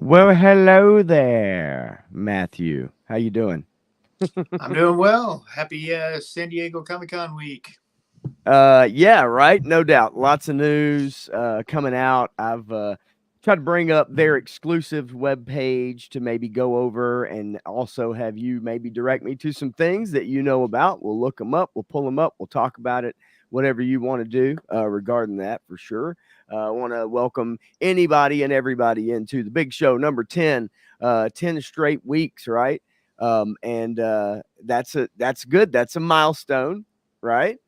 Well, hello there, Matthew. How you doing? I'm doing well. Happy San Diego Comic Con week. Yeah, right. No doubt. Lots of news coming out. I've tried to bring up their exclusive webpage to maybe go over and also have you maybe direct me to some things that you know about. We'll look them up. We'll pull them up. We'll talk about it. Whatever you want to do regarding that, for sure. I want to welcome anybody and everybody into the big show number 10. 10 straight weeks, right? And that's good. That's a milestone, right?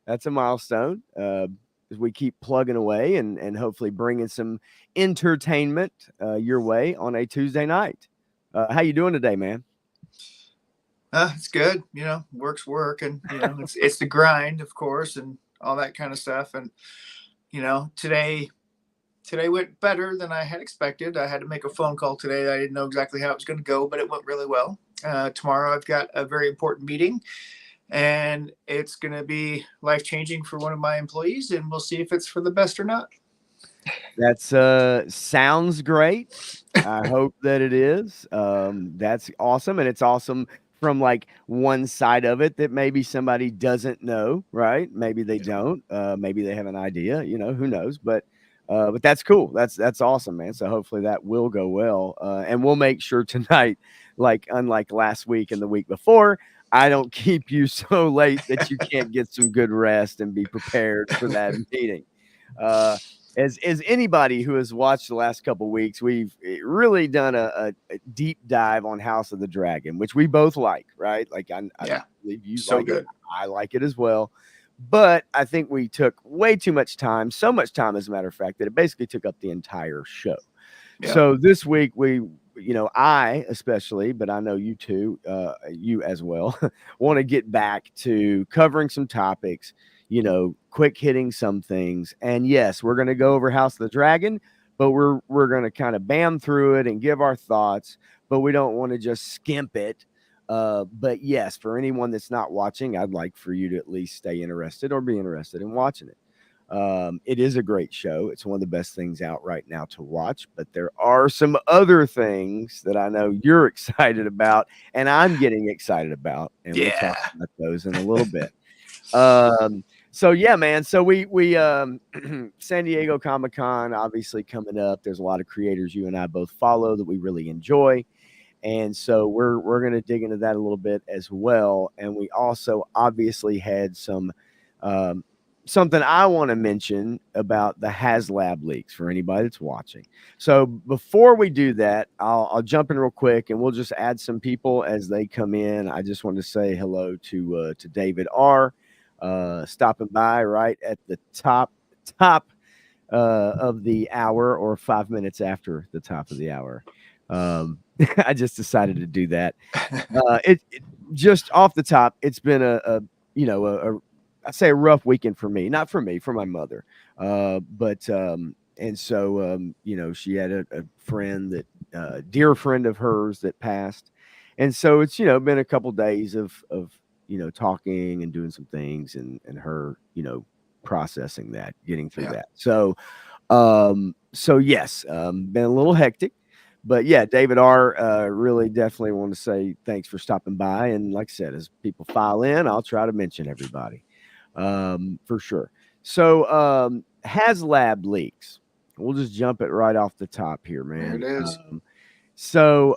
That's a milestone as we keep plugging away and hopefully bringing some entertainment your way on a Tuesday night. How you doing today, man? It's good. Work's work, and it's the grind, of course, and all that kind of stuff. And today went better than I had expected. I had to make a phone call today. I didn't know exactly how it was going to go, but it went really well. Tomorrow I've got a very important meeting, and it's going to be life changing for one of my employees, and we'll see if it's for the best or not. That's sounds great. I hope that it is. That's awesome, and it's awesome from like one side of it that maybe somebody doesn't know, right? Maybe they don't. Maybe they have an idea. Who knows? But that's cool. That's awesome, man. So hopefully that will go well, and we'll make sure tonight, like unlike last week and the week before, I don't keep you so late that you can't get some good rest and be prepared for that meeting. Uh, as anybody who has watched the last couple weeks, we've really done a deep dive on House of the Dragon, which we both like, right? Like I Yeah, believe you so like it. good. I like it as well. But I think we took way too much time, so much time, as a matter of fact, that it basically took up the entire show. Yeah. So this week I especially, but I know you too, you as well, want to get back to covering some topics, quick hitting some things. And yes, we're going to go over House of the Dragon, but we're going to kind of bam through it and give our thoughts, but we don't want to just skimp it. But yes, for anyone that's not watching, I'd like for you to at least stay interested or be interested in watching it. It is a great show. It's one of the best things out right now to watch, but there are some other things that I know you're excited about and I'm getting excited about, and we'll Yeah. talk about those in a little bit. So yeah, man. So we San Diego Comic Con obviously coming up. There's a lot of creators you and I both follow that we really enjoy. And so we're going to dig into that a little bit as well. And we also obviously had some um, something I want to mention about the Haslab leaks for anybody that's watching. So before we do that, I'll jump in real quick and we'll just add some people as they come in. I just want to say hello to David R. Stopping by right at the top of the hour, or 5 minutes after the top of the hour. I just decided to do that. It just off the top, it's been a I say a rough weekend for me, not for me, for my mother. But and so she had a friend that dear friend of hers that passed, and so it's been a couple days of talking and doing some things and her processing that, getting through Yeah. that. So yes, been a little hectic, but yeah, David R. Really definitely want to say thanks for stopping by. And like I said, as people file in, I'll try to mention everybody for sure. So HasLab leaks. We'll just jump it right off the top here, There it man. is. So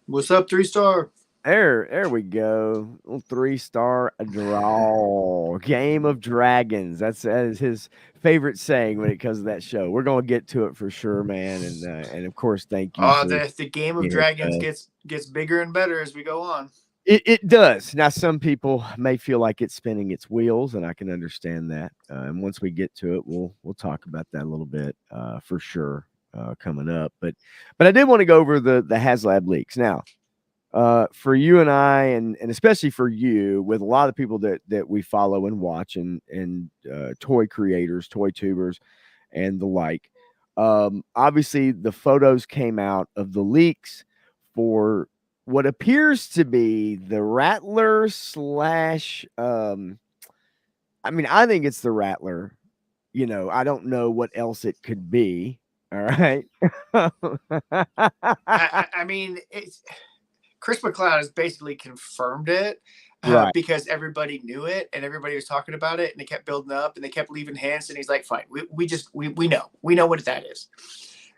What's up, 3 star? there we go. Little 3-star draw. Game of Dragons. That is his favorite saying when it comes to that show. We're gonna get to it for sure, man. And of course, thank you Oh, for the game of being with dragons us. gets bigger and better as we go on. It does. Now, some people may feel like it's spinning its wheels, and I can understand that. And once we get to it, we'll talk about that a little bit for sure coming up. But I did want to go over the HasLab leaks now. For you and I, and especially for you, with a lot of people that we follow and watch, and toy creators, toy tubers, and the like. Obviously, the photos came out of the leaks for what appears to be the Rattler slash. I mean, I think it's the Rattler. I don't know what else it could be. All right. I mean, Chris McLeod has basically confirmed it Right. because everybody knew it and everybody was talking about it, and they kept building up and they kept leaving hints. And he's like, "Fine, we know what that is."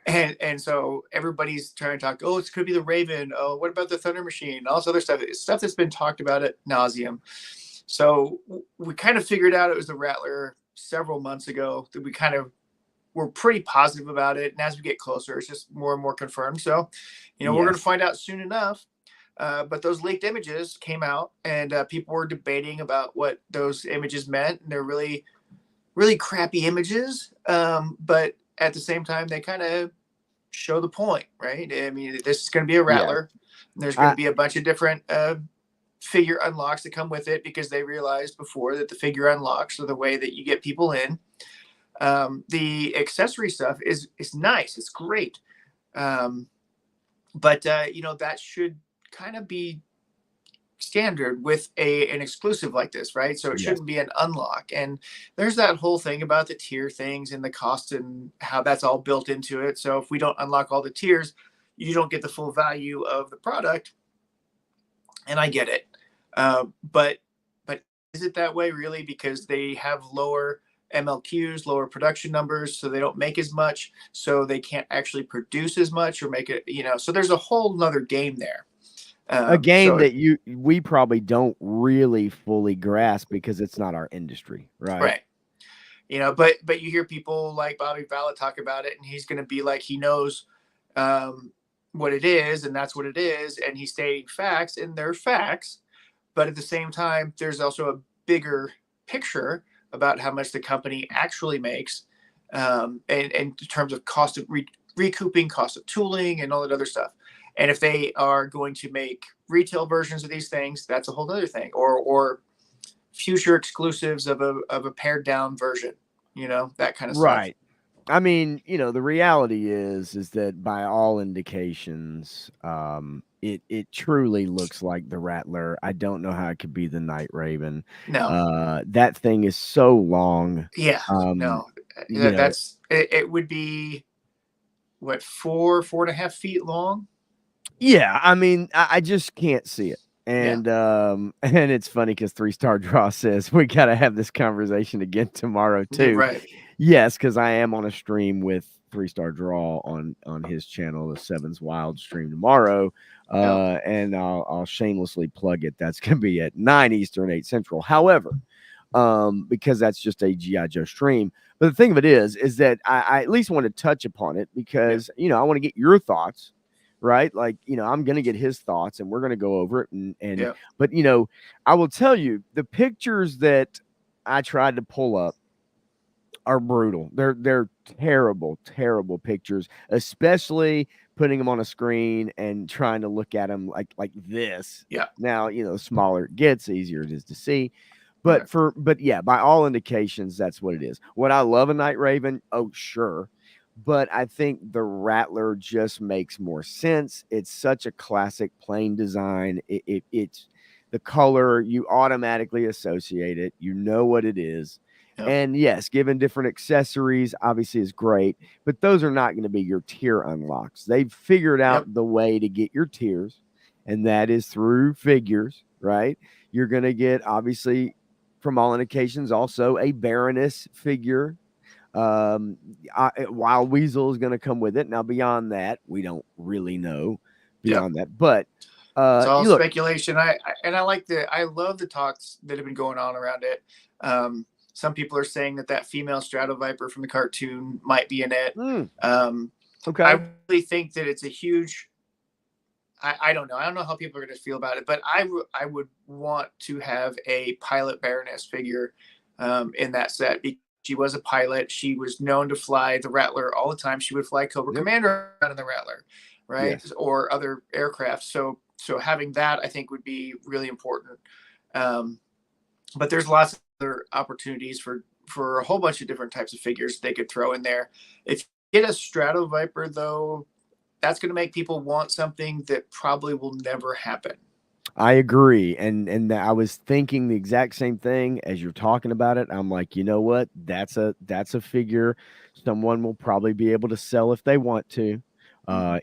And so everybody's trying to talk. Oh, it could be the Raven. Oh, what about the Thunder Machine? All this other stuff that's been talked about at nauseum. So we kind of figured out it was the Rattler several months ago. That we kind of were pretty positive about it, and as we get closer, it's just more and more confirmed. So, we're going to find out soon enough. But those leaked images came out, and people were debating about what those images meant. And they're really, really crappy images. But at the same time, they kind of show the point, right? I mean, this is going to be a Rattler. And there's going to be a bunch of different figure unlocks that come with it, because they realized before that the figure unlocks are the way that you get people in. The accessory stuff is nice. It's great. But that should kind of be standard with an exclusive like this, right? So it shouldn't be an unlock. And there's that whole thing about the tier things and the cost and how that's all built into it. So if we don't unlock all the tiers, you don't get the full value of the product. And I get it. But is it that way really? Because they have lower MLQs, lower production numbers, so they don't make as much, so they can't actually produce as much or make it, so there's a whole nother game there. A game that we probably don't really fully grasp because it's not our industry, right? Right. But you hear people like Bobby Ballard talk about it, and he's going to be like, he knows what it is, and that's what it is, and he's stating facts, and they're facts. But at the same time, there's also a bigger picture about how much the company actually makes, and in terms of cost of recouping, cost of tooling, and all that other stuff. And if they are going to make retail versions of these things, that's a whole other thing. Or future exclusives of a pared down version, that kind of stuff. Right. I mean, the reality is that by all indications, it truly looks like the Rattler. I don't know how it could be the Night Raven. No. That thing is so long. Yeah. No. It would be what, 4.5 feet long. Yeah, I mean, I just can't see it. And and it's funny because 3-Star Draw says we got to have this conversation again tomorrow too. Right. Yes, because I am on a stream with 3-Star Draw on his channel, the Sevens Wild stream tomorrow. And I'll shamelessly plug it. That's going to be at 9 Eastern, 8 Central. However, because that's just a G.I. Joe stream. But the thing of it is that I at least want to touch upon it because, I want to get your thoughts. Right. Like, I'm going to get his thoughts and we're going to go over it. But, I will tell you the pictures that I tried to pull up are brutal. They're terrible, terrible pictures, especially putting them on a screen and trying to look at them like this. Yeah. Now, smaller it gets, easier it is to see. But by all indications, that's what it is. Would I love a Night Raven? Oh, sure. But I think the Rattler just makes more sense. It's such a classic plain design. It's the color, you automatically associate it. You know what it is. Yep. And yes, given different accessories, obviously is great. But those are not going to be your tier unlocks. They've figured out the way to get your tiers, and that is through figures, right? You're going to get, obviously, from all indications, also a Baroness figure. Wild Weasel is going to come with it. Now, beyond that, we don't really know beyond that, but it's all speculation. I love the talks that have been going on around it. Some people are saying that female Strato Viper from the cartoon might be in it. Okay. I really think that it's a huge, I don't know. I don't know how people are going to feel about it, but I would want to have a pilot Baroness figure in that set. She was a pilot. She was known to fly the Rattler all the time. She would fly Cobra Commander around in the Rattler, right? Yes. Or other aircraft. So having that, I think, would be really important. But there's lots of other opportunities for a whole bunch of different types of figures they could throw in there. If you get a Strato Viper, though, that's going to make people want something that probably will never happen. I agree, and I was thinking the exact same thing as you're talking about it. I'm like, you know what? That's a figure someone will probably be able to sell if they want to,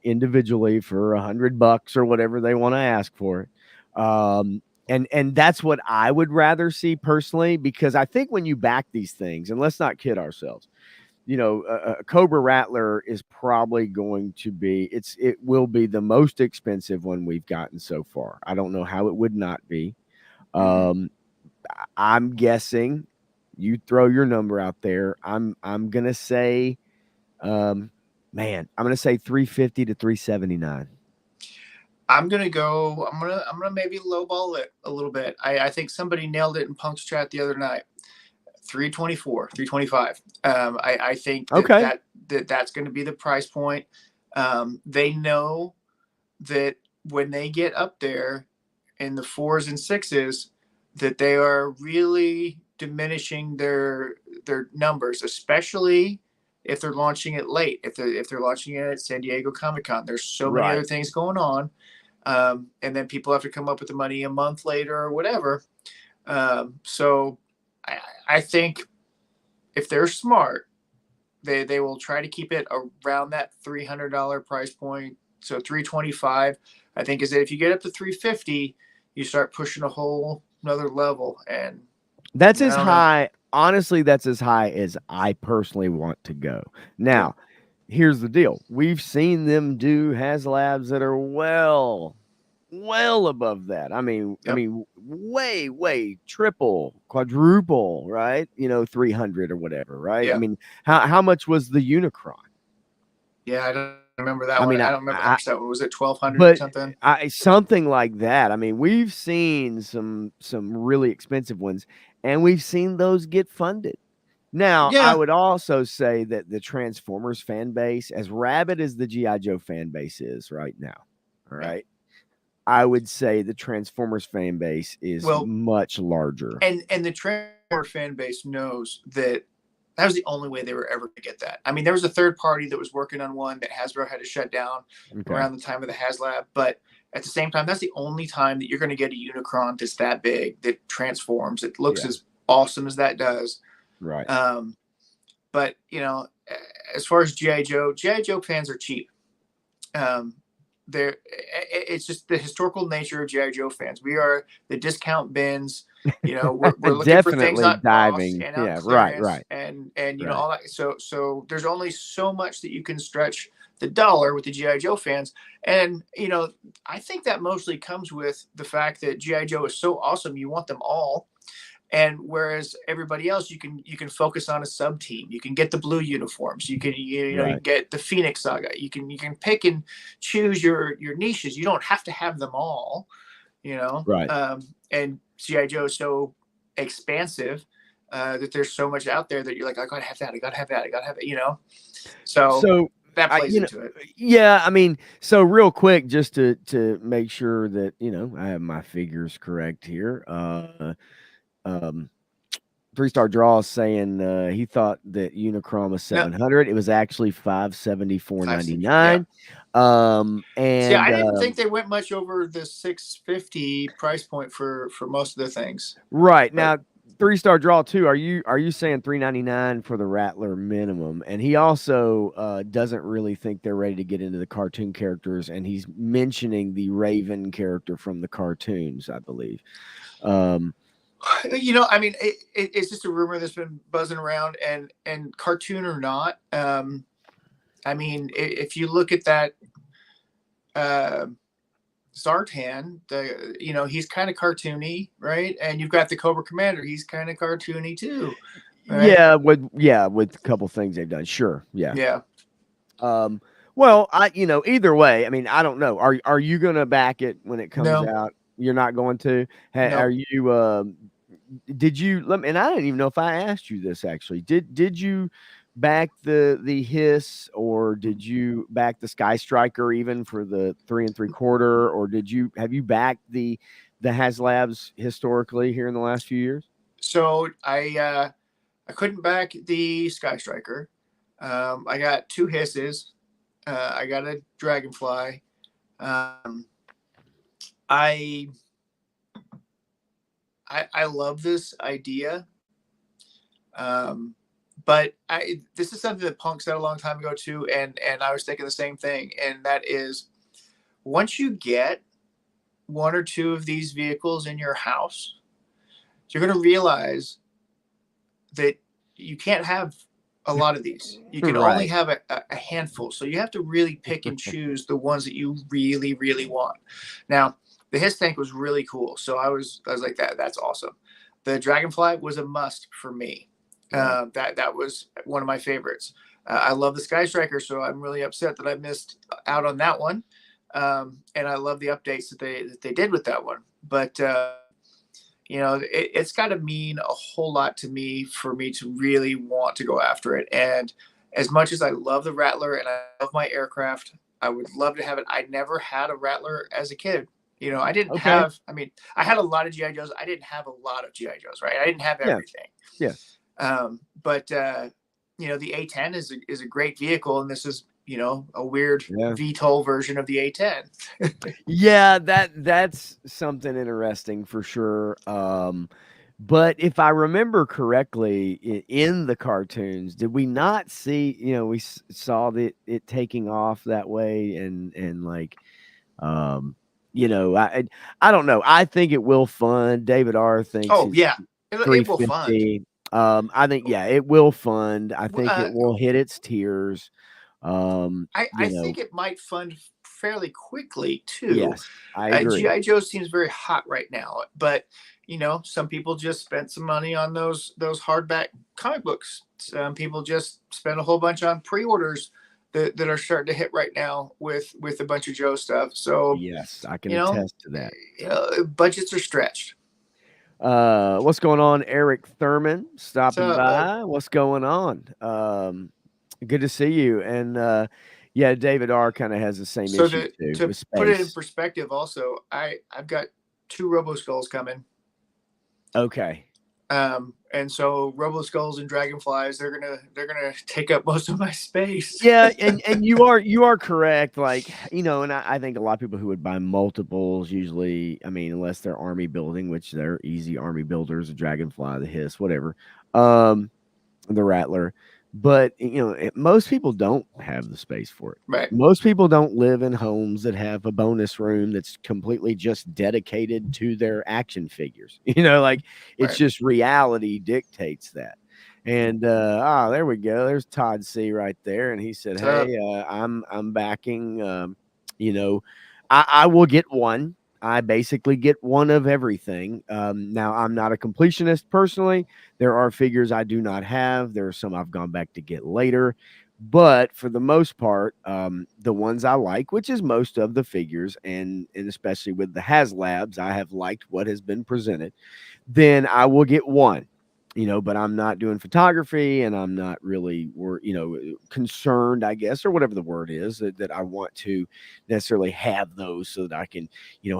individually for $100 or whatever they want to ask for it. And that's what I would rather see personally, because I think when you back these things, and let's not kid ourselves, a Cobra Rattler is probably going to be it will be the most expensive one we've gotten so far. I don't know how it would not be. Um, I'm guessing you throw your number out there. I'm gonna say, I'm gonna say 350 to 379. I'm gonna maybe lowball it a little bit. I think somebody nailed it in Punk's chat the other night. 324, 325. I think Okay. That's going to be the price point. They know that when they get up there in the 4s and 6s, that they are really diminishing their numbers, especially if they're launching it late. If they're launching it at San Diego Comic-Con, there's so many other Right. things going on, and then people have to come up with the money a month later or whatever. So I think if they're smart, they will try to keep it around that $300 price point. So 325, I think, is that if you get up to 350, you start pushing a whole another level. And That's I as don't know. high. Honestly, that's as high as I personally want to go. Yeah. Now, here's the deal. We've seen them do Haslabs that are well above that. Yep. Way triple, quadruple, right? 300 or whatever, right? Yeah. How much was the Unicron? Yeah. I don't remember that I one. mean, I don't remember how much that one was. It 1,200 or but something? something like that. We've seen some really expensive ones, and we've seen those get funded. Now, I Yeah. would also say that the Transformers fan base, as rabid as the GI Joe fan base is right now, all Yeah. right, I would say the Transformers fan base is Well, much larger. and the Transformer fan base knows that that was the only way they were ever going to get that. I mean, there was a third party that was working on one that Hasbro had to shut down Okay. around the time of the HasLab, but at the same time, that's the only time that you're going to get a Unicron that's that big, that transforms. It looks as awesome as that does. Right. But as far as GI Joe fans are cheap. It's just the historical nature of GI Joe fans. We are the discount bins. We're looking for things Definitely on off diving. and on Yeah, right, clearance, right. and Right. all that. So there's only so much that you can stretch the dollar with the GI Joe fans, and I think that mostly comes with the fact that GI Joe is so awesome. You want them all. And whereas everybody else, you can focus on a sub team. You can get the blue uniforms. You can you get the Phoenix Saga. You can pick and choose your niches. You don't have to have them all. Right. And GI Joe is so expansive that there's so much out there that you're like, I gotta have that. I gotta have that. I gotta have it. So So that plays into it. yeah, so real quick, just to make sure that I have my figures correct here. 3-star draw saying he thought that Unicron was No, 700. It was actually 574.99. yeah. See, And I didn't think they went much over the 650 price point for most of the things. right But now, 3-star draw too. Are you saying 399 for the Rattler minimum? And he also doesn't really think they're ready to get into the cartoon characters, and he's mentioning the Raven character from the cartoons, I believe. it's just a rumor that's been buzzing around, and cartoon or not, if you look at that Zartan, he's kind of cartoony, right? And you've got the Cobra Commander, he's kind of cartoony too, right? with a couple things they've done, sure, Yeah. Well, either way, I don't know. Are you gonna back it when it comes No. out? You're not going to. No. Are you? Did you? And I didn't even know if I asked you this actually. Did you back the Hiss, or did you back the Sky Striker even for the 3 3/4, or have you backed the HasLabs historically here in the last few years? So I couldn't back the Sky Striker. I got 2 Hisses. I got a Dragonfly. I I love this idea. But this is something that Punk said a long time ago too, and I was thinking the same thing, and that is, once you get one or two of these vehicles in your house, you're going to realize that you can't have a lot of these. You can only have a handful. So you have to really pick and choose the ones that you really, really want. Now, the Hiss tank was really cool. So I was like, that's awesome. The Dragonfly was a must for me. That was one of my favorites. I love the Sky Striker, so I'm really upset that I missed out on that one. And I love the updates that they did with that one. But it's got to mean a whole lot to me for me to really want to go after it. And as much as I love the Rattler and I love my aircraft, I would love to have it. I never had a Rattler as a kid. I didn't have. I mean, I had a lot of GI Joes. I didn't have a lot of GI Joes, right? I didn't have everything. Yeah. But the A10 is a great vehicle, and this is a weird VTOL version of the A10. Yeah, that's something interesting for sure. But if I remember correctly, in the cartoons, did we not see? We saw it taking off that way, and like, I don't know. I think it will fund. David R. thinks. Oh yeah, it will fund. I think it will fund. I think it will hit its tiers. I think it might fund fairly quickly too. Yes, I agree. GI Joe seems very hot right now, but some people just spent some money on those hardback comic books. Some people just spent a whole bunch on pre-orders that are starting to hit right now with a bunch of Joe stuff. So yes, I can attest to that. Budgets are stretched. What's going on, Eric Thurman? Stopping by. What's going on? Good to see you. And David R. kind of has the same issue too. To put it in perspective, also, I've got 2 Robo Skulls coming. Okay. And so Robo Skulls and Dragonflies, they're gonna take up most of my space. Yeah, and you are correct. Like, and I think a lot of people who would buy multiples usually, I mean, unless they're army building, which they're easy army builders, the Dragonfly, the Hiss, whatever, the Rattler. But most people don't have the space for it. Right. Most people don't live in homes that have a bonus room that's completely just dedicated to their action figures. Like it's just reality dictates that. And there we go. There's Todd C right there, and he said, "Hey, I'm backing. I will get one. I basically get one of everything. Now, I'm not a completionist personally. There are figures I do not have. There are some I've gone back to get later. But for the most part, the ones I like, which is most of the figures, and especially with the Haslabs, I have liked what has been presented, then I will get one. But I'm not doing photography, and I'm not really, concerned, I guess, or whatever the word is, that I want to necessarily have those so that I can,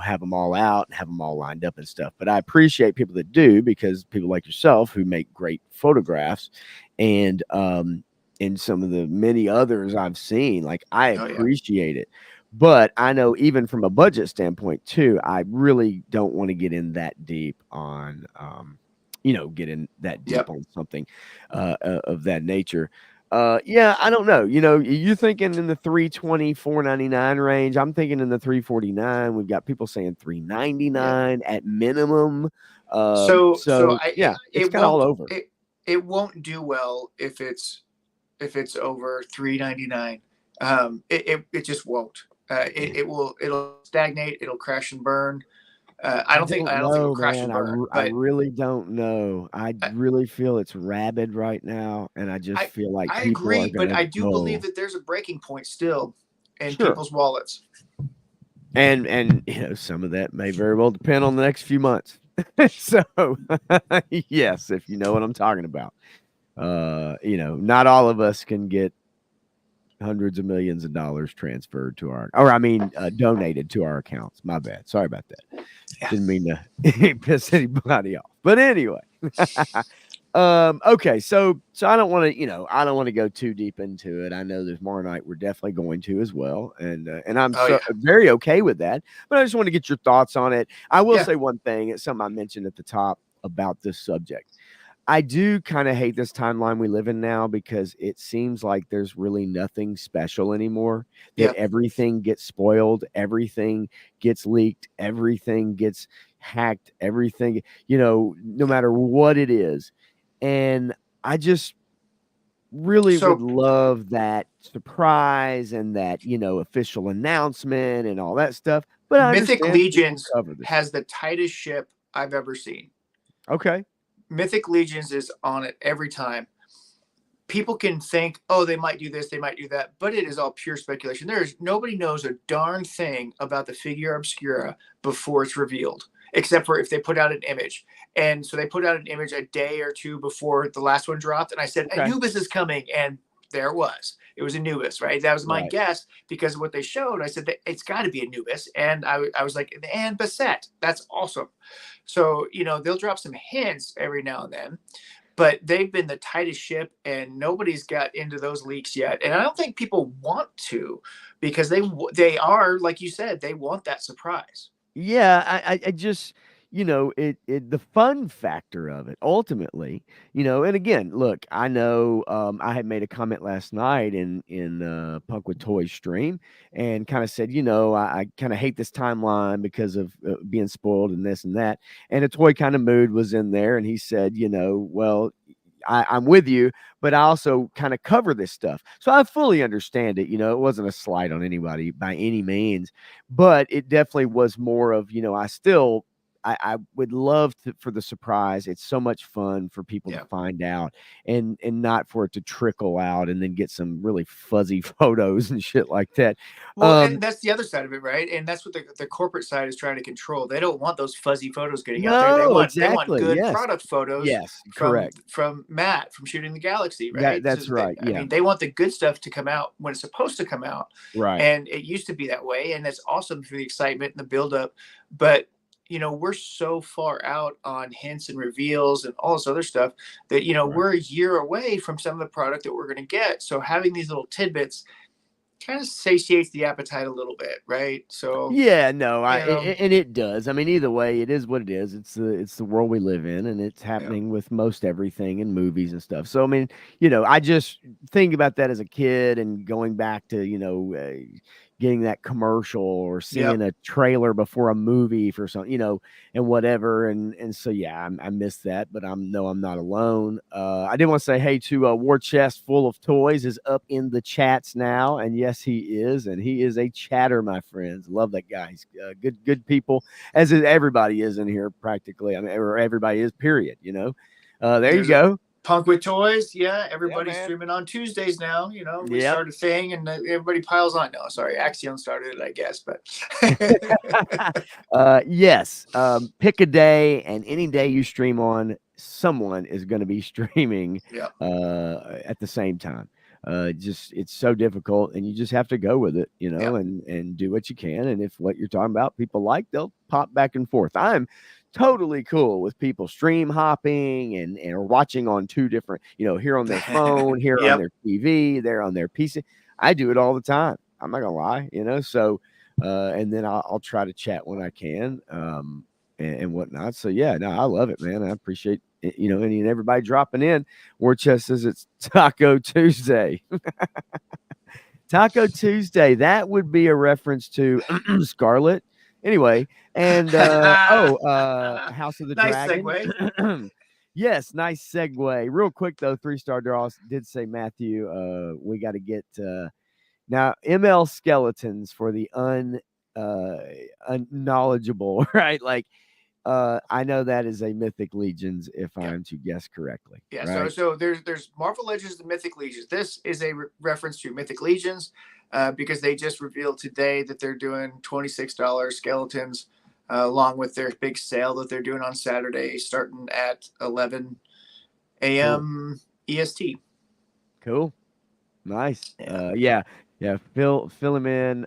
have them all out and have them all lined up and stuff. But I appreciate people that do, because people like yourself who make great photographs, and some of the many others I've seen, like I appreciate it. But I know even from a budget standpoint too, I really don't want to get in that deep on, getting that deep on something of that nature. I don't know. You're thinking in the $320, $499 range. I'm thinking in the $349. We've got people saying $399 at minimum. It's kind of all over. It won't do well if it's over $399. It just won't. It'll stagnate. It'll crash and burn. I don't think it'll crash and burn. I really don't know. I really feel it's rabid right now, and I just feel like I agree, but I do believe that there's a breaking point still in people's wallets. And some of that may very well depend on the next few months. So yes, if you know what I'm talking about. Not all of us can get hundreds of millions of dollars transferred to donated to our accounts. My bad. Sorry about that. Didn't mean to piss anybody off. But anyway, Okay, so I don't want to, I don't want to go too deep into it. I know that tomorrow night we're definitely going to as well, and I'm Oh so yeah, very okay with that. But I just want to get your thoughts on it. I will yeah, say one thing. It's something I mentioned at the top about this subject. I do kind of hate this timeline we live in now because it seems like there's really nothing special anymore. That yeah. everything gets spoiled, everything gets leaked, everything gets hacked, everything, no Yeah. matter what it is. And I just really would So love that surprise and that, official announcement and all that stuff. But I Mythic understand people Legions cover this has stuff. the tightest ship I've ever seen. Okay. Mythic Legions is on it every time. People can think, oh, they might do this, they might do that, but it is all pure speculation. There's nobody knows a darn thing about the figure obscura before it's revealed, except for if they put out an image. And so they put out an image a day or two before the last one dropped, and I said, Okay. Anubis is coming, and there it was. It was Anubis, right? That was my Right. guess because of what they showed. I said that it's got to be Anubis, and I was like, and Basset, that's awesome. So they'll drop some hints every now and then, but they've been the tightest ship and nobody's got into those leaks yet, and I don't think people want to because they are, like you said, they want that surprise. Yeah, I just, the fun factor of it ultimately, and again, look, I know, I had made a comment last night in Punk with Toys stream and kind of said, I kind of hate this timeline because of being spoiled and this and that. And a toy kind of mood was in there, and he said, well, I'm with you, but I also kind of cover this stuff. So I fully understand it. It wasn't a slight on anybody by any means, but it definitely was more of, I would love for the surprise. It's so much fun for people to Yeah. find out and not for it to trickle out and then get some really fuzzy photos and shit like that. Well, Um, and that's the other side of it, right? And that's what the corporate side is trying to control. They don't want those fuzzy photos getting out there. They no, want exactly. good Yes. product photos Yes, from correct. Matt from Shooting the Galaxy, That right? So that's right. I Yeah. mean, they want the good stuff to come out when it's supposed to come out, Right. and it used to be that way, and it's awesome for the excitement and the buildup. But we're so far out on hints and reveals and all this other stuff that Right. we're a year away from some of the product that we're going to get. So having these little tidbits kind of satiates the appetite a little bit, right? So, Yeah, no, you know, and it does. I mean, either way, it is what it is. It's the world we live in, and it's yeah, happening with most everything in movies and stuff. So, I mean, I just think about that as a kid and going back to getting that commercial or seeing yep, a trailer before a movie for something, and whatever. And so, yeah, I miss that, but I'm not alone. I did want to say, hey, to War Chest Full of Toys is up in the chats now, and yes, he is, and he is a chatter, my friends. Love that guy. He's good people, as everybody is in here practically. I mean, or everybody is. Period. There you there's a go. Punk with Toys. Yeah, Yeah, everybody's man. streaming on Tuesdays now. We Yep. started a thing and everybody piles on. No, sorry, Axiom started it, I guess, but Yes. Pick a day, and any day you stream on, someone is going to be streaming yeah, at the same time. Just it's so difficult, and you just have to go with it, yeah, and do what you can. And if what you're talking about people like, they'll pop back and forth. I'm totally cool with people stream hopping and watching on two different, here on their phone, here on yep. their TV, there on their PC. I do it all the time. I'm not gonna lie, so and then I'll try to chat when I can, and whatnot. So yeah, no, I love it, man. I appreciate it, any and everybody dropping in. Warchest says it's Taco Tuesday. Taco Tuesday. That would be a reference to Scarlet. Anyway, and House of the Nice Dragon. segue. Yes, nice segue. Real quick though, 3-star draws did say Matthew. We got to get now ML skeletons for the unknowledgeable, right? Like I know that is a Mythic Legions, if Yeah. I'm to guess correctly, Yeah, right? so there's Marvel Legends and Mythic Legions. This is a reference to Mythic Legions because they just revealed today that they're doing $26 skeletons along with their big sale that they're doing on Saturday, starting at 11 Cool. a.m. EST. Cool. Nice. Yeah, Yeah. Yeah. Fill him in.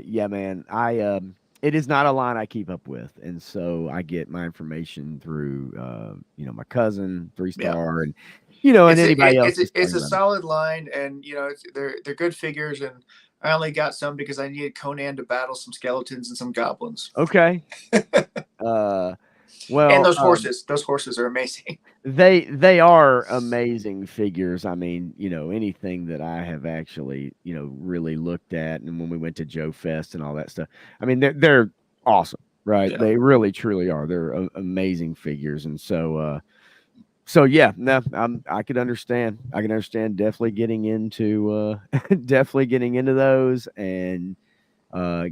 Yeah, man. I it is not a line I keep up with, and so I get my information through, my cousin, Three Yeah. Star, and anybody else who's It's playing a around. solid line, and they're good figures, and I only got some because I needed Conan to battle some skeletons and some goblins. Okay. Uh, And well, those horses are amazing. they are amazing figures. I mean, anything that I have actually, really looked at, and when we went to Joe Fest and all that stuff, I mean, they're awesome, right? Yeah. They really truly are. They're amazing figures, and so yeah, no, I could understand. I can understand definitely getting into definitely getting into those and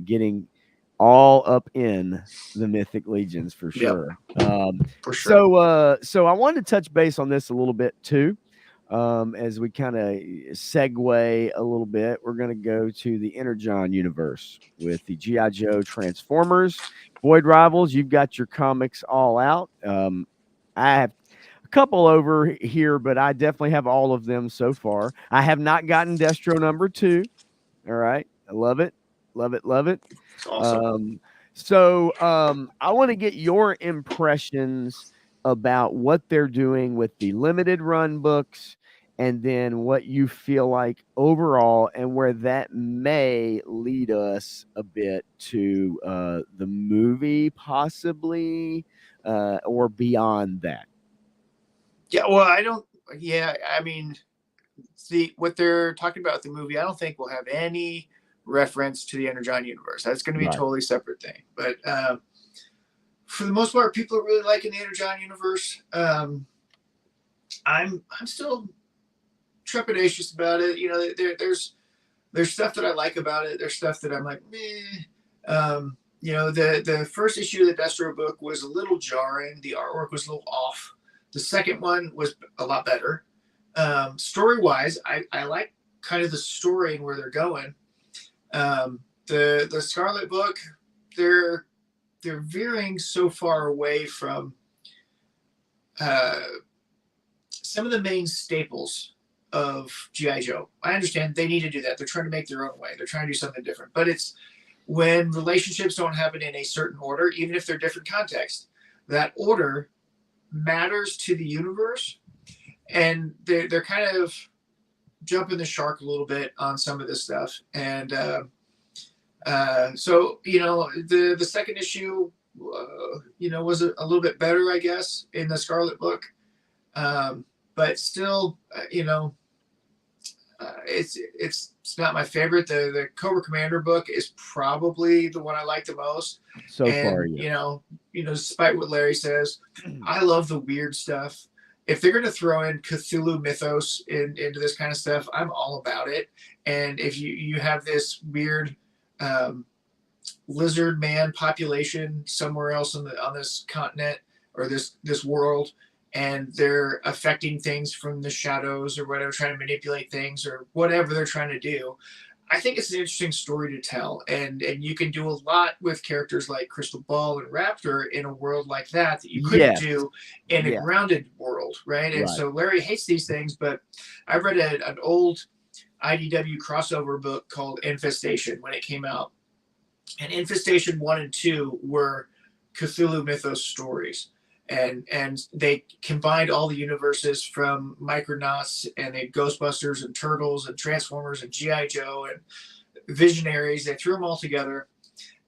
getting all up in the Mythic Legions for Yep, sure. for sure. So I wanted to touch base on this a little bit too. As we kind of segue a little bit, we're going to go to the Energon universe with the GI Joe Transformers, Void Rivals. You've got your comics all out. I have a couple over here, but I definitely have all of them so far. I have not gotten Destro number 2. All right, I love it, love it, love it. It's awesome. I want to get your impressions about what they're doing with the limited run books, and then what you feel like overall, and where that may lead us a bit to the movie, possibly, or beyond that. Yeah, well, I don't. Yeah, I mean, what they're talking about with the movie, I don't think will have any reference to the Energon universe. That's going to be a Right. totally separate thing. But for the most part, people are really liking the Energon universe. I'm still trepidatious about it. There's stuff that I like about it. There's stuff that I'm like, meh. The first issue of the Destro book was a little jarring. The artwork was a little off. The second one was a lot better. Story wise, I like kind of the story and where they're going. The Scarlet book, they're veering so far away from some of the main staples of GI Joe. I understand they need to do that. They're trying to make their own way. They're trying to do something different. But it's when relationships don't happen in a certain order, even if they're different context, that order matters to the universe, and they're kind of jumping the shark a little bit on some of this stuff. And so the second issue was a little bit better, I guess, in the Scarlet book, but still it's not my favorite. The Cobra Commander book is probably the one I like the most So and far, yeah. Despite what Larry says, I love the weird stuff. If they're going to throw in Cthulhu mythos into this kind of stuff, I'm all about it. And if you have this weird lizard man population somewhere else on this continent or this world, and they're affecting things from the shadows or whatever, trying to manipulate things or whatever they're trying to do, I think it's an interesting story to tell. And you can do a lot with characters like Crystal Ball and Raptor in a world like that you couldn't do in a grounded world, right? And so Larry hates these things, but I read an old IDW crossover book called Infestation when it came out. And Infestation 1 and 2 were Cthulhu mythos stories. And they combined all the universes from Micronauts and they Ghostbusters and Turtles and Transformers and G.I. Joe and Visionaries. They threw them all together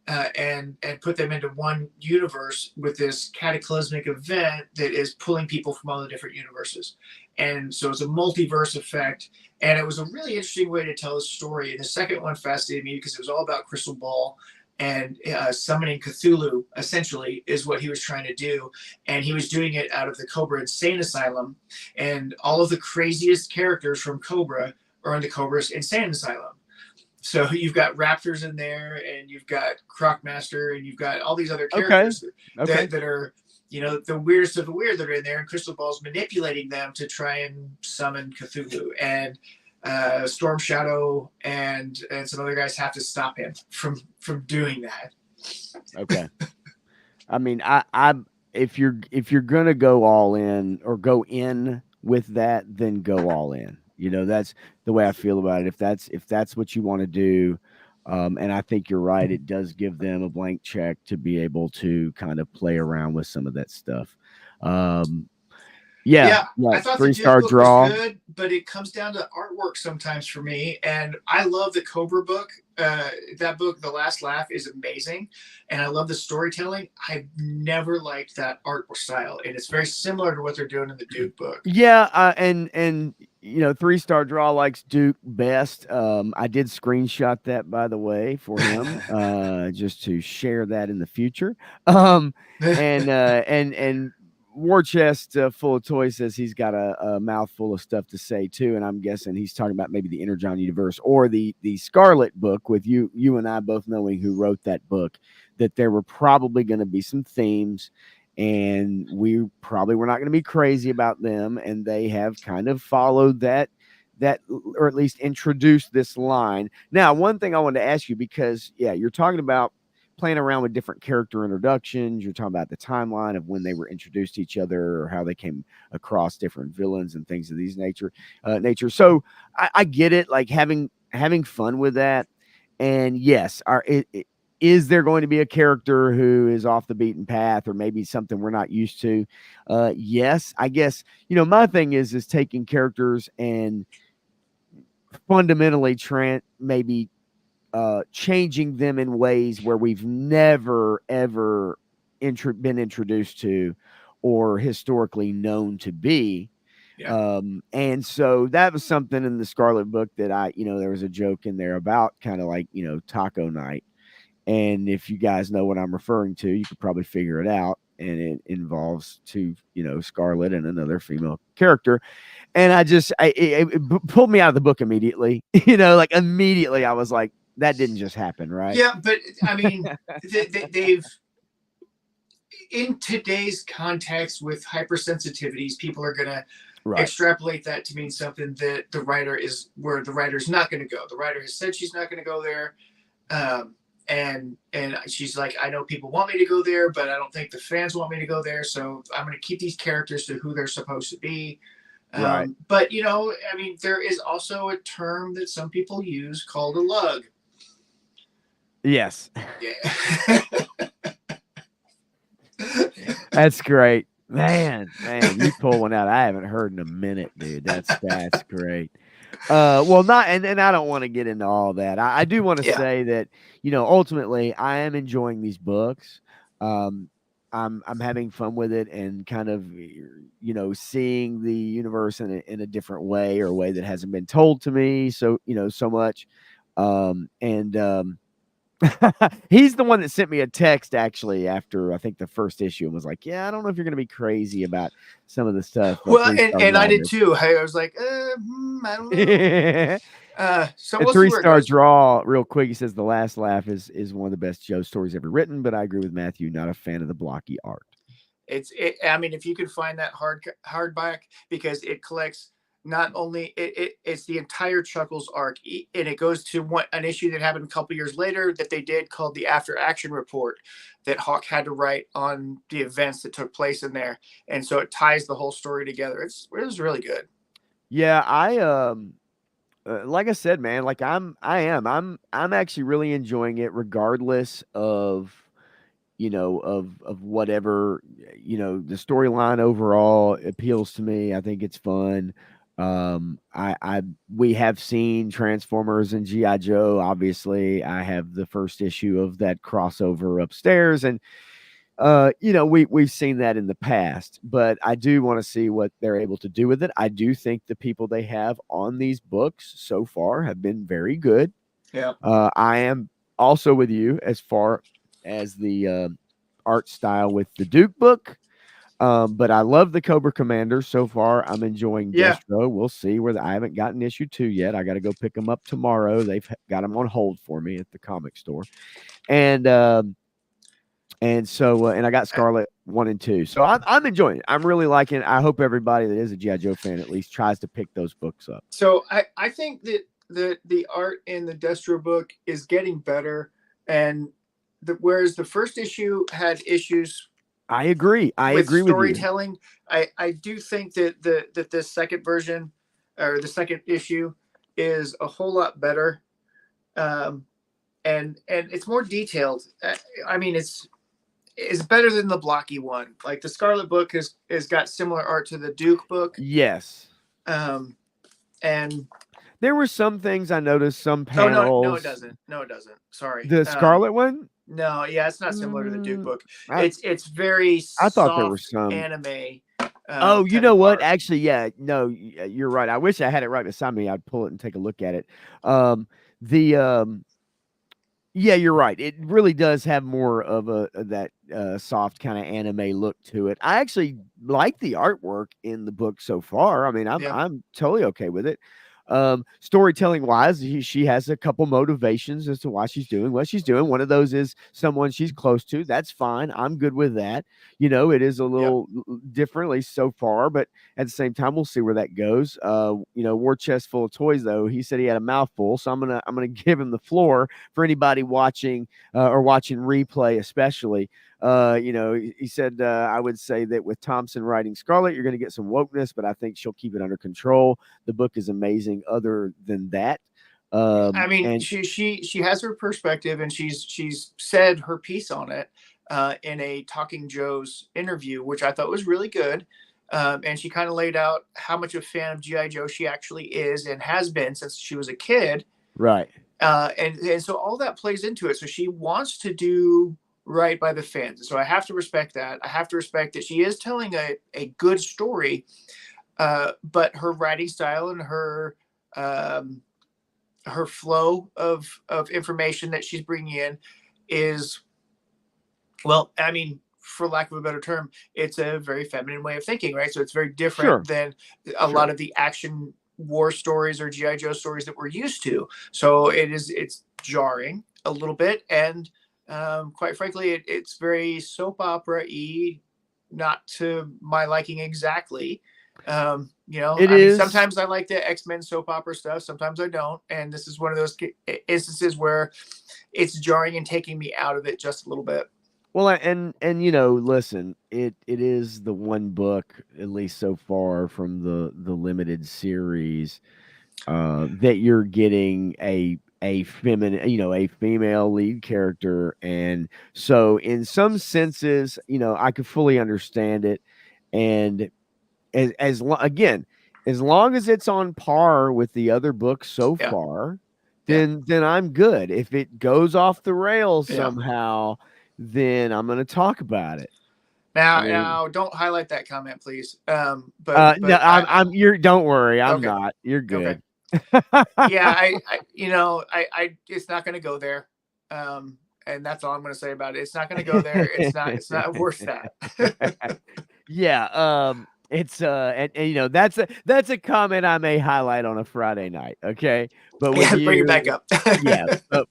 and put them into one universe with this cataclysmic event that is pulling people from all the different universes. And so it's a multiverse effect. And it was a really interesting way to tell a story. And the second one fascinated me because it was all about Crystal Ball and summoning Cthulhu, essentially, is what he was trying to do. And he was doing it out of the Cobra Insane Asylum. And all of the craziest characters from Cobra are in the Cobra Insane Asylum. So you've got Raptors in there, and you've got Crocmaster, and you've got all these other characters that are, the weirdest of the weird that are in there. And Crystal Ball's manipulating them to try and summon Cthulhu. And Storm Shadow and some other guys have to stop him from doing that. Okay. I mean, I if you're gonna go all in or go in with that, then go all in. That's the way I feel about it. If that's what you want to do, And I think you're right. It does give them a blank check to be able to kind of play around with some of that stuff. Um, yeah, Yeah, yeah, I thought the Duke 3-star book was draw. good, but it comes down to artwork sometimes for me. And I love the Cobra book. That book, The Last Laugh, is amazing, and I love the storytelling. I've never liked that art style, and it's very similar to what they're doing in the Duke book. Yeah, and 3-star draw likes Duke best. I did screenshot that by the way for him, just to share that in the future. Um, and War Chest Full of Toys says he's got a mouthful of stuff to say too, and I'm guessing he's talking about maybe the Energon Universe or the Scarlet book with you and I both knowing who wrote that book, that there were probably going to be some themes and we probably were not going to be crazy about them, and they have kind of followed that or at least introduced this line. Now, one thing I wanted to ask you, because yeah, you're talking about playing around with different character introductions, you're talking about the timeline of when they were introduced to each other or how they came across different villains and things of these nature. So I get it, like having fun with that. And yes, is there going to be a character who is off the beaten path or maybe something we're not used to? Yes, I guess, my thing is taking characters and fundamentally maybe changing them in ways where we've never ever been introduced to or historically known to be. Yeah. And so that was something in the Scarlet book that there was a joke in there about kind of like, taco night. And if you guys know what I'm referring to, you could probably figure it out. And it involves two, Scarlet and another female character. And it pulled me out of the book immediately. Like immediately I was like, that didn't just happen, right? Yeah, but I mean, they've in today's context with hypersensitivities, people are going to extrapolate that to mean something that the writer is where the writer's not going to go. The writer has said she's not going to go there. And she's like, I know people want me to go there, but I don't think the fans want me to go there. So I'm going to keep these characters to who they're supposed to be. But, I mean, there is also a term that some people use called a lug. Yes. Yeah. That's great. Man, you pull one out I haven't heard in a minute, dude. That's great. Well, not, and I don't want to get into all that. I do want to say that, ultimately I am enjoying these books. I'm having fun with it and kind of, seeing the universe in a different way, or a way that hasn't been told to me. So, so much. He's the one that sent me a text actually after I think the first issue and was like, yeah, I don't know if you're going to be crazy about some of the stuff. Well, and I did too. I was like, I don't know. So we'll 3-star draw real quick. He says The Last Laugh is one of the best Joe stories ever written, but I agree with Matthew, not a fan of the blocky art. I mean, if you could find that hardback, because it collects not only it's the entire Chuckles arc, and it goes to an issue that happened a couple years later that they did called the After Action Report that Hawk had to write on the events that took place in there, and so it ties the whole story together. It was really good. Yeah, I like I said, man, like I'm actually really enjoying it, regardless of of whatever, the storyline overall appeals to me. I think it's fun. We have seen Transformers and G.I. Joe. Obviously, I have the first issue of that crossover upstairs, and we've seen that in the past, but I do want to see what they're able to do with it. I do think the people they have on these books so far have been very good. Yeah. I am also with you as far as the art style with the Duke book. But I love the Cobra Commander so far. I'm enjoying Destro. We'll see where I haven't gotten issue 2 yet. I got to go pick them up tomorrow. They've got them on hold for me at the comic store. And so I got Scarlet 1 and 2. So I'm enjoying it. I'm really liking it. I hope everybody that is a G.I. Joe fan at least tries to pick those books up. So I think that the art in the Destro book is getting better, and whereas the first issue had issues. I agree. I agree with storytelling. I do think that the second version, or the second issue, is a whole lot better. And and it's more detailed. I mean, it's better than the blocky one. Like the Scarlet book has got similar art to the Duke book. Yes. And there were some things I noticed, some oh panels. no, it doesn't. No, it doesn't. Sorry. The Scarlet one? No, yeah, it's not similar to the Duke book. I It's very thought soft there was some anime. Oh, you know what? art. Actually, yeah, no, you're right. I wish I had it right beside me. I'd pull it and take a look at it. The Yeah, you're right. It really does have more of that soft kind of anime look to it. I actually like the artwork in the book so far. I mean, I'm totally okay with it. Storytelling wise, she has a couple motivations as to why she's doing what she's doing. One of those is someone she's close to. That's fine. I'm good with that. You know, it is a little differently so far, but at the same time, we'll see where that goes. You know, War Chest Full of Toys, though, he said he had a mouthful, so I'm gonna give him the floor for anybody watching or watching replay, especially. You know, he said, I would say that with Thompson writing Scarlet, you're going to get some wokeness, but I think she'll keep it under control. The book is amazing. Other than that, I mean, and she has her perspective, and she's said her piece on it in a Talking Joe's interview, which I thought was really good. And she kind of laid out how much of a fan of G.I. Joe she actually is and has been since she was a kid. Right. And so all that plays into it. So she wants to do right by the fans. So I have to respect that. I have to respect that she is telling a good story, but her writing style and her flow of information that she's bringing in is, well, I mean, for lack of a better term, it's a very feminine way of thinking, right? So it's very different than a lot of the action war stories or G.I. Joe stories that we're used to. So it's jarring a little bit, and quite frankly, it's very soap opera-y, not to my liking exactly. You know, I mean, sometimes I like the X-Men soap opera stuff, sometimes I don't, and this is one of those instances where it's jarring and taking me out of it just a little bit. Well, and you know, listen, it is the one book, at least so far from the limited series, that you're getting a feminine, you know, a female lead character, and so in some senses, you know, I could fully understand it, and again, as long as it's on par with the other books so far, then I'm good. If it goes off the rails somehow, then I'm going to talk about it. Now, don't highlight that comment, please. But no, I'm. You're. Don't worry, I'm not. You're good. Yeah, I you know, I it's not going to go there, and that's all I'm going to say about it. It's not going to go there. It's not worth that. Yeah. It's and you know, that's a comment I may highlight on a Friday night. Okay, but with you, bring it back up.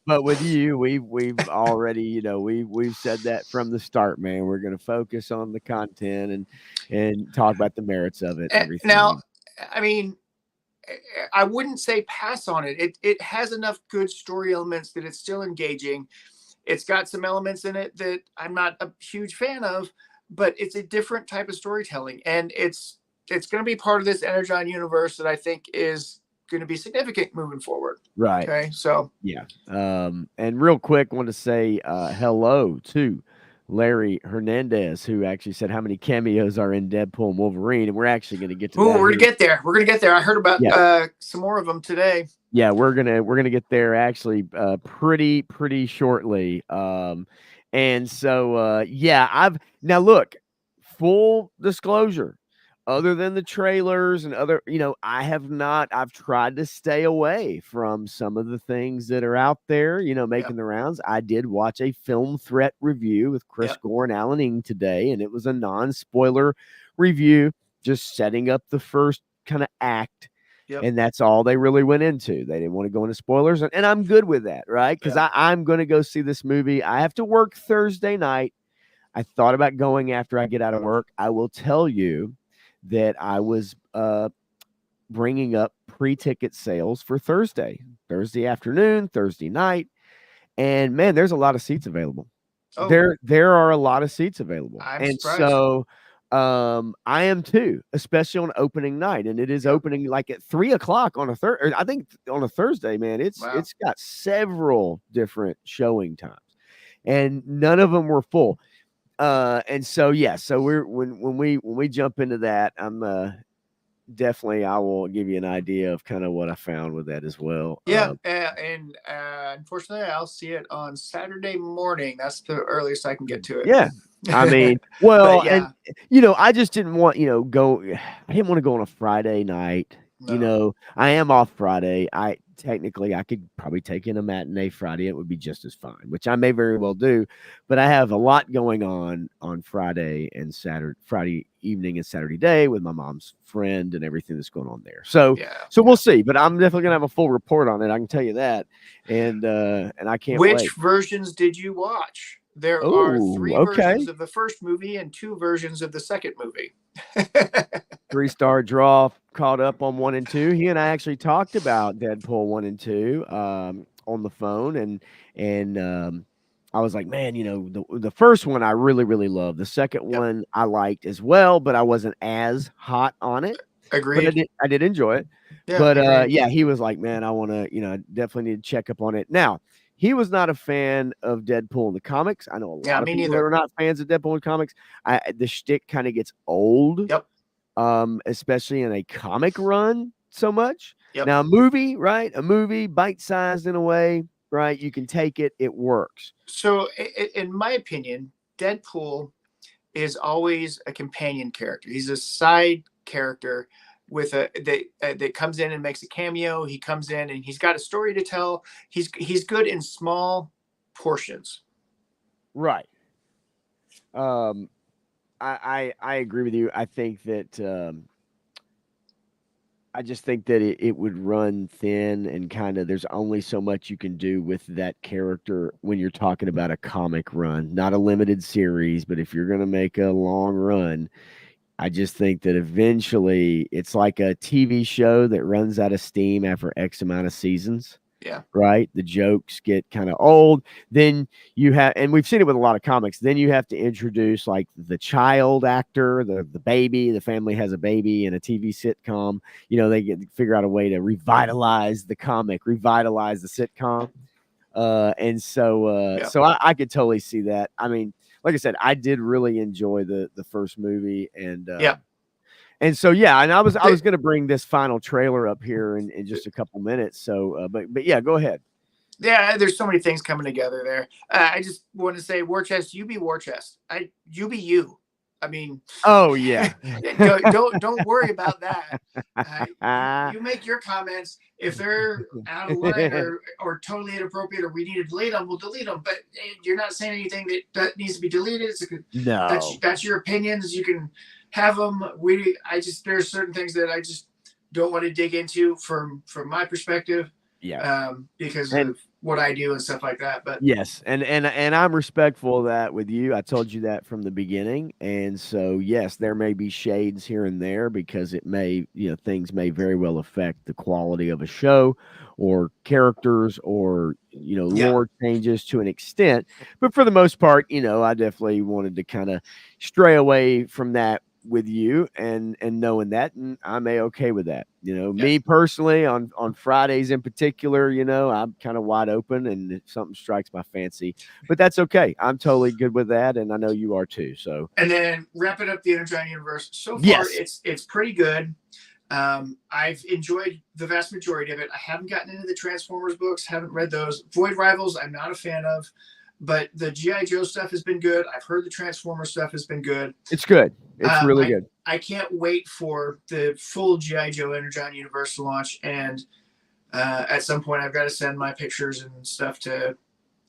but with you, we've already, you know, we've said that from the start, man. We're going to focus on the content and talk about the merits of it. Everything. Now, I mean, I wouldn't say pass on it. It has enough good story elements that it's still engaging. It's got some elements in it that I'm not a huge fan of, but it's a different type of storytelling, and it's going to be part of this Energon universe that I think is going to be significant moving forward. Right. Okay. So yeah. And real quick, want to say hello to Larry Hernandez, who actually said how many cameos are in Deadpool and Wolverine, and we're actually going to get to that. We're going to get there. We're going to get there. I heard about some more of them today. Yeah, we're gonna get there actually pretty shortly. And so I've now look, full disclosure, other than the trailers and other, you know, I've tried to stay away from some of the things that are out there, you know, making the rounds. I did watch a Film Threat review with Chris Gore and Alan Ng today, and it was a non-spoiler review, just setting up the first kind of act. And that's all they really went into. They didn't want to go into spoilers, and I'm good with that, right? Because I'm going to go see this movie. I have to work Thursday night. I thought about going after I get out of work. I will tell you that I was bringing up pre-ticket sales for Thursday afternoon, Thursday night, and man, there's a lot of seats available. There are a lot of seats available, I'm and surprised. so I am too, especially on opening night, and it is opening like at 3 o'clock on a third. I think on a Thursday, man. Wow. It's got several different showing times, and none of them were full. And so yeah, so when we jump into that, I'm definitely I will give you an idea of kind of what I found with that as well. Yeah, and unfortunately, I'll see it on Saturday morning. That's the earliest I can get to it. Yeah. I mean, well, yeah. and I just didn't want, I didn't want to go on a Friday night. No. I am off Friday. I could probably take in a matinee Friday. It would be just as fine, which I may very well do. But I have a lot going on Friday and Friday evening and Saturday day with my mom's friend and everything that's going on there. So, we'll see. But I'm definitely gonna have a full report on it. I can tell you that. And I can't wait. Which versions did you watch? There are 3 versions of the first movie and 2 versions of the second movie. 3-star draw, caught up on 1 and 2. He and I actually talked about Deadpool 1 and 2 on the phone, and I was like, man, the first one I really, really loved. The second one I liked as well, but I wasn't as hot on it. Agreed. But I did enjoy it. Yeah, but he was like, man, I want to, I definitely need to check up on it. Now, he was not a fan of Deadpool in the comics. I know a lot of people that are not fans of Deadpool in comics. The shtick kind of gets old. Yep. Especially in a comic run so much. Yep. Now, a movie, bite-sized in a way, right? You can take it. It works. So, in my opinion, Deadpool is always a companion character. He's a side character with that comes in and makes a cameo. He comes in and he's got a story to tell. He's good in small portions. Right. I agree with you. I think that I just think that it would run thin and kind of there's only so much you can do with that character when you're talking about a comic run, not a limited series, but if you're going to make a long run, I just think that eventually it's like a TV show that runs out of steam after X amount of seasons. Yeah. Right. The jokes get kind of old. Then you have, and we've seen it with a lot of comics. Then you have to introduce like the child actor, the baby. The family has a baby in a TV sitcom. They figure out a way to revitalize the comic, revitalize the sitcom. And so I could totally see that. I mean, like I said, I did really enjoy the first movie, and and so and I was going to bring this final trailer up here in just a couple minutes. So, but yeah, go ahead. Yeah, there's so many things coming together there. I just want to say, War Chest, you be War Chest. You be you. I mean, oh yeah. don't worry about that. You make your comments. If they're out of line or totally inappropriate, or we need to delete them, we'll delete them. But you're not saying anything that needs to be deleted. No, that's your opinions. You can have them. There's certain things that I just don't want to dig into from my perspective. Yeah. Because of what I do and stuff like that. But yes, and I'm respectful of that with you. I told you that from the beginning. And so yes, there may be shades here and there because it may, things may very well affect the quality of a show or characters or lore changes to an extent. But for the most part, I definitely wanted to kind of stray away from that with you and knowing that, and I'm okay with that. Me personally on Fridays in particular, I'm kind of wide open, and if something strikes my fancy, but that's okay. I'm totally good with that, and I know you are too. So, and then wrapping up the Energon Universe. So far, it's pretty good. I've enjoyed the vast majority of it. I haven't gotten into the Transformers books, haven't read those. Void Rivals, I'm not a fan of. But the G.I. Joe stuff has been good. I've heard the Transformers stuff has been good. It's good. It's really good. I can't wait for the full G.I. Joe Energon Universe to launch. And at some point, I've got to send my pictures and stuff to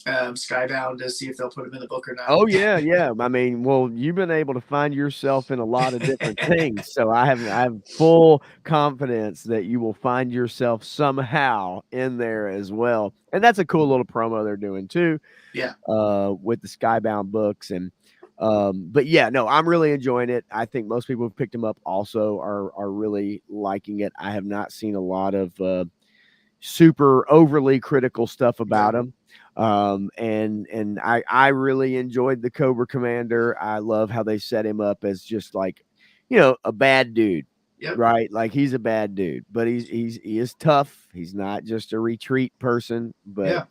Skybound to see if they'll put them in the book or not. Oh, yeah, yeah. I mean, well, you've been able to find yourself in a lot of different things. So I have full confidence that you will find yourself somehow in there as well. And that's a cool little promo they're doing too. Yeah. With the Skybound books. And but yeah, no, I'm really enjoying it. I think most people who've picked them up also are really liking it. I have not seen a lot of super overly critical stuff about him. And I really enjoyed the Cobra Commander. I love how they set him up as just like, a bad dude. Yep. Right, like he's a bad dude, but he is tough. He's not just a retreat person, but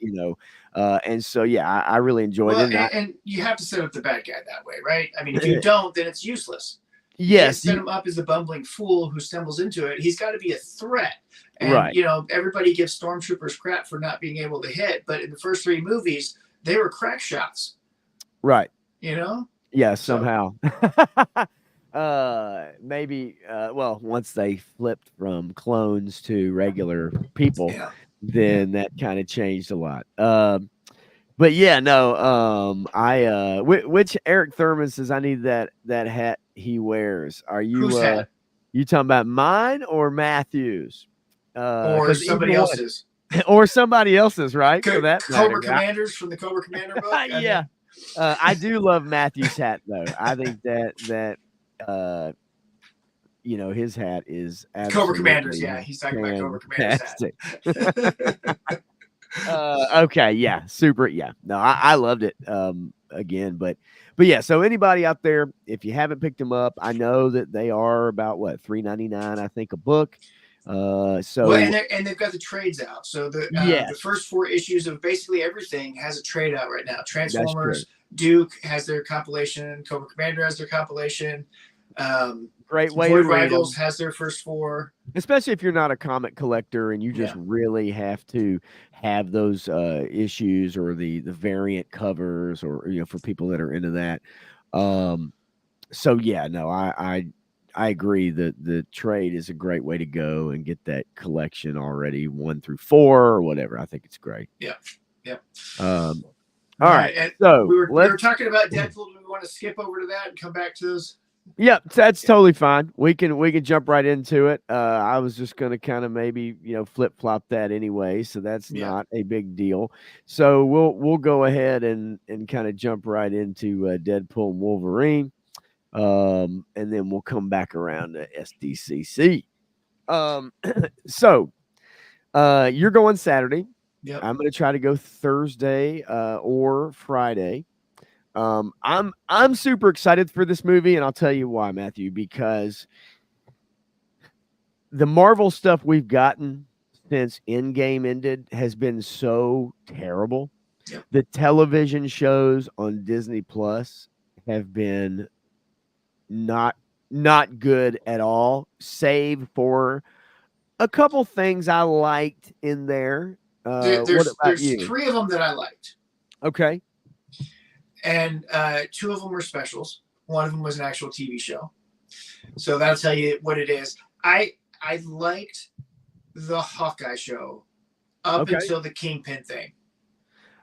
and so I really enjoyed Well, it. and you have to set up the bad guy that way, right? I mean, if you don't, then it's useless. You Yes, can't set him up as a bumbling fool who stumbles into it. He's got to be a threat. And right. Everybody gives stormtroopers crap for not being able to hit, but in the first 3 movies, they were crack shots. Right. Yeah, somehow. Maybe once they flipped from clones to regular people, then that kind of changed a lot. But yeah, no, which Eric Thurman says I need that hat he wears. Are you whose hat? You talking about mine or Matthew's? Or somebody else's. Or somebody else's, right? For that Cobra Commanders from the Cobra Commander book. Yeah. I do love Matthew's hat though. I think that his hat is Cobra Commanders. Yeah, he's talking about Cobra Commanders hat. Okay, yeah, super. Yeah, no, I loved it. Again, but yeah. So anybody out there, if you haven't picked them up, I know that they are about $3.99, I think, a book. And they've got the trades out. So the first 4 issues of basically everything has a trade out right now. Transformers, Duke has their compilation, Cobra Commander has their compilation. Great way Void to Rivals has their first 4. Especially if you're not a comic collector and you just really have to have those issues or the variant covers, or for people that are into that. So yeah, no, I agree that the trade is a great way to go and get that collection already 1 through 4 or whatever. I think it's great. Yeah. All right. And so we were talking about Deadpool. Do we want to skip over to that and come back to those? Yeah, that's totally fine. We can jump right into it. I was just going to kind of maybe flip flop that anyway, so that's not a big deal. So we'll go ahead and kind of jump right into Deadpool and Wolverine, and then we'll come back around to SDCC. So you're going Saturday. Yep. I'm going to try to go Thursday or Friday. I'm super excited for this movie, and I'll tell you why, Matthew, because the Marvel stuff we've gotten since Endgame ended has been so terrible. Yep. The television shows on Disney Plus have been not good at all, save for a couple things I liked in there. There's 3 of them that I liked. Okay. And 2 of them were specials. 1 of them was an actual TV show. So that'll tell you what it is. I liked the Hawkeye show up until the Kingpin thing.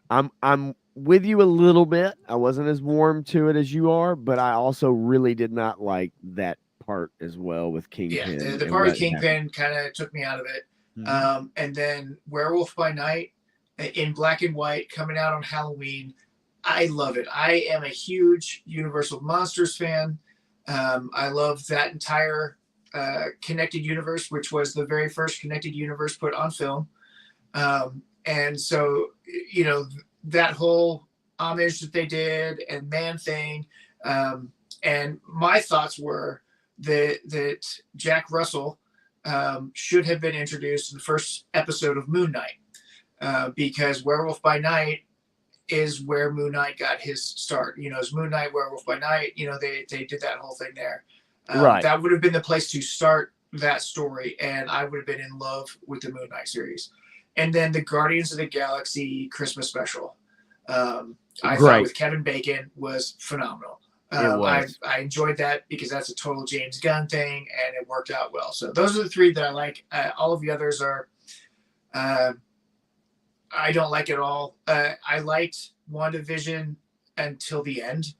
I'm with you a little bit. I wasn't as warm to it as you are, but I also really did not like that part as well with Kingpin. Yeah, the part with Kingpin kind of took me out of it. Mm-hmm. And then Werewolf by Night in black and white coming out on Halloween. I love it. I am a huge Universal Monsters fan. I love that entire connected universe, which was the very first connected universe put on film. And so, that whole homage that they did and Man-Thing. And my thoughts were that Jack Russell should have been introduced in the first episode of Moon Knight, because Werewolf by Night is where Moon Knight got his start. As Moon Knight, Werewolf by Night, they did that whole thing there. Right. That would have been the place to start that story, and I would have been in love with the Moon Knight series. And then the Guardians of the Galaxy Christmas special, I thought with Kevin Bacon was phenomenal. I enjoyed that because that's a total James Gunn thing, and it worked out well. So those are the 3 that I like. All of the others are I don't like at all. I liked WandaVision until the end.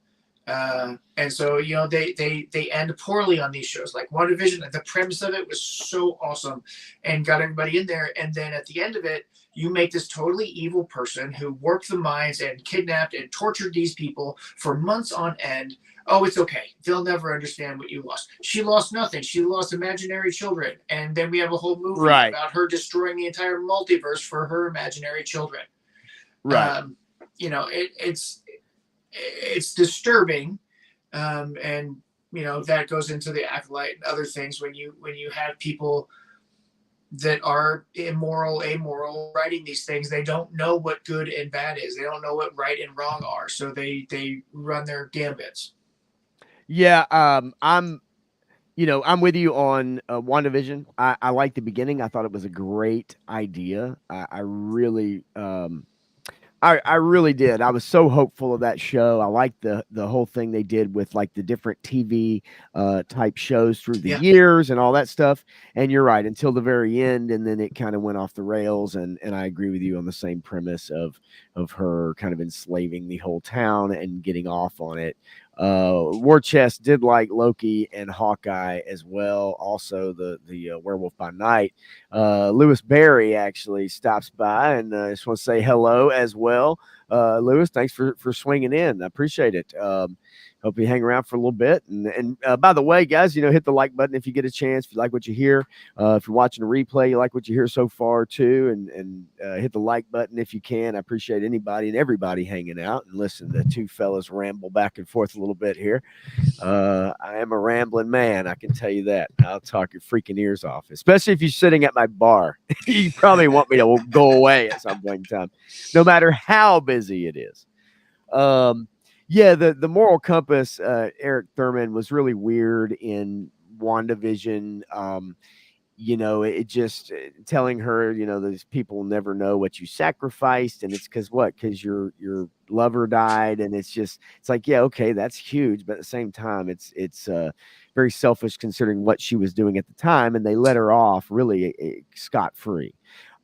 And so, you know, they end poorly on these shows. Like WandaVision, the premise of it was so awesome and got everybody in there. And then at the end of it, you make this totally evil person who warped the minds and kidnapped and tortured these people for months on end. Oh, it's okay. They'll never understand what you lost. She lost nothing. She lost imaginary children. And then we have a whole movie about her destroying the entire multiverse for her imaginary children. Right. You know, it's disturbing. And, you know, that goes into the Acolyte and other things when you have people that are immoral, amoral, writing these things. They don't know what good and bad is. They don't know what right and wrong are. So they run their gambits. Yeah. I'm with you on WandaVision. I like the beginning. I thought it was a great idea. I really, I really did. I was so hopeful of that show. I liked the whole thing they did with like the different TV type shows through the years and all that stuff. And you're right, until the very end, and then it kind of went off the rails. And I agree with you on the same premise of her kind of enslaving the whole town and getting off on it. War Chest did like Loki and Hawkeye as well. Also the Werewolf by Night. Lewis Berry actually stops by, and I just want to say hello as well. Lewis, thanks for swinging in. I appreciate it. Hope you hang around for a little bit. And by the way, guys, hit the like button if you get a chance. If you like what you hear, if you're watching a replay, you like what you hear so far too, and hit the like button if you can. I appreciate anybody and everybody hanging out and listen to two fellas ramble back and forth a little bit here. I am a rambling man, I can tell you that. I'll talk your freaking ears off, especially if you're sitting at my bar. You probably want me to go away at some point in time, no matter how busy it is. Yeah, the moral compass, Eric Thurman, was really weird in WandaVision. It just telling her, these people never know what you sacrificed, and it's because your lover died, and it's like, yeah, okay, that's huge, but at the same time, it's very selfish considering what she was doing at the time, and they let her off really scot-free.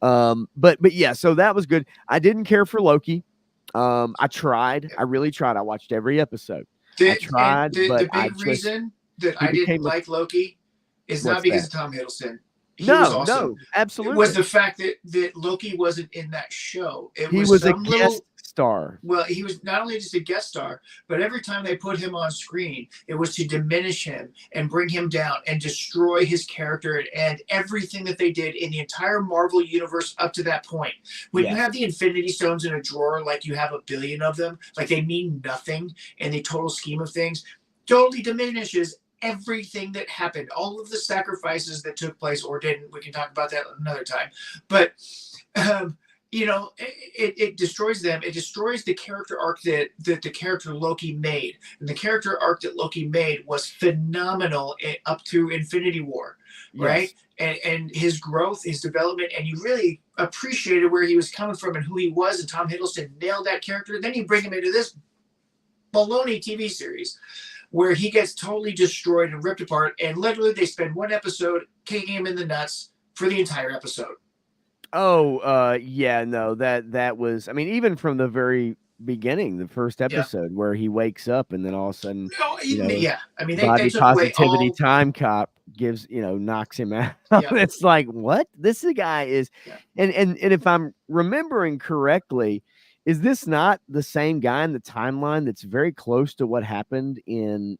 But yeah, so that was good. I didn't care for Loki. I tried. I really tried. I watched every episode. I tried, but the big reason that I didn't like Loki is not because of Tom Hiddleston. He was awesome. No, absolutely. It was the fact that Loki wasn't in that show. He was a guest star. Well, he was not only just a guest star, but every time they put him on screen, it was to diminish him and bring him down and destroy his character and everything that they did in the entire Marvel universe up to that point. When you have the Infinity Stones in a drawer, like you have a billion of them, like they mean nothing in the total scheme of things, totally diminishes everything that happened, all of the sacrifices that took place or didn't. We can talk about that another time. But it destroys them. It destroys the character arc that the character Loki made. And the character arc that Loki made was phenomenal up to Infinity War, right? And his growth, his development, and you really appreciated where he was coming from and who he was, and Tom Hiddleston nailed that character. Then you bring him into this baloney TV series where he gets totally destroyed and ripped apart, and literally they spend one episode kicking him in the nuts for the entire episode. Oh, yeah, no, that was, I mean, even from the very beginning, the first episode where he wakes up and then all of a sudden, I mean, body positivity time cop gives, knocks him out. It's like, what? This guy is, and if I'm remembering correctly, is this not the same guy in the timeline that's very close to what happened in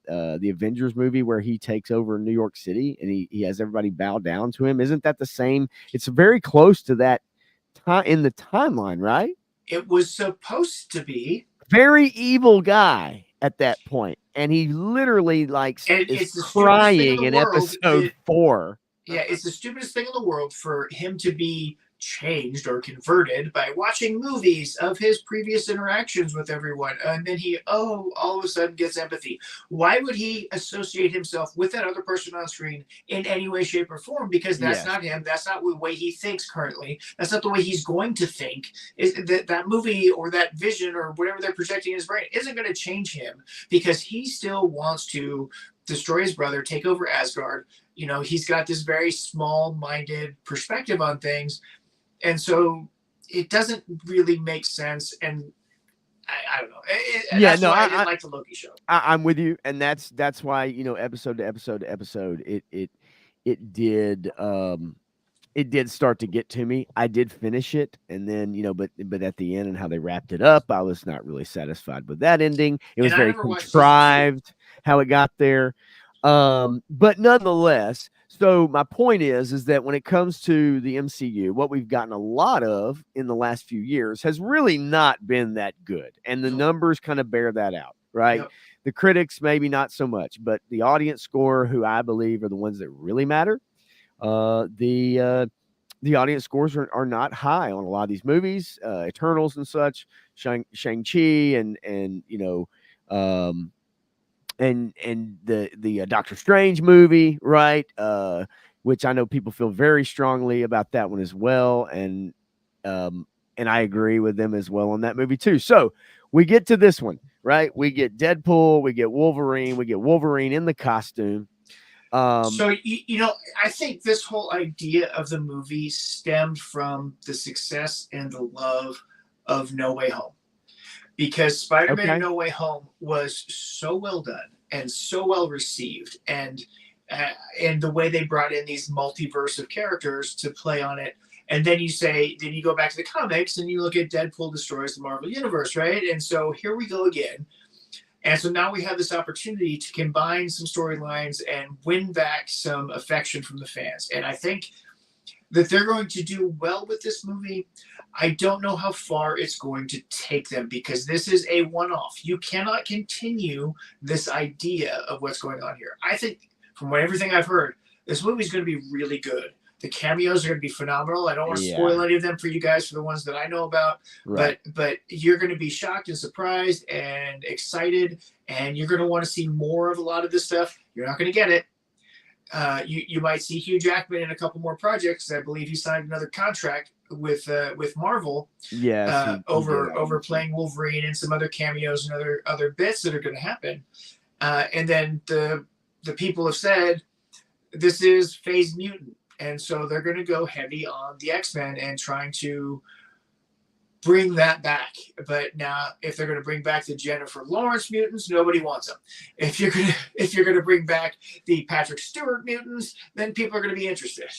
the Avengers movie where he takes over New York City and he has everybody bow down to him? Isn't that the same? It's very close to that time in the timeline, right? It was supposed to be. Very evil guy at that point, and he literally is crying in episode 4. Yeah, it's the stupidest thing in the world for him to be changed or converted by watching movies of his previous interactions with everyone, and then he all of a sudden gets empathy. Why would he associate himself with that other person on screen in any way, shape, or form? Because that's not him. That's not the way he thinks currently. That's not the way he's going to think. Is that movie or that vision or whatever they're projecting in his brain isn't going to change him, because he still wants to destroy his brother, take over Asgard. He's got this very small-minded perspective on things. And so it doesn't really make sense. And I don't know. Yeah, That's no, why I didn't like the Loki show. I'm with you, and that's why, you know, episode to episode to episode, it did it did start to get to me. I did finish it, and then, you know, but at the end and how they wrapped it up, I was not really satisfied with that ending. It was And I very never watched season 2. contrived how it got there. But nonetheless, so my point is that when it comes to the MCU, what we've gotten a lot of in the last few years has really not been that good, and the Nope. numbers kind of bear that out, right? Yep. The critics maybe not so much, but the audience score, who I believe are the ones that really matter, the audience scores are not high on a lot of these movies, Eternals and such, Shang-Chi, and you know, and the Doctor Strange movie, right? Which I know people feel very strongly about that one as well, and I agree with them as well on that movie too. So we get to this one, right? We get Deadpool, we get Wolverine in the costume. So you know, I think this whole idea of the movie stemmed from the success and the love of No Way Home, because Spider-Man Okay. No Way Home was so well done and so well received, and the way they brought in these multiverse of characters to play on it. And then you go back to the comics and you look at Deadpool destroys the Marvel Universe, right? And so here we go again. And so now we have this opportunity to combine some storylines and win back some affection from the fans. And I think that they're going to do well with this movie. I don't know how far it's going to take them, because this is a one-off. You cannot continue this idea of what's going on here. I think from everything I've heard, this movie is going to be really good. The cameos are going to be phenomenal. I don't want to spoil any of them for you guys, for the ones that I know about, right. but you're going to be shocked and surprised and excited, and you're going to want to see more of a lot of this stuff. You're not going to get it. You might see Hugh Jackman in a couple more projects. I believe he signed another contract with Marvel. Yes, over playing Wolverine, and some other cameos and other bits that are going to happen. And then the people have said this is Phase Mutant. And so they're going to go heavy on the X-Men and trying to bring that back. But now, if they're going to bring back the Jennifer Lawrence mutants, nobody wants them. If you're going to bring back the Patrick Stewart mutants, then people are going to be interested.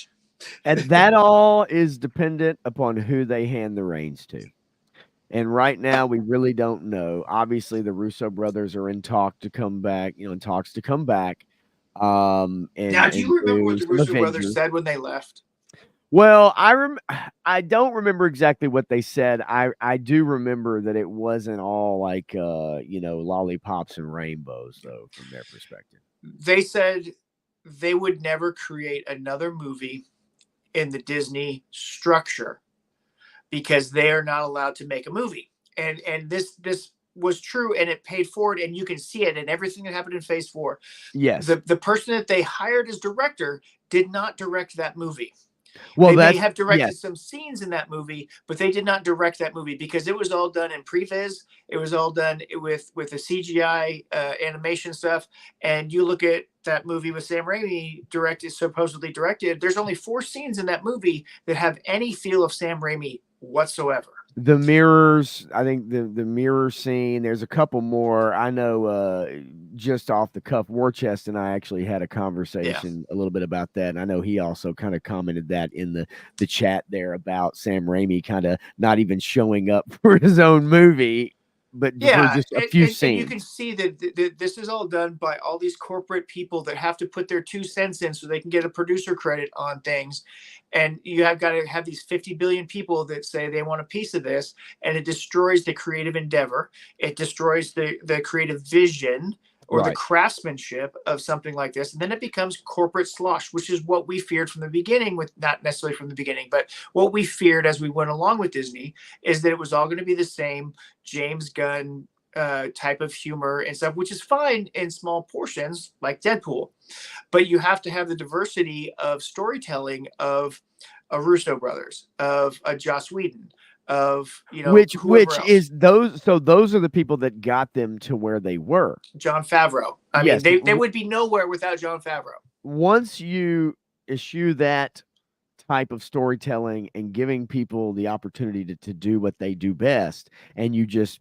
And that all is dependent upon who they hand the reins to. And right now, we really don't know. Obviously, the Russo brothers are in talks to come back. And now, do you remember what the Russo Avengers. brothers said when they left? Well, I don't remember exactly what they said. I do remember that it wasn't all like lollipops and rainbows, though, from their perspective. They said they would never create another movie in the Disney structure because they are not allowed to make a movie. And this was true, and it paid forward, and you can see it in everything that happened in Phase 4. Yes. The person that they hired as director did not direct that movie. Well, they may have directed some scenes in that movie, but they did not direct that movie because it was all done in previs. It was all done with the CGI animation stuff. And you look at that movie with Sam Raimi supposedly directed. There's only 4 scenes in that movie that have any feel of Sam Raimi whatsoever. The mirrors, I think the mirror scene, there's a couple more. I know just off the cuff, Warchest and I actually had a conversation a little bit about that. And I know he also kind of commented that in the chat there about Sam Raimi kind of not even showing up for his own movie, but for just a few scenes. And you can see that this is all done by all these corporate people that have to put their 2 cents in so they can get a producer credit on things. And you have got to have these 50 billion people that say they want a piece of this, and it destroys the creative endeavor. It destroys the creative vision or the craftsmanship of something like this. And then it becomes corporate slosh, which is what we feared from the beginning, not necessarily from the beginning, but what we feared as we went along with Disney is that it was all going to be the same James Gunn type of humor and stuff, which is fine in small portions like Deadpool. But you have to have the diversity of storytelling of a Russo brothers, of a Joss Whedon, of which is those. So those are the people that got them to where they were. Jon Favreau. I mean, they would be nowhere without Jon Favreau. Once you eschew that type of storytelling and giving people the opportunity to do what they do best, and you just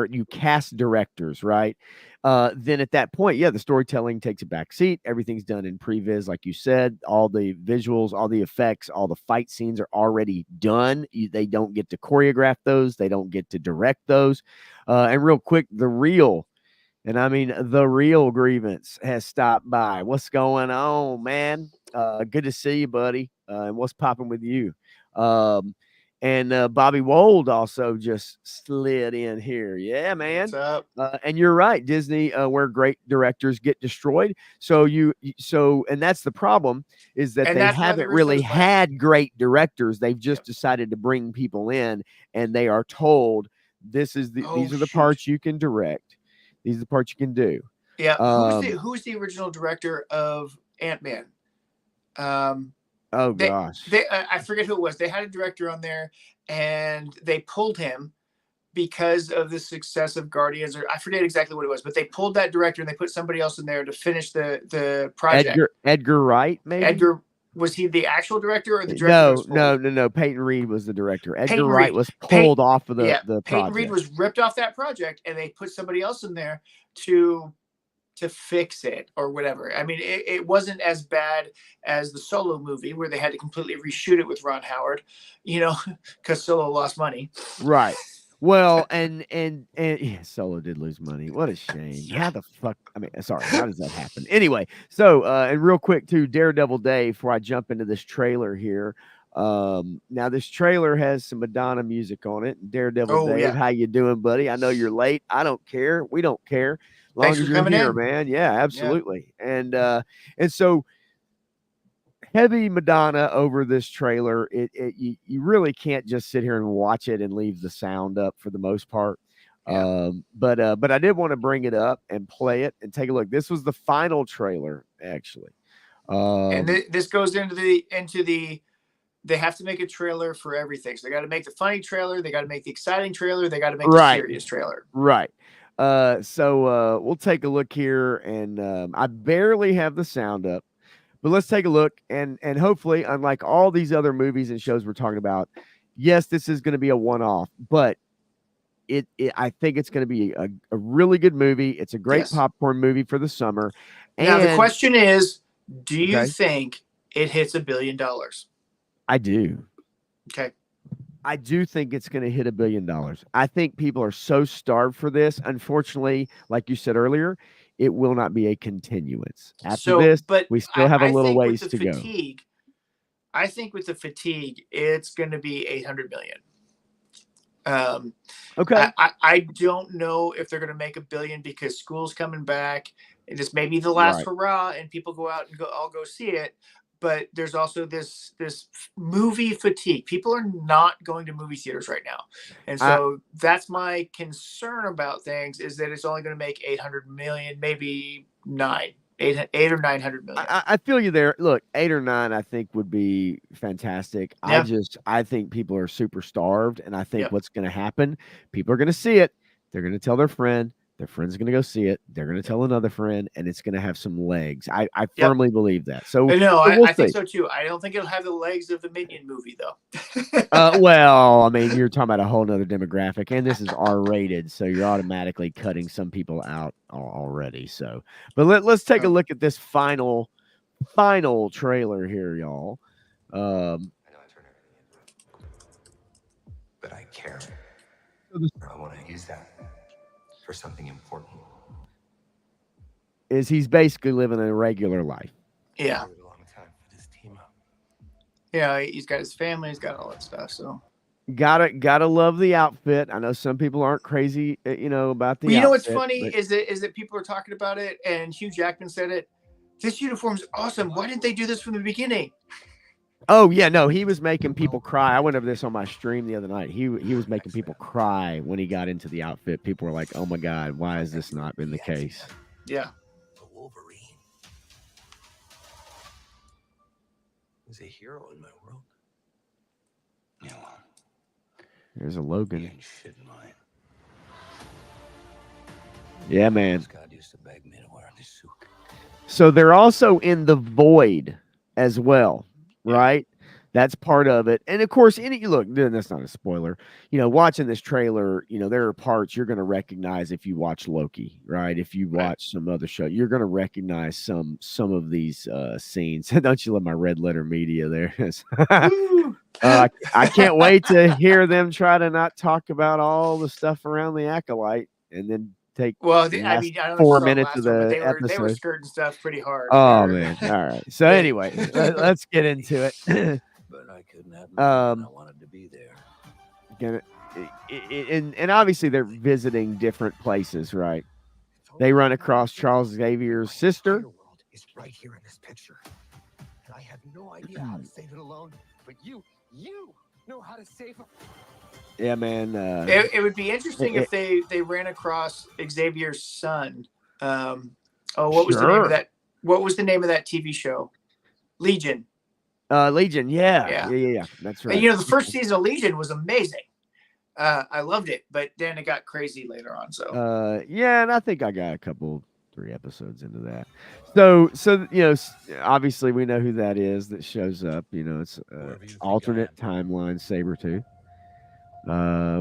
you cast directors, right? Then at that point, yeah, the storytelling takes a back seat. Everything's done in previs, like you said. All the visuals, all the effects, all the fight scenes are already done. They don't get to choreograph those. They don't get to direct those. And real quick, and I mean, the real grievance has stopped by. What's going on, man? Good to see you, buddy. And what's popping with you? And Bobby Wold also just slid in here. Yeah, man. What's up? And you're right, Disney, where great directors get destroyed. And that's the problem, is that they haven't really had great directors. They've just decided to bring people in, and they are told these are the parts you can direct. These are the parts you can do. Yeah. Who's the original director of Ant-Man? Gosh. I forget who it was. They had a director on there, and they pulled him because of the success of Guardians, or I forget exactly what it was, but they pulled that director and they put somebody else in there to finish the project. Edgar Wright, maybe? Was he the actual director or the director? No. Peyton Reed was the director. Edgar Wright was pulled off of the project. Peyton Reed was ripped off that project, and they put somebody else in there to fix it or whatever. I mean, it wasn't as bad as the Solo movie, where they had to completely reshoot it with Ron Howard, because Solo lost money. Right. Well, and yeah, Solo did lose money. What a shame. Yeah. How the fuck? I mean, sorry, how does that happen? Anyway, so and real quick too, Daredevil Dave, before I jump into this trailer here. Now this trailer has some Madonna music on it. Daredevil Dave, how you doing, buddy? I know you're late. I don't care. We don't care. As long as you're here, man. Yeah, absolutely. Yeah. And so heavy Madonna over this trailer. You really can't just sit here and watch it and leave the sound up for the most part. Yeah. But I did want to bring it up and play it and take a look. This was the final trailer, actually. And this goes into the they have to make a trailer for everything. So they got to make the funny trailer, they got to make the exciting trailer, they got to make the serious trailer. Right. So we'll take a look here, and I barely have the sound up. But let's take a look, and hopefully, unlike all these other movies and shows we're talking about, yes, this is going to be a one-off, but I think it's going to be a really good movie. It's a great popcorn movie for the summer. Now, the question is, do you think it hits $1 billion? I do. Okay. I do think it's going to hit $1 billion. I think people are so starved for this. Unfortunately, like you said earlier, it will not be a continuance. After this, but we still have a little ways to go. I think with the fatigue, it's going to be 800 million. Okay. I don't know if they're going to make $1 billion because school's coming back, and this may be the last hurrah, and people go out and I'll go see it. But there's also this movie fatigue. People are not going to movie theaters right now. And so that's my concern about things, is that it's only going to make 800 million, maybe 8 or 900 million. I feel you there. Look, 8 or 9, I think would be fantastic. Yeah. I think people are super starved. And I think what's going to happen, people are going to see it. They're going to tell their friend. Their friend's going to go see it. They're going to tell another friend, and it's going to have some legs. I firmly believe that. So I think so too. I don't think it'll have the legs of the Minion movie, though. Well, I mean, you're talking about a whole nother demographic, and this is R-rated, so you're automatically cutting some people out already. So, but let's take a look at this final trailer here, y'all. I know I turn everything into it, but I care. I want to use that for something important. Is he's basically living a regular life. Yeah. A long time for this team up. Yeah, he's got his family, he's got all that stuff. So gotta love the outfit. I know some people aren't crazy, about the outfit. You know what's funny is that people are talking about it, and Hugh Jackman said it. This uniform's awesome. Why didn't they do this from the beginning? Oh yeah, no, he was making people cry. I went over this on my stream the other night. He was making people cry when he got into the outfit. People were like, "Oh my God, why has this not been the case?" Yeah. The Wolverine is a hero in my world. Yeah, well, there's a Logan. ain't shit in mine. Yeah, man. God used to beg me to wear this suit. So they're also in the Void as well. Right? That's part of it. And of course, look, that's not a spoiler. Watching this trailer, there are parts you're going to recognize if you watch Loki, right? If you watch some other show, you're going to recognize some of these scenes. Don't you love my red letter media there? I can't wait to hear them try to not talk about all the stuff around the Acolyte and then take I don't know 4 minutes of the episode. They were skirting stuff pretty hard. Oh man! All right. So anyway, let's get into it. But I couldn't have I wanted to be there. And obviously they're visiting different places, right? They run across Charles Xavier's sister. The world is right here in this picture, and I have no idea how to save it alone. But you know how to save her. Yeah, man. It would be interesting if they ran across Xavier's son. What was the name of that? What was the name of that TV show? Legion. Legion. Yeah. That's right. And, the first season of Legion was amazing. I loved it, but then it got crazy later on. So. And I think I got 3 episodes into that. So obviously we know who that is that shows up. It's alternate timeline Sabretooth.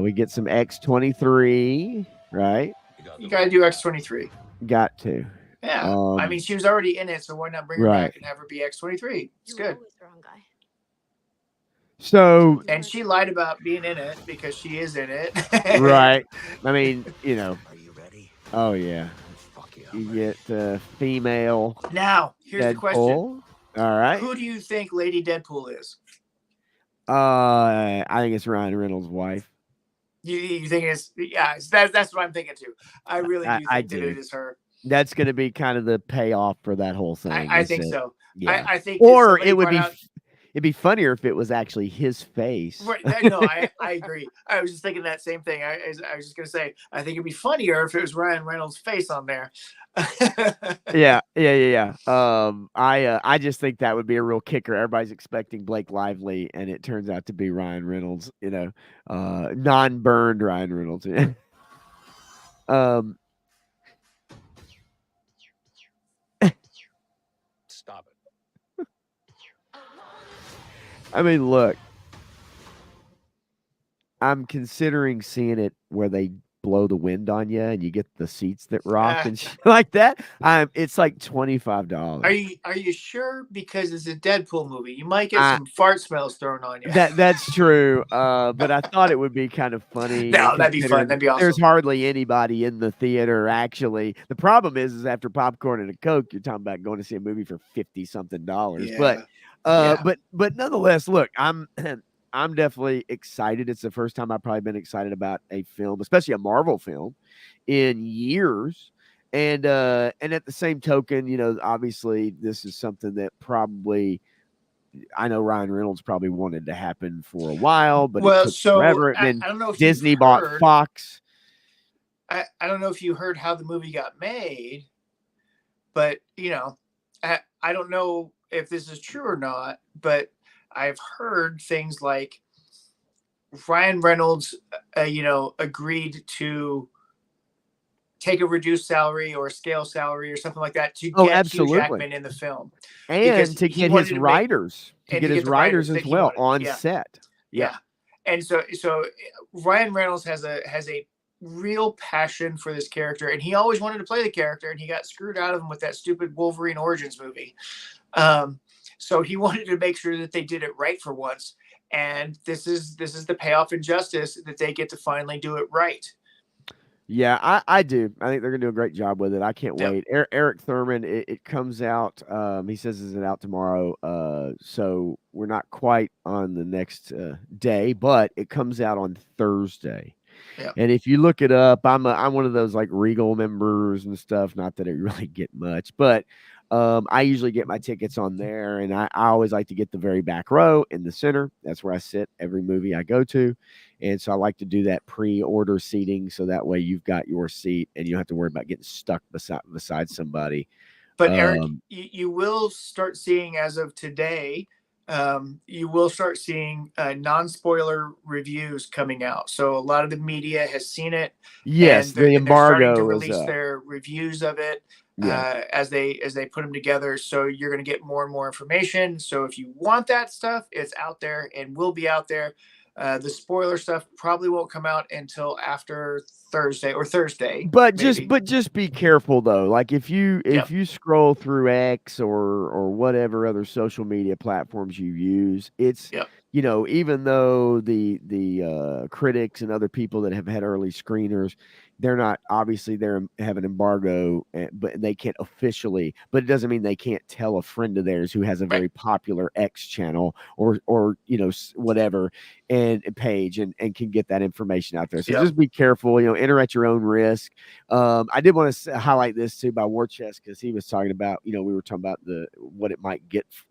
We get some X-23, right? You gotta do X-23. Got to. Yeah. She was already in it, so why not bring her back and have her be X-23? It's good. So. And she lied about being in it because she is in it. Right. Are you ready? Oh yeah. You get the female. Now, here's Deadpool. The question. All right. Who do you think Lady Deadpool is? I think it's Ryan Reynolds' wife. You think it's that's what I'm thinking too. I really do think that it is her. That's going to be kind of the payoff for that whole thing. I think so. Yeah. I think, or it would be. It'd be funnier if it was actually his face. Right. No, I agree. I was just thinking that same thing. I was just gonna say I think it'd be funnier if it was Ryan Reynolds' face on there. Yeah. I just think that would be a real kicker. Everybody's expecting Blake Lively, and it turns out to be Ryan Reynolds. Non-burned Ryan Reynolds. Stop it. Look, I'm considering seeing it where they blow the wind on you and you get the seats that rock and shit like that. It's like $25. Are you sure? Because it's a Deadpool movie. You might get some fart smells thrown on you. That's true. But I thought it would be kind of funny. No, that'd be fun. That'd be awesome. There's hardly anybody in the theater actually. The problem is after popcorn and a Coke, you're talking about going to see a movie for $50-something. Yeah. But nonetheless, look, I'm definitely excited. It's the first time I've probably been excited about a film, especially a Marvel film, in years. And at the same token, obviously this is something that probably I know Ryan Reynolds probably wanted to happen for a while, but it took forever. And I don't know if Disney bought Fox. I don't know if you heard how the movie got made, but I don't know if this is true or not, but I've heard things like Ryan Reynolds, agreed to take a reduced salary or a scale salary or something like that to get Hugh Jackman in the film, and to get his writers, as well on set. Yeah, and so Ryan Reynolds has a real passion for this character, and he always wanted to play the character, and he got screwed out of him with that stupid Wolverine Origins movie. So he wanted to make sure that they did it right for once, and this is the payoff in justice that they get to finally do it right. Yeah, I do. I think they're gonna do a great job with it. I can't wait. Eric Thurman, it comes out. He says it's out tomorrow. So we're not quite on the next day, but it comes out on Thursday. Yeah. And if you look it up, I'm one of those like Regal members and stuff. Not that I really get much, but I usually get my tickets on there, and I always like to get the very back row in the center. That's where I sit every movie I go to. And so I like to do that pre-order seating, so that way you've got your seat and you don't have to worry about getting stuck beside somebody. But Eric, you will start seeing, as of today, you will start seeing non-spoiler reviews coming out. So a lot of the media has seen it. Yes, the embargo to release their reviews of it. as they put them together. So you're going to get more and more information. So if you want that stuff, it's out there and will be out there. The spoiler stuff probably won't come out until after Thursday. But maybe. just be careful though. Like if you scroll through X or whatever other social media platforms you use, it's even though the critics and other people that have had early screeners, they're not obviously they have an embargo, but they can't officially. But it doesn't mean they can't tell a friend of theirs who has a very popular X channel or whatever and page and can get that information out there. So just be careful. Enter at your own risk. I did want to highlight this too by War Chest because he was talking about we were talking about what it might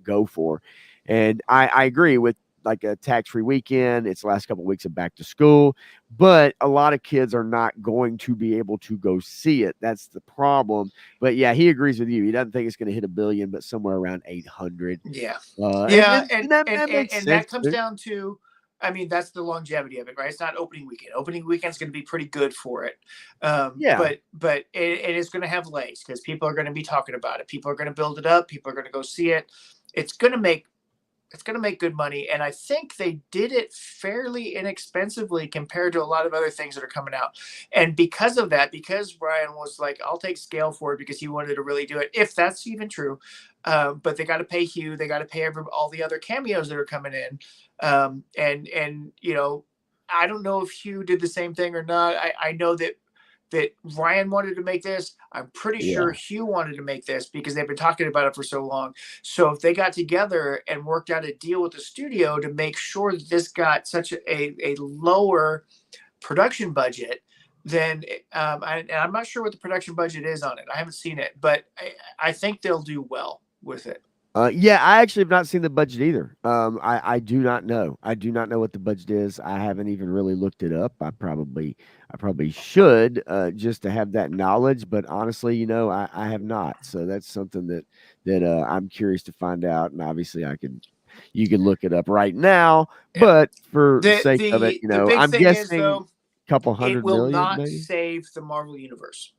go for, and I agree with. Like a tax-free weekend. It's the last couple of weeks of back to school, but a lot of kids are not going to be able to go see it. That's the problem. But yeah, he agrees with you. He doesn't think it's going to hit 1 billion, but somewhere around 800. Yeah. And that comes down to, I mean, that's the longevity of it, right? It's not opening weekend. Opening weekend's going to be pretty good for it. But it is going to have legs because people are going to be talking about it. People are going to build it up. People are going to go see it. It's going to make good money. And I think they did it fairly inexpensively compared to a lot of other things that are coming out. And because of that, because Brian was like, I'll take scale for it because he wanted to really do it, if that's even true. But they got to pay Hugh. They got to pay all the other cameos that are coming in. And I don't know if Hugh did the same thing or not. I know that Ryan wanted to make this. I'm pretty sure Hugh wanted to make this because they've been talking about it for so long. So if they got together and worked out a deal with the studio to make sure that this got such a lower production budget, then I'm not sure what the production budget is on it. I haven't seen it, but I think they'll do well with it. I actually have not seen the budget either. I do not know. I do not know what the budget is. I haven't even really looked it up. I probably should just to have that knowledge. But honestly, I have not. So that's something that I'm curious to find out. And obviously, you can look it up right now. Yeah. But for the sake of it, I'm guessing a couple hundred million. It will not save the Marvel Universe.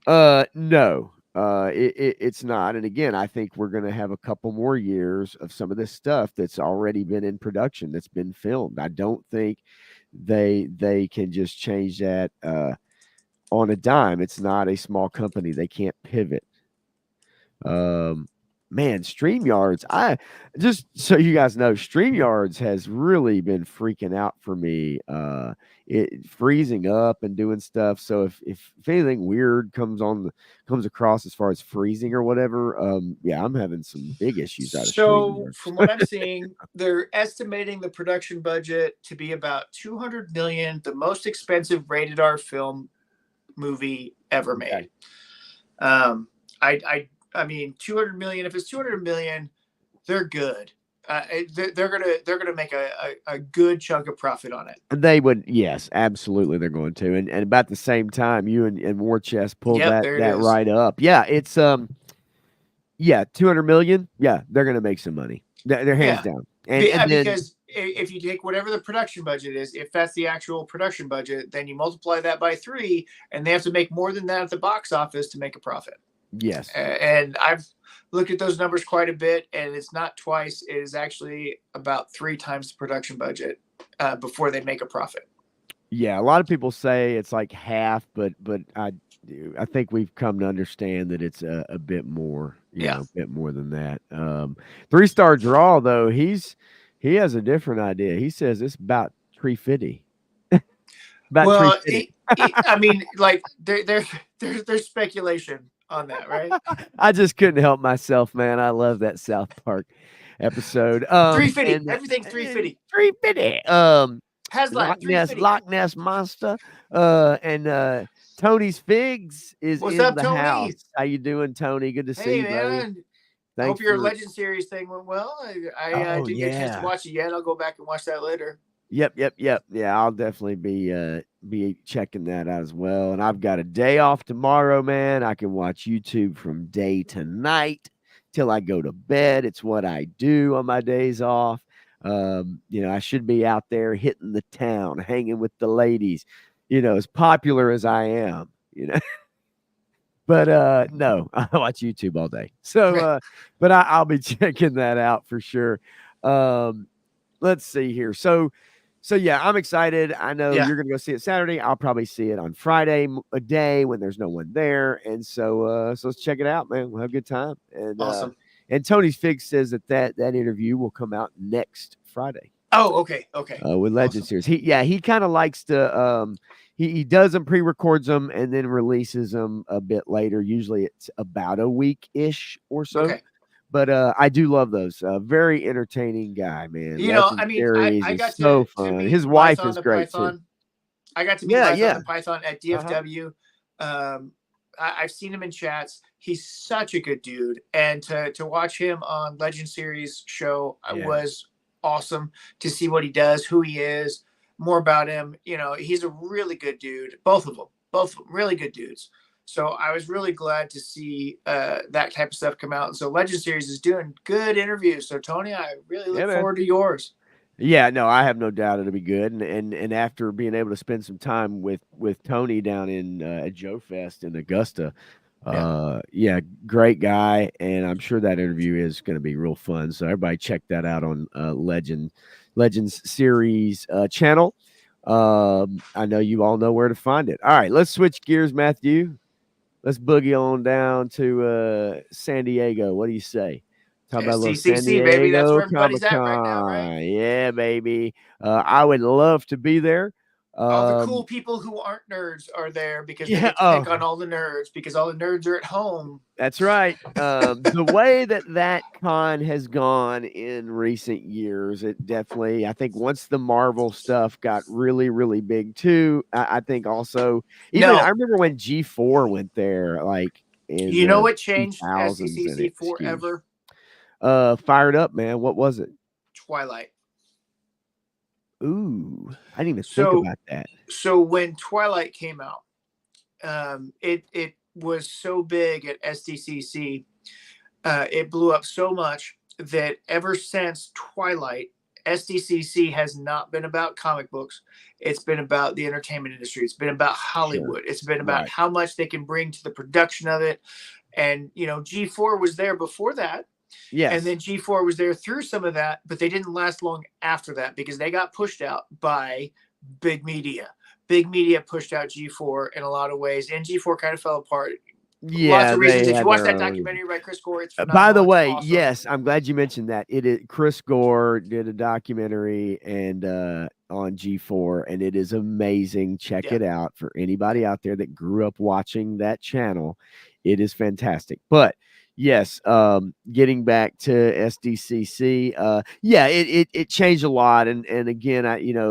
No. It's not. And again, I think we're going to have a couple more years of some of this stuff that's already been in production, that's been filmed. I don't think they can just change that on a dime. It's not a small company. They can't pivot. Man, StreamYards, just so you guys know, StreamYards has really been freaking out for me. It freezing up and doing stuff. So if anything weird comes across as far as freezing or whatever, I'm having some big issues out of StreamYards. So from what I'm seeing, they're estimating the production budget to be about $200 million, the most expensive rated R film movie ever made. I mean, 200 million. If it's 200 million, they're good. They're gonna make a good chunk of profit on it. They would, yes, absolutely. They're going to, and about the same time, you and War Chest pulled that right up. Yeah, it's 200 million. Yeah, they're gonna make some money. They're hands down. And because if you take whatever the production budget is, if that's the actual production budget, then you multiply that by 3, and they have to make more than that at the box office to make a profit. Yes. And I've looked at those numbers quite a bit, and it's not twice. It is actually about 3 times the production budget before they make a profit. Yeah, a lot of people say it's like half, but I think we've come to understand that it's a bit more, a bit more than that. 3-star draw though, he has a different idea. He says it's about 350. Well, I mean, like there's speculation on that, right? I just couldn't help myself, man. I love that South Park episode. 350, everything's 350. 350. Haslab, Loch Ness Monster. And Tony's Figs is What's in up, the Tony? house. How you doing, Tony? Good to see you, man. buddy. Hope your Legend series thing went well. I didn't get a chance to watch it yet. I'll go back and watch that later. Yep. Yeah, I'll definitely be checking that out as well. And I've got a day off tomorrow, man. I can watch YouTube from day to night till I go to bed. It's what I do on my days off. I should be out there hitting the town, hanging with the ladies, as popular as I am, But no, I watch YouTube all day. So, but I'll be checking that out for sure. Let's see here. So yeah, I'm excited. I know Yeah. you're gonna go see it Saturday. I'll probably see it on Friday, a day when there's no one there. And so let's check it out, man. We'll have a good time. And Awesome. and Tony's Fig says that interview will come out next Friday. Oh, okay. With Legend Series. He kind of likes to he does them, pre-records them, and then releases them a bit later. Usually it's about a week-ish or so. Okay. But I do love those. Very entertaining guy, man. You know, I mean, I got so to fun. meet His wife Python is the great Python. too. I got to meet Python the Python at DFW. I've seen him in chats. He's such a good dude, and to watch him on Legend Series show was awesome. To see what he does, who he is, more about him. You know, he's a really good dude. Both of them, really good dudes. So I was really glad to see that type of stuff come out. And so Legend Series is doing good interviews. So Tony, I really look forward to yours. Yeah, no, I have no doubt it'll be good. And after being able to spend some time with Tony down in at Joe Fest in Augusta, great guy, and I'm sure that interview is going to be real fun. So everybody check that out on Legends Series channel. I know you all know where to find it. All right, let's switch gears, Matthew. Let's boogie on down to San Diego. What do you say? Talk about a little San Diego, baby. That's where everybody's at right now, right? Yeah, baby. I would love to be there. All the cool people who aren't nerds are there because they get to pick on all the nerds because all the nerds are at home. That's right. The way that con has gone in recent years, it definitely, I think once the Marvel stuff got really, really big too, I think also, I remember when G4 went there, like, in what changed SDCC forever? Fired Up, man. What was it? Twilight. Ooh, I didn't even think about that. So when Twilight came out, it was so big at SDCC, it blew up so much that ever since Twilight, SDCC has not been about comic books. It's been about the entertainment industry. It's been about Hollywood. It's been about how much they can bring to the production of it. And, G4 was there before that. Yes. And then G4 was there through some of that, but they didn't last long after that because they got pushed out by big media. Big media pushed out G4 in a lot of ways, and G4 kind of fell apart. Yeah, lots of reasons. If you watch that documentary by Chris Gore, it's phenomenal. By the way, awesome. Yes, I'm glad you mentioned that. Chris Gore did a documentary and on G4, and it is amazing. Check it out for anybody out there that grew up watching that channel. It is fantastic. But yes, getting back to SDCC, it changed a lot, and again,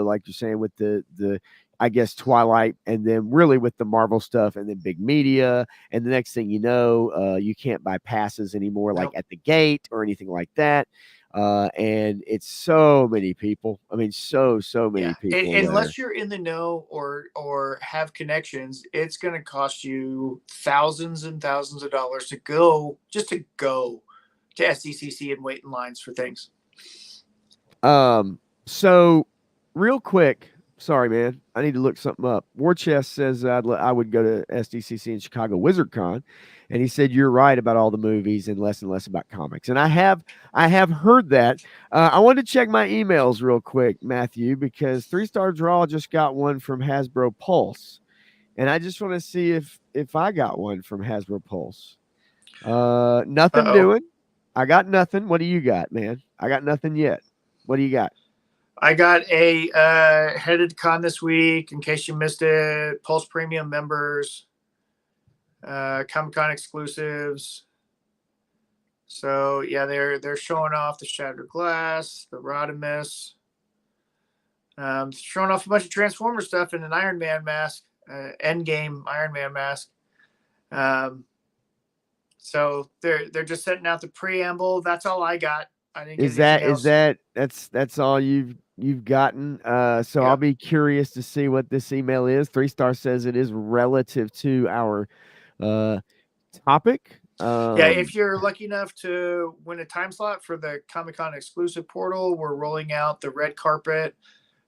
like you're saying with the I guess Twilight, and then really with the Marvel stuff, and then big media, and the next thing you know, you can't buy passes anymore, like at the gate or anything like that. And it's so many people. I mean, so many people. Unless you're in the know or have connections, it's going to cost you thousands and thousands of dollars to go to SDCC and wait in lines for things. So real quick. Sorry, man. I need to look something up. War Chest says I would go to SDCC in Chicago WizardCon, and he said you're right about all the movies and less about comics. And I have heard that. I wanted to check my emails real quick, Matthew, because 3-Star Draw just got one from Hasbro Pulse, and I just want to see if I got one from Hasbro Pulse. Nothing doing. I got nothing. What do you got, man? I got nothing yet. What do you got? I got a headed to con this week, in case you missed it. Pulse Premium members, Comic-Con exclusives. So yeah, they're showing off the Shattered Glass, the Rodimus, showing off a bunch of Transformer stuff and an Iron Man mask, Endgame Iron Man mask. So they're just setting out the preamble. That's all I got. I didn't get that's all you've gotten. So I'll be curious to see what this email is. 3-Star says it is relative to our topic. If you're lucky enough to win a time slot for the Comic-Con exclusive portal, we're rolling out the red carpet,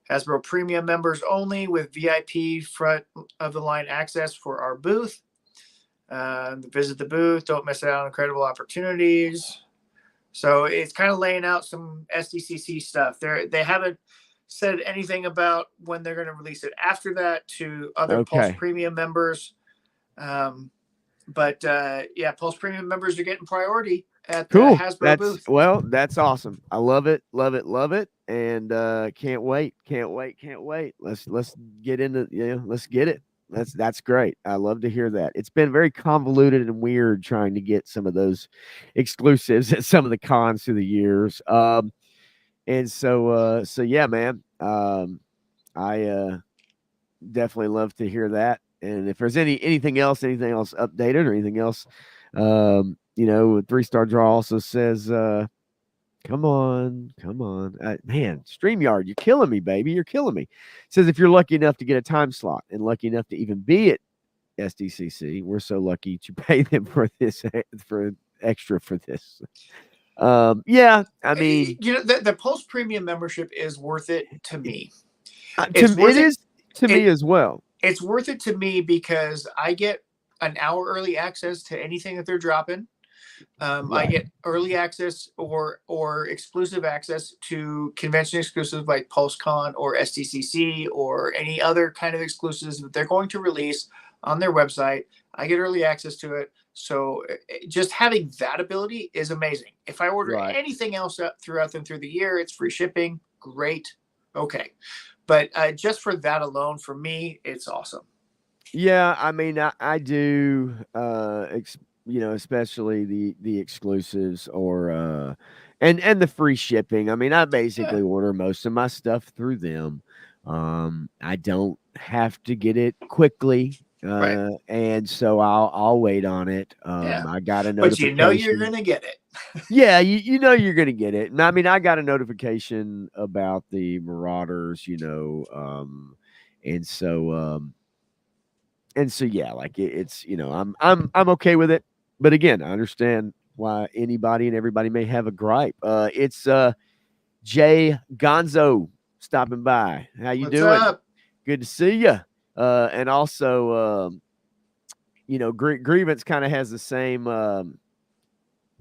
Hasbro Premium members only, with VIP front of the line access for our booth. Visit the booth. Don't miss out on incredible opportunities. So it's kind of laying out some SDCC stuff. They haven't said anything about when they're going to release it after that to other Pulse Premium members. But Pulse Premium members are getting priority at the Hasbro booth. Well, that's awesome. I love it, love it, love it, and can't wait. Let's get into let's get it. That's great. I love to hear that. It's been very convoluted and weird trying to get some of those exclusives at some of the cons through the years. And so yeah, man. I definitely love to hear that. And if there's anything else updated or anything else, 3-star draw also says, come on. Man, StreamYard, you're killing me, baby. You're killing me. It says if you're lucky enough to get a time slot and lucky enough to even be at SDCC, we're so lucky to pay them for this, for extra for this. Yeah, I mean, the Pulse Premium membership is worth it to me. It is to me as well. It's worth it to me because I get an hour early access to anything that they're dropping. I get early access or exclusive access to convention exclusive like PulseCon or SDCC or any other kind of exclusives that they're going to release on their website. I get early access to it. So just having that ability is amazing. If I order anything else throughout the year, it's free shipping. Great. Okay. But just for that alone, for me, it's awesome. Yeah, I mean, I do, especially the exclusives or and the free shipping. I mean, I basically order most of my stuff through them. I don't have to get it quickly, and so I'll wait on it. I got a notification. But you're gonna get it. Yeah, you know you're gonna get it. And I mean, I got a notification about the Marauders, and so yeah, like it's I'm okay with it. But again, I understand why anybody and everybody may have a gripe. It's Jay Gonzo stopping by. How you doing? Up? Good to see you. And also, Grievance kind of has the same.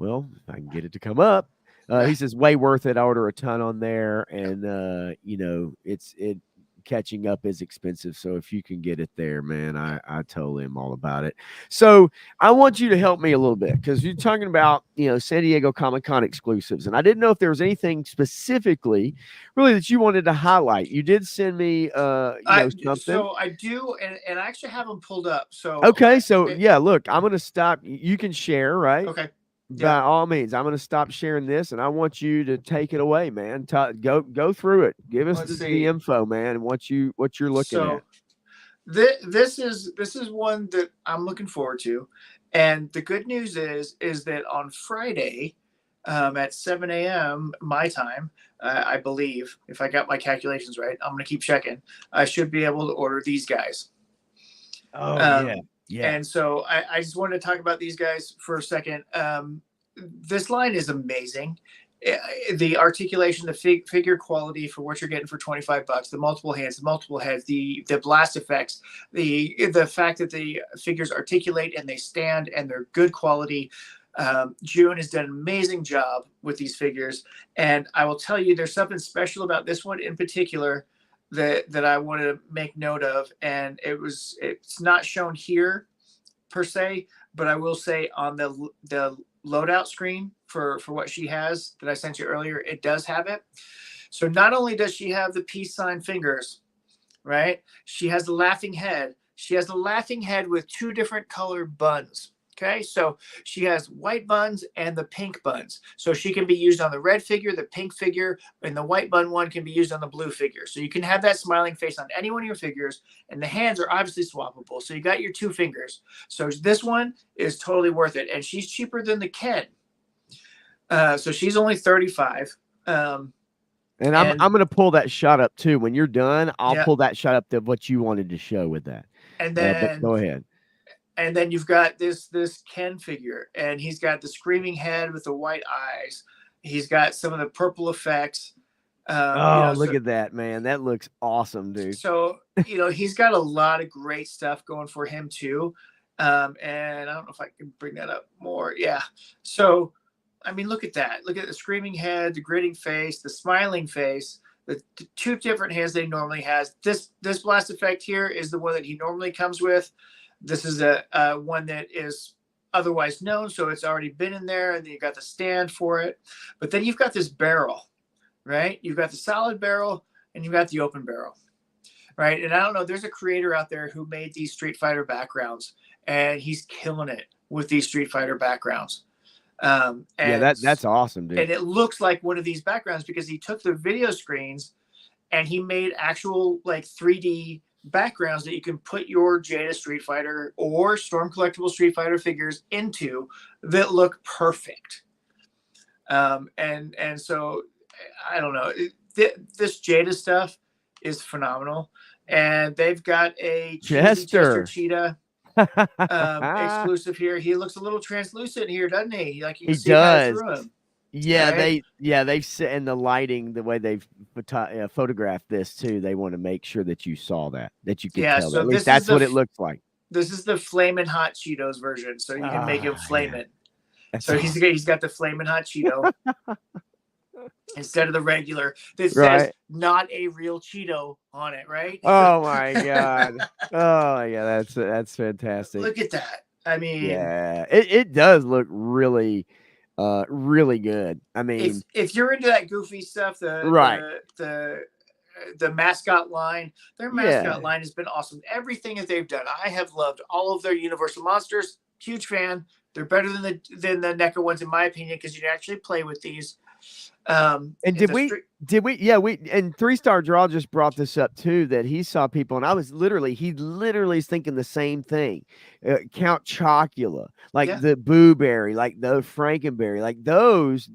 Well, if I can get it to come up, he says way worth it. I order a ton on there, and it's catching up is expensive. So if you can get it there, man, I totally am all about it. So I want you to help me a little bit because you're talking about, San Diego Comic-Con exclusives. And I didn't know if there was anything specifically really that you wanted to highlight. You did send me, something. So I do. And I actually have them pulled up. So, okay. So yeah, look, I'm going to stop. You can share, right? Okay. By all means, I'm going to stop sharing this, and I want you to take it away, man. Go through it. Give us the info, man, and what you're looking at. This is one that I'm looking forward to, and the good news is that on Friday, at 7 a.m. my time, I believe, if I got my calculations right, I'm going to keep checking. I should be able to order these guys. Oh yeah. And so I just wanted to talk about these guys for a second. This line is amazing. The articulation, the figure quality for what you're getting for $25, the multiple hands, the multiple heads, the blast effects, the fact that the figures articulate and they stand and they're good quality. June has done an amazing job with these figures. And I will tell you, there's something special about this one in particular that I wanted to make note of, and it's not shown here per se, but I will say on the loadout screen for what she has that I sent you earlier, it does have it. So not only does she have the peace sign fingers, right? She has the laughing head. She has the laughing head with two different colored buns. Okay, so she has white buns and the pink buns. So she can be used on the red figure, the pink figure, and the white bun one can be used on the blue figure. So you can have that smiling face on any one of your figures, and the hands are obviously swappable. So you got your two fingers. So this one is totally worth it, and she's cheaper than the Ken. So she's only $35. And I'm going to pull that shot up too. When you're done, I'll pull that shot up to what you wanted to show with that. And then go ahead. And then you've got this Ken figure, and he's got the screaming head with the white eyes. He's got some of the purple effects. Look at that, man. That looks awesome, dude. So, he's got a lot of great stuff going for him too. And I don't know if I can bring that up more. Yeah. So, I mean, look at that. Look at the screaming head, the grinning face, the smiling face, the two different hands they normally has. This blast effect here is the one that he normally comes with. This is a one that is otherwise known, so it's already been in there, and then you got the stand for it. But then you've got this barrel, right? You've got the solid barrel, and you've got the open barrel, right? And I don't know, there's a creator out there who made these Street Fighter backgrounds, and he's killing it with these Street Fighter backgrounds. And yeah, that's awesome, dude. And it looks like one of these backgrounds because he took the video screens and he made actual like 3D backgrounds that you can put your Jada Street Fighter or Storm Collectible Street Fighter figures into that look perfect. And so I don't know, this Jada stuff is phenomenal, and they've got a Chester Cheetah exclusive here. He looks a little translucent here, doesn't he? Like you can see right through him. Yeah, right? they've set in the lighting, the way they've photographed this too. They want to make sure that you saw that you could tell. So at least that's what it looks like. This is the Flamin' Hot Cheetos version, so you can make him flamin'. So he's got the Flamin' Hot Cheeto instead of the regular that says not a real Cheeto on it, right? Oh my god! Oh yeah, that's fantastic. Look at that. I mean, yeah, it does look really good. I mean, if you're into that goofy stuff, the mascot line, their mascot line has been awesome. Everything that they've done, I have loved all of their Universal monsters. Huge fan. They're better than the NECA ones in my opinion because you can actually play with these. And did we and 3-Star Draw just brought this up too, that he saw people, and he literally is thinking the same thing. Count Chocula, like the Boo Berry, like the Frankenberry, like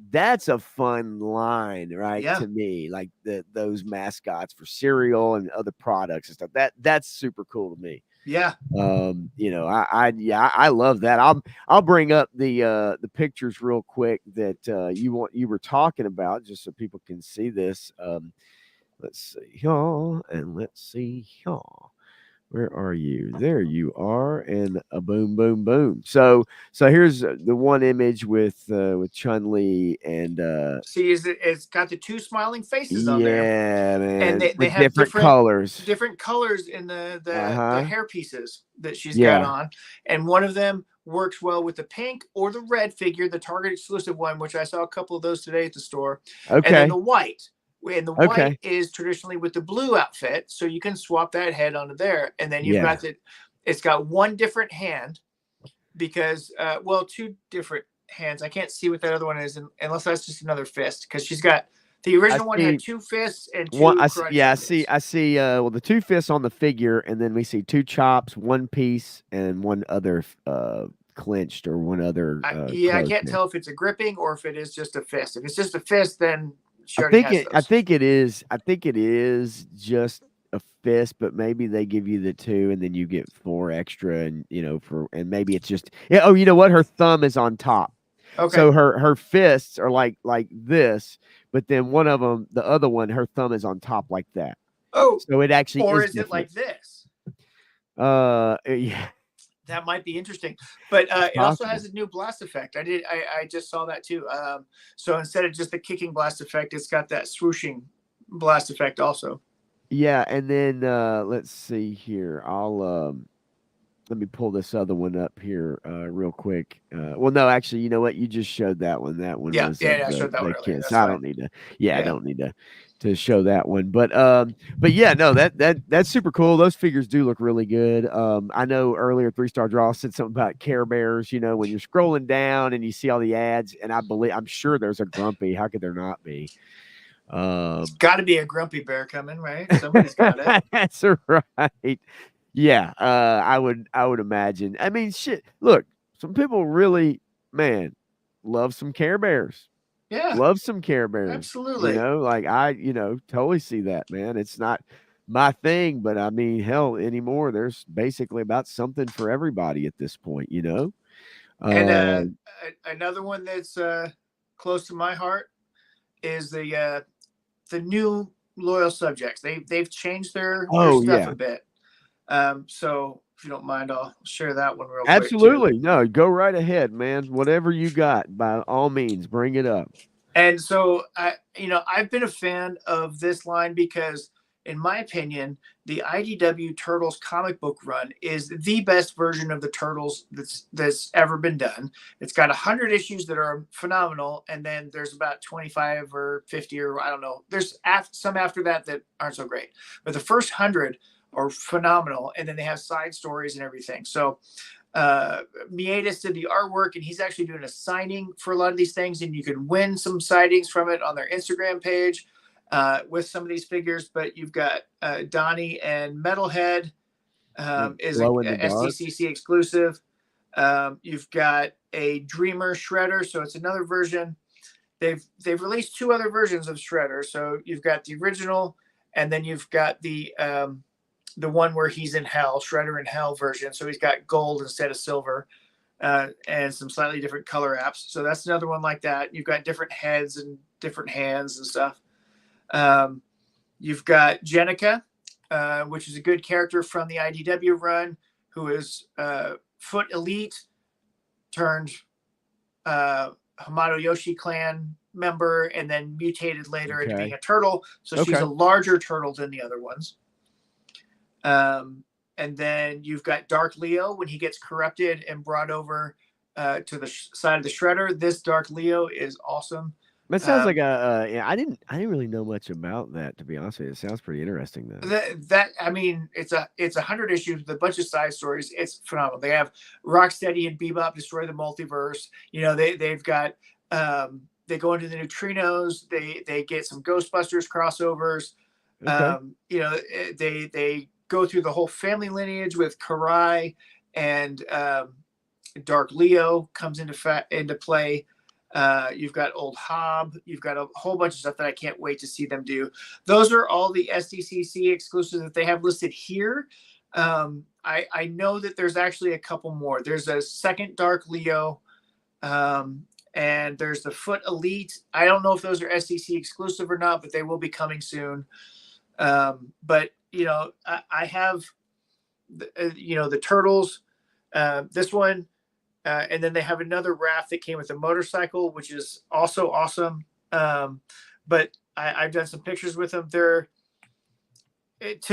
that's a fun line, right? To me, like those mascots for cereal and other products and stuff. That's super cool to me. Yeah. I love that. I'll bring up the pictures real quick that you were talking about, just so people can see this. Let's see y'all, and let's see y'all. Where are you? There you are, and a boom, boom, boom. So here's the one image with Chun-Li and see, it's got the two smiling faces on there. Yeah, man. And they have different colors. Different colors in the hair pieces that she's got on. And one of them works well with the pink or the red figure, the Target exclusive one, which I saw a couple of those today at the store. Okay. And then the white. And the white is traditionally with the blue outfit, so you can swap that head onto there. And then you've got it's got one different hand because, two different hands. I can't see what that other one is unless that's just another fist, because she's got the original one had two fists and two. I see. The two fists on the figure, and then we see two chops, one piece, and one other clenched or one other. I can't tell if it's a gripping or if it is just a fist. If it's just a fist, then. I think it is just a fist, but maybe they give you the two and then you get 4 extra, and and maybe it's just you know what, her thumb is on top. Okay. So her fists are like this, but then one of them, the other one, her thumb is on top like that. Oh. So it actually is it like this? Yeah. That might be interesting, but it also has a new blast effect. I just saw that too. So instead of just the kicking blast effect, it's got that swooshing blast effect also. Yeah, and then let's see here. I'll let me pull this other one up here real quick. Well, no, actually, you know what? You just showed that one. That one was I showed that one earlier. I don't need to. I don't need to show that one. But yeah, no, that's super cool. Those figures do look really good. I know earlier 3-Star Draw said something about Care Bears. When you're scrolling down and you see all the ads, and I'm sure there's a Grumpy. How could there not be? It's got to be a Grumpy Bear coming, right? Somebody's got it. That's right. Yeah, I would imagine. I mean, shit. Look, some people really, man, love some Care Bears. Yeah, love some Care Bears. Absolutely. Like I, totally see that, man. It's not my thing, but I mean, hell, anymore. There's basically about something for everybody at this point, And another one that's close to my heart is the new Loyal Subjects. They've changed their stuff a bit. So if you don't mind, I'll share that one real quick. Absolutely. No, go right ahead, man. Whatever you got, by all means, bring it up. And so I've been a fan of this line because, in my opinion, the IDW Turtles comic book run is the best version of the Turtles that's ever been done. It's got 100 issues that are phenomenal, and then there's about 25 or 50 or I don't know. There's some after that aren't so great, but the first 100 are phenomenal, and then they have side stories and everything. So Mietis did the artwork, and he's actually doing a signing for a lot of these things, and you can win some sightings from it on their Instagram page. With some of these figures, but you've got Donnie and Metalhead is a SDCC exclusive. You've got a Dreamer Shredder, so it's another version. They've released 2 other versions of Shredder. So you've got the original, and then you've got the one where he's in hell, Shredder in Hell version. So he's got gold instead of silver, and some slightly different color apps. So that's another one like that. You've got different heads and different hands and stuff. You've got Jenica, which is a good character from the IDW run, who is Foot Elite turned Hamato Yoshi clan member, and then mutated later into being a turtle. So she's a larger turtle than the other ones. And then you've got Dark Leo when he gets corrupted and brought over to the side of the Shredder. This Dark Leo is awesome. That sounds like I didn't really know much about that, to be honest with you. It sounds pretty interesting though. I mean, it's 100 issues with a bunch of side stories. It's phenomenal. They have Rocksteady and Bebop destroy the multiverse. They've got they go into the neutrinos. They get some Ghostbusters crossovers. They go through the whole family lineage with Karai, and Dark Leo comes into play. You've got Old Hob. You've got a whole bunch of stuff that I can't wait to see them do. Those are all the SDCC exclusives that they have listed here. I know that there's actually a couple more. There's a second Dark Leo, and there's the Foot Elite. I don't know if those are SDC exclusive or not, but they will be coming soon. But I have the Turtles. This one. And then they have another raft that came with a motorcycle, which is also awesome. But I've done some pictures with them. To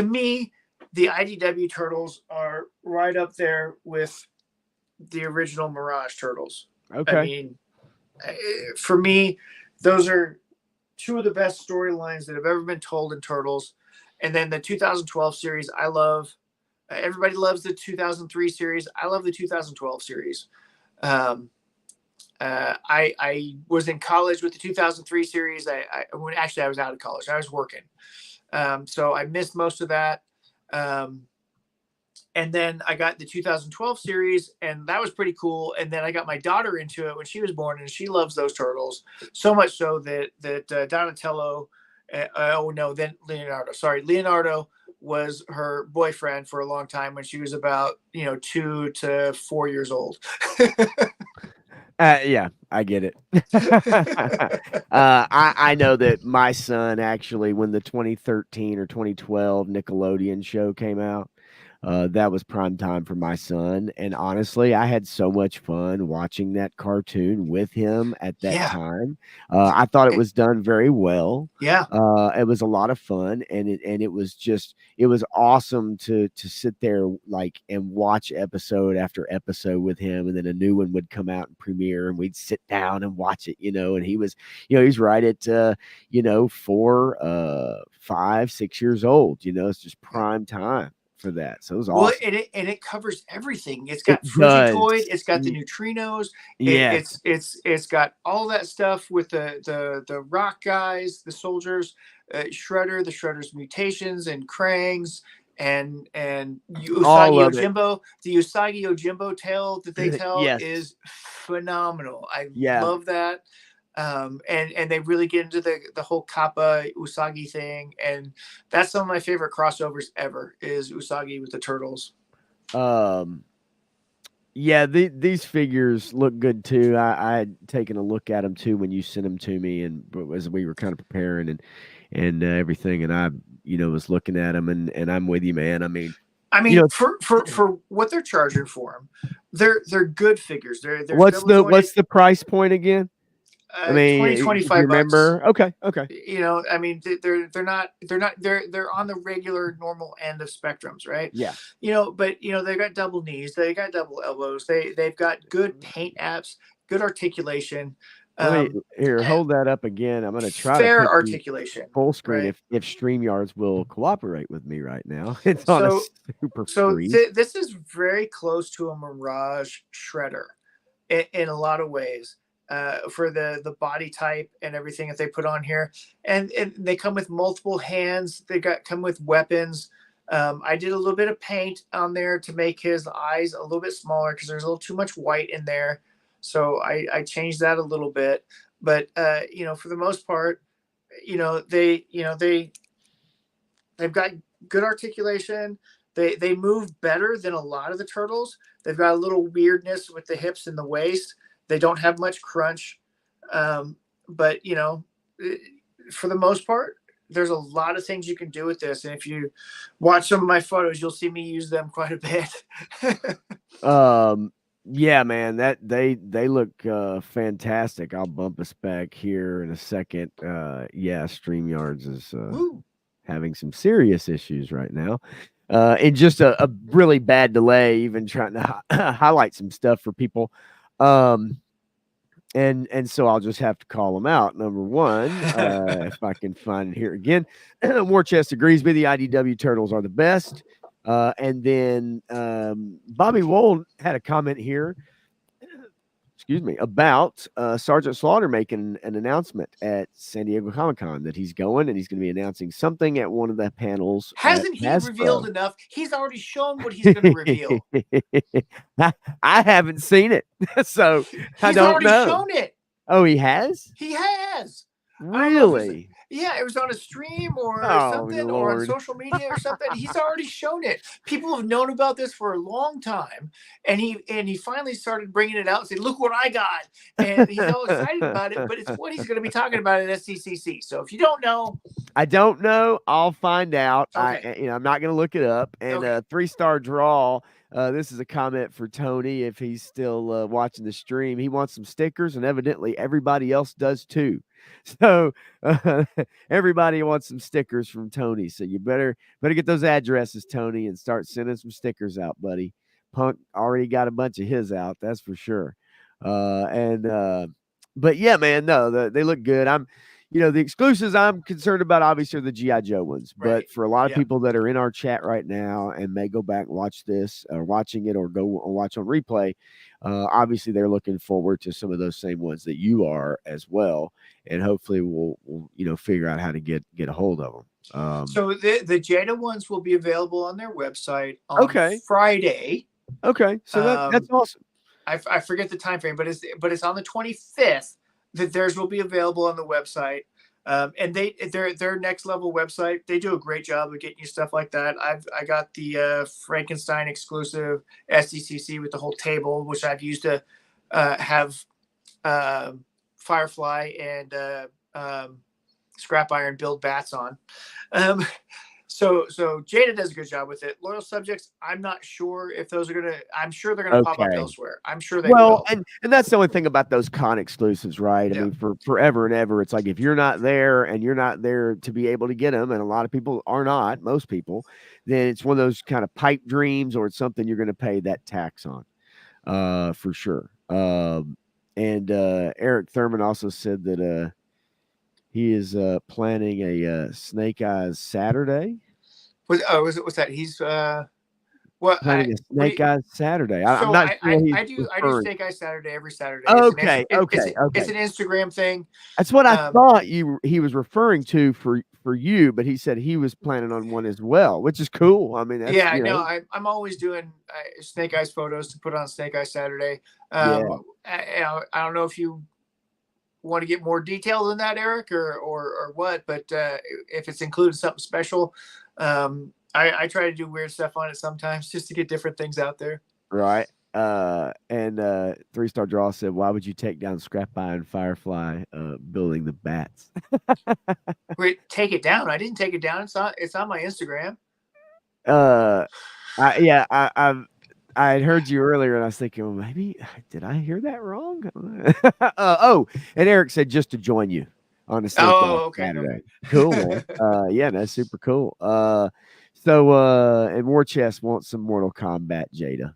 me, the IDW Turtles are right up there with the original Mirage Turtles. Okay. I mean, for me, those are 2 of the best storylines that have ever been told in Turtles. And then the 2012 series, I love. Everybody loves the 2003 series. I love the 2012 series. I was in college with the 2003 series. I was out of college. I was working. So I missed most of that. And then I got the 2012 series, and that was pretty cool. And then I got my daughter into it when she was born, and she loves those turtles so much so that Donatello, Leonardo was her boyfriend for a long time when she was about 2 to 4 years old. Yeah, I get it. I know that my son actually, when the 2013 or 2012 Nickelodeon show came out, that was prime time for my son. And honestly, I had so much fun watching that cartoon with him at that time. I thought it was done very well. Yeah. It was a lot of fun, and it was awesome to sit there and watch episode after episode with him, and then a new one would come out and premiere, and we'd sit down and watch it, and he was, he's right at 4, 5, 6 years old, it's just prime time for that. So it was awesome. Well, and it covers everything. It's got Frugitoid, it's got the neutrinos, it's got all that stuff with the rock guys, the soldiers, Shredder, the Shredder's mutations, and Krang's, and Usagi Yojimbo. The Usagi Yojimbo tale that they tell is phenomenal. I love that. And they really get into the whole Kappa Usagi thing, and that's some of my favorite crossovers ever is Usagi with the turtles. These figures look good too. I had taken a look at them too when you sent them to me, and as we were kind of preparing and everything, and I was looking at them, and I'm with you, man. I mean, I mean, You know, for what they're charging for them, they're good figures. They're what's double jointed. the price point again? I mean, 20, if 25 you bucks. remember, okay. You know, I mean, they're on the regular normal end of spectrums, right? Yeah. You know, but you know, they got double knees, they got double elbows, they've got good paint apps, good articulation. Let me hold that up again. I'm going to try to fair put you articulation, full screen right? if StreamYards will cooperate with me right now. It's on a super freeze. This is very close to a Mirage Shredder in a lot of ways. For the body type and everything that they put on here, and they come with multiple hands. They come with weapons. I did a little bit of paint on there to make his eyes a little bit smaller because there's a little too much white in there, so I changed that a little bit. But you know, for the most part, you know, they've got good articulation. They move better than a lot of the turtles. They've got a little weirdness with the hips and the waist. They don't have much crunch, but you know, for the most part, there's a lot of things you can do with this. And if you watch some of my photos, you'll see me use them quite a bit. Yeah, man, that they look fantastic. I'll bump us back here in a second. Yeah, StreamYards is having some serious issues right now. And just a really bad delay, even trying to highlight some stuff for people. And so I'll just have to call them out. Number one, if I can find it here again, Warchest agrees with the IDW Turtles are the best. And then Bobby Wold had a comment here, excuse me, about Sergeant Slaughter making an announcement at San Diego Comic-Con that he's going and he's going to be announcing something at one of the panels. Hasn't he revealed enough? He's already shown what he's going to reveal. I haven't seen it, so I don't know. He's already shown it. Oh, he has? He has. Really? Yeah, it was on a stream or something, Lord. or on social media or something. He's already shown it. People have known about this for a long time, and he finally started bringing it out and said, "Look what I got!" And he's all excited about it. But it's what he's going to be talking about at SDCC. So if you don't know, I don't know. I'll find out. Okay. I'm not going to look it up. And 3-star draw. This is a comment for Tony if he's still watching the stream. He wants some stickers, and evidently everybody else does too. So everybody wants some stickers from Tony. So you better get those addresses, Tony, and start sending some stickers out, buddy. Punk already got a bunch of his out, that's for sure. But yeah, man, no, they look good. The exclusives I'm concerned about obviously are the G.I. Joe ones. Right. But for a lot of people that are in our chat right now and may go back and watch this or watching it or go watch on replay, obviously they're looking forward to some of those same ones that you are as well. And hopefully we'll figure out how to get a hold of them. So the Jada ones will be available on their website on Friday. Okay. So that's awesome. I forget the time frame, but it's on the 25th that theirs will be available on the website. And their next level website, they do a great job of getting you stuff like that. I got the Frankenstein exclusive SDCC with the whole table, which I've used to have Firefly and Scrap Iron build bats on. So Jada does a good job with it. Loyal Subjects, I'm not sure if those are I'm sure they're gonna pop up elsewhere. I'm sure they will. And that's the only thing about those con exclusives, right? I mean, for forever and ever, it's like if you're not there and you're not there to be able to get them, and a lot of people are not, most people, then it's one of those kind of pipe dreams, or it's something you're going to pay that tax on, for sure. And Eric Thurman also said that he is planning a Snake Eyes Saturday. What's that? He's planning a Snake Eyes Saturday. I'm not sure. I do Snake Eyes Saturday every Saturday. Okay, It's an Instagram thing. That's what I thought he was referring to for you, but he said he was planning on one as well, which is cool. I mean, I'm always doing Snake Eyes photos to put on Snake Eyes Saturday. I don't know if you want to get more detail than that, Eric, or what, but if it's included something special, I try to do weird stuff on it sometimes just to get different things out there. Right. And 3-star draw said, why would you take down Scrap Iron Firefly building the bats? Wait, take it down? I didn't take it down. It's on my Instagram. I had heard you earlier, and I was thinking, well, maybe did I hear that wrong? And Eric said just to join you on the sleep Oh, okay. Saturday. Cool, man. Yeah, that's super cool. And War Chest wants some Mortal Kombat, Jada.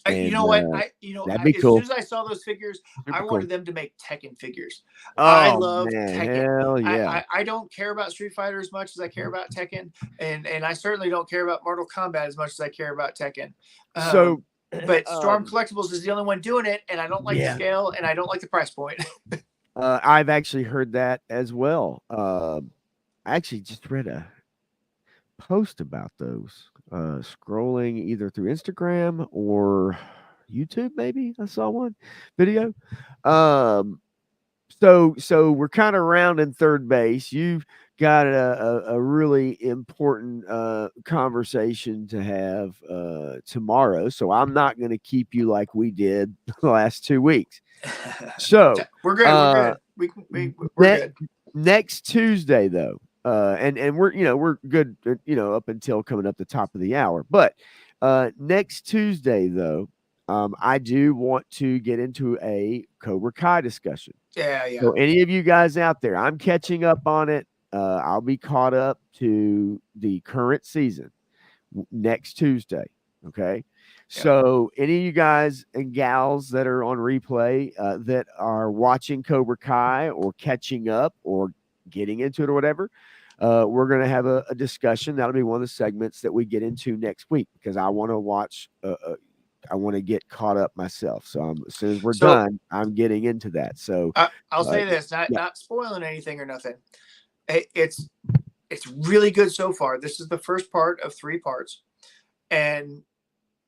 You know what? That'd be as cool. soon as I saw those figures, Super I wanted cool. them to make Tekken figures. Oh, I love man, Tekken. hell yeah. I don't care about Street Fighter as much as I care about Tekken, and I certainly don't care about Mortal Kombat as much as I care about Tekken. So, but Storm Collectibles is the only one doing it, and I don't like the scale, and I don't like the price point. I've actually heard that as well. I actually just read a post about those. Scrolling either through Instagram or YouTube, maybe I saw one video. So we're kind of rounding third base. You've got a really important conversation to have tomorrow, so I'm not going to keep you like we did the last 2 weeks. So we're good. We're good. Next Tuesday, though, and we're good, up until coming up the top of the hour. But next Tuesday, though, I do want to get into a Cobra Kai discussion. Yeah. So any of you guys out there, I'm catching up on it. I'll be caught up to the current season next Tuesday. Okay. So any of you guys and gals that are on replay that are watching Cobra Kai or catching up or getting into it or whatever, we're going to have a discussion. That'll be one of the segments that we get into next week, because I want to watch. I want to get caught up myself. So as soon as we're done, I'm getting into that. So I'll say this, not spoiling anything or nothing. It's really good so far. This is the first part of 3 parts. And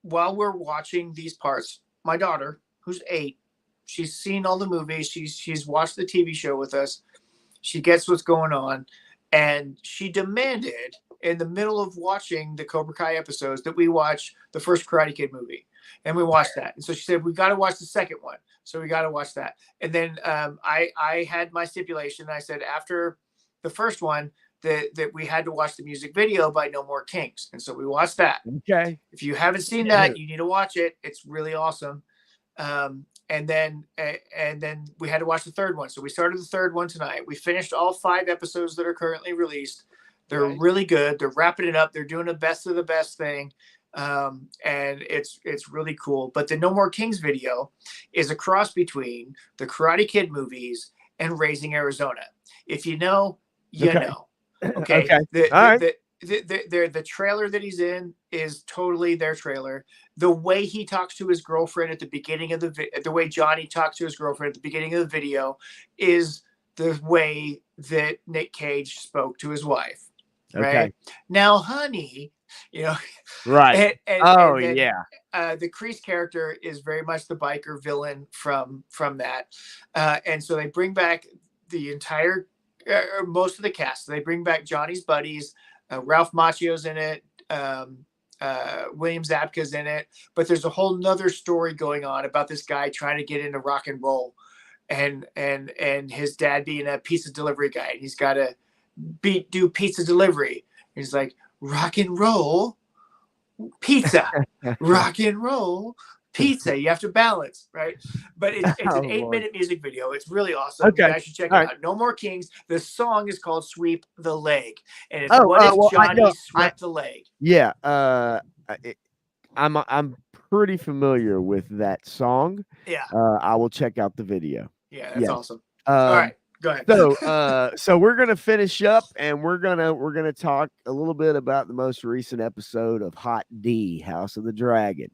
while we're watching these parts, my daughter, who's 8, she's seen all the movies. She's watched the TV show with us. She gets what's going on. And she demanded in the middle of watching the Cobra Kai episodes that we watch the first Karate Kid movie. And we watched that. And so she said, we got to watch the second one. So we got to watch that. And then I had my stipulation. I said, after the first one, that we had to watch the music video by No More Kings. And so we watched that. Okay. If you haven't seen that, you need to watch it. It's really awesome. And then we had to watch the third one. So we started the third one tonight. We finished all 5 episodes that are currently released. They're really good. They're wrapping it up. They're doing the best of the best thing. And it's really cool. But the No More Kings video is a cross between the Karate Kid movies and Raising Arizona. If you know, you know. Okay. The trailer that he's in is totally their trailer. The way he talks to his girlfriend at the beginning of the way Johnny talks to his girlfriend at the beginning of the video is the way that Nick Cage spoke to his wife. Right now, honey, right. And then, the Kreese character is very much the biker villain from that, and so they bring back the entire most of the cast. They bring back Johnny's buddies. Ralph Macchio's in it. William Zabka's in it. But there's a whole nother story going on about this guy trying to get into rock and roll, and his dad being a pizza delivery guy, and he's got to do pizza delivery. He's like, rock and roll pizza, rock and roll pizza. You have to balance, right? But it's an 8-minute music video. It's really awesome. Okay. You guys should check it out. No More Kings. The song is called Sweep the Leg. And it's what if Johnny swept the leg? Yeah. I'm pretty familiar with that song. Yeah. I will check out the video. Yeah, that's awesome. All right. Go ahead. So we're gonna finish up, and we're gonna talk a little bit about the most recent episode of Hot D, House of the Dragon.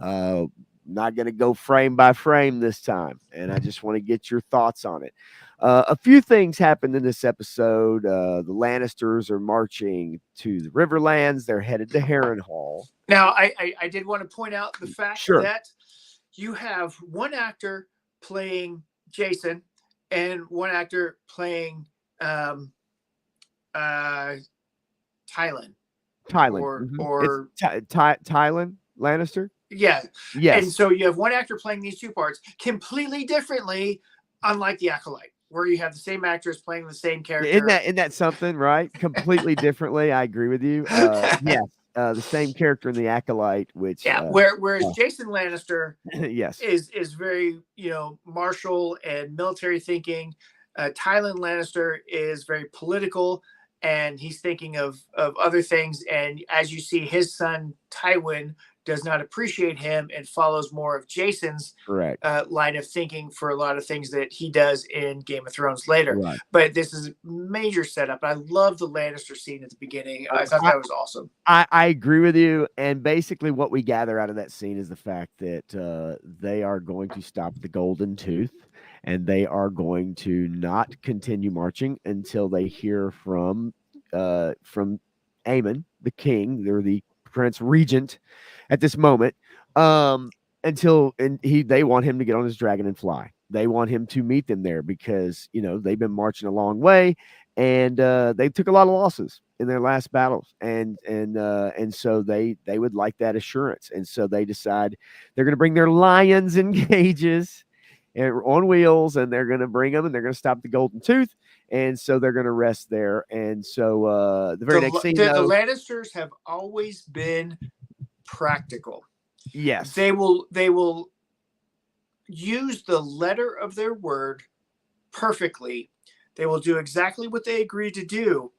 Not gonna go frame by frame this time, and I just want to get your thoughts on it. A few things happened in this episode. The Lannisters are marching to the Riverlands. They're headed to Harrenhal. Now, I did want to point out the fact that you have one actor playing Jason and one actor playing Tylan. Or Tylan Lannister. Yeah. Yes. And so you have one actor playing these 2 parts completely differently, unlike the Acolyte. where you have the same actress playing the same character. Isn't that something, right? Completely differently. I agree with you. Yes, the same character in The Acolyte, which whereas Jason Lannister yes, is very, martial and military thinking. Tywin Lannister is very political, and he's thinking of other things. And as you see, his son Tywin does not appreciate him and follows more of Jason's correct line of thinking for a lot of things that he does in Game of Thrones later. Right. But this is a major setup. I love the Lannister scene at the beginning. I thought that was awesome. I agree with you. And basically what we gather out of that scene is the fact that they are going to stop the Golden Tooth, and they are going to not continue marching until they hear from Aemon, the king. They're the Prince Regent at this moment. They want him to get on his dragon and fly. They want him to meet them there because they've been marching a long way, and they took a lot of losses in their last battles, and so they would like that assurance, and so they decide they're going to bring their lions in cages and on wheels, and they're going to bring them, and they're going to stop the Golden Tooth, and so they're going to rest there, and so the next scene, the Lannisters have always been practical. Yes, they will use the letter of their word perfectly. They will do exactly what they agreed to do,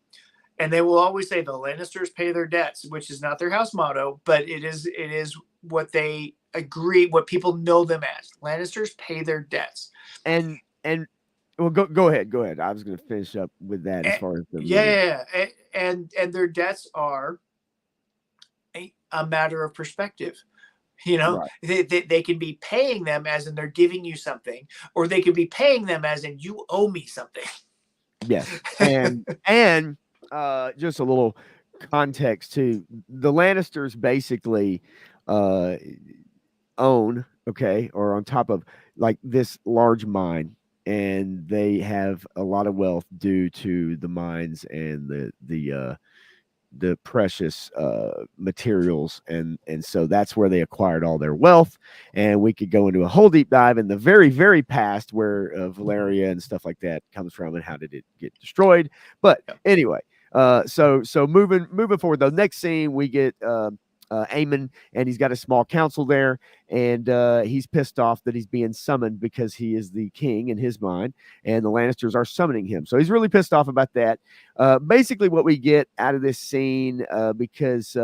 and they will always say the Lannisters pay their debts, which is not their house motto, but it is what they agree, what people know them as. Lannisters pay their debts. And well, go ahead. I was going to finish up with that as far as the and their debts are a matter of perspective. Right. They can be paying them as in they're giving you something, or they could be paying them as in you owe me something. Yes, and just a little context too. The Lannisters basically own, or on top of like this large mine, and they have a lot of wealth due to the mines and the precious materials, and so that's where they acquired all their wealth. And we could go into a whole deep dive in the very, very past where Valeria and stuff like that comes from and how did it get destroyed. But anyway, so moving forward, the next scene we get Aemon, and he's got a small council there, and he's pissed off that he's being summoned because he is the king in his mind, and the Lannisters are summoning him. So he's really pissed off about that. Basically, what we get out of this scene, because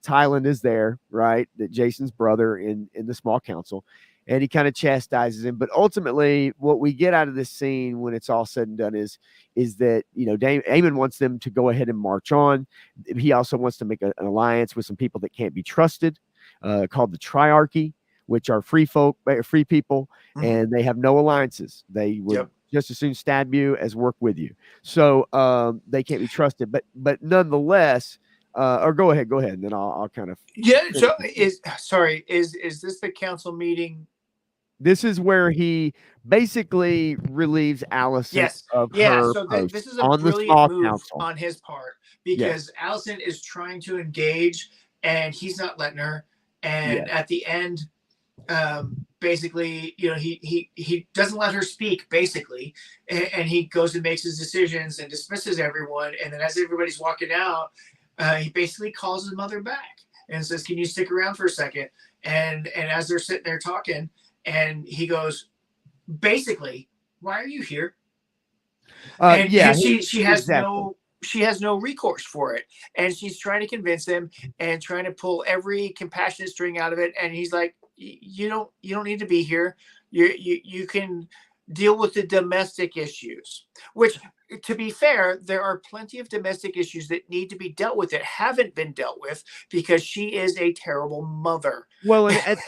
Tywin is there, right? That Jason's brother in the small council, and he kind of chastises him. But ultimately, what we get out of this scene when it's all said and done is that Aemon wants them to go ahead and march on. He also wants to make an alliance with some people that can't be trusted, called the Triarchy, which are free people, and they have no alliances. They would just as soon stab you as work with you. So they can't be trusted. But nonetheless, or go ahead, and then I'll kind of So is this the council meeting? This is where he basically relieves Allison of her so post this is a on the brilliant small move council on his part, because Allison is trying to engage and he's not letting her. And at the end, basically, he doesn't let her speak, basically, and he goes and makes his decisions and dismisses everyone. And then as everybody's walking out, he basically calls his mother back and says, "Can you stick around for a second?" And as they're sitting there talking, and he goes, basically, "Why are you here?" She has no recourse for it, and she's trying to convince him and trying to pull every compassionate string out of it. And he's like, "You don't need to be here. You can deal with the domestic issues," which, to be fair, there are plenty of domestic issues that need to be dealt with that haven't been dealt with because she is a terrible mother. Well, and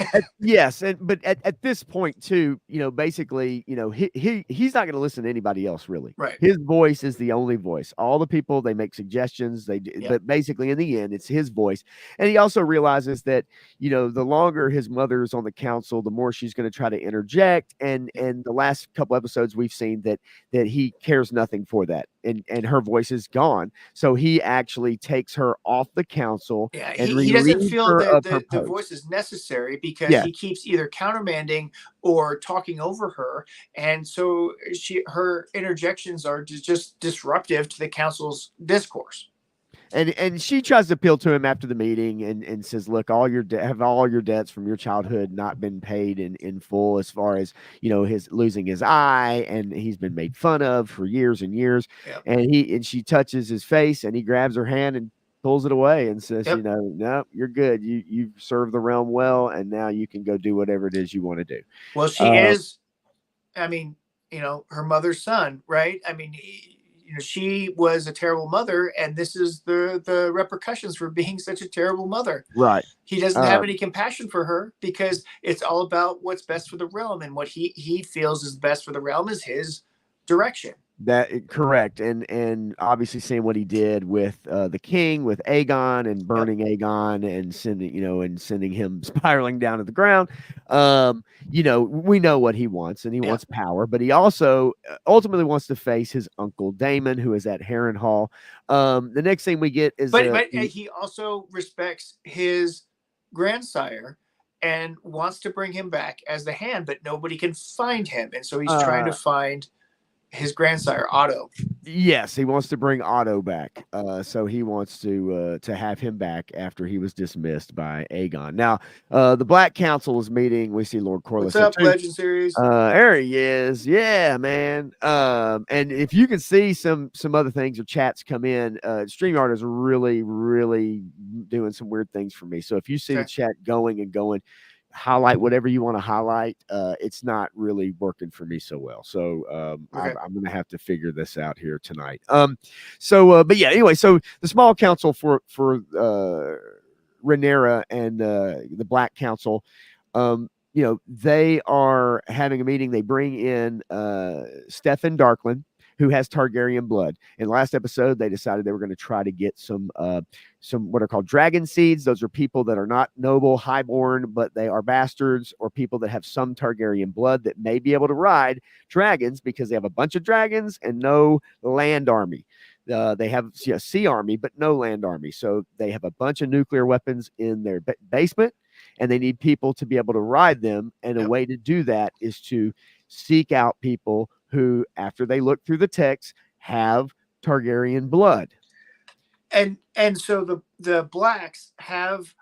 but at this point too, basically, he's not going to listen to anybody else, really. Right. His voice is the only voice. All the people, they make suggestions, but basically in the end, it's his voice. And he also realizes that, the longer his mother's on the council, the more she's going to try to interject. And the last couple episodes, we've seen that he cares nothing for that, and her voice is gone. So he actually takes her off the council Yeah, and he doesn't relieves feel her that of her the post. voice is necessary because Yeah. he keeps either countermanding or talking over her, and so her interjections are just disruptive to the council's discourse. And she tries to appeal to him after the meeting and says, look, have all your debts from your childhood not been paid in full, as far as, his losing his eye, and he's been made fun of for years and years. Yep. And she touches his face, and he grabs her hand and pulls it away and says, Yep. no, you're good. You've served the realm well, and now you can go do whatever it is you want to do. Well, she is, I mean, her mother's son, right? I mean, she was a terrible mother, and this is the repercussions for being such a terrible mother. Right. He doesn't have any compassion for her because it's all about what's best for the realm, and what he feels is best for the realm is his direction. That correct, and obviously seeing what he did with the king, with Aegon, and burning Aegon, and sending him spiraling down to the ground. We know what he wants, and he wants power, but he also ultimately wants to face his uncle Daemon, who is at Harrenhal. The next thing we get is, but he also respects his grandsire and wants to bring him back as the Hand, but nobody can find him, and so he's trying to find his grandsire Otto. Yes, he wants to bring Otto back. So he wants to have him back after he was dismissed by Aegon. Now, the Black Council is meeting. We see Lord Corlys. What's up, Legend Series? There he is. Yeah, man. And if you can see some other things or chats come in, StreamYard is really, really doing some weird things for me. So if you see the chat going and going, highlight whatever you want to highlight. It's not really working for me so well. So I'm going to have to figure this out here tonight. But yeah, anyway, so the small council for Rhaenyra and the Black Council, they are having a meeting. They bring in Stefan Darkland, who has Targaryen blood. In the last episode, they decided they were going to try to get some what are called dragon seeds. Those are people that are not noble, highborn, but they are bastards, or people that have some Targaryen blood that may be able to ride dragons because they have a bunch of dragons and no land army. They have a sea army, but no land army. So they have a bunch of nuclear weapons in their basement, and they need people to be able to ride them. And a way to do that is to seek out people who, after they look through the text, have Targaryen blood. And so the Blacks have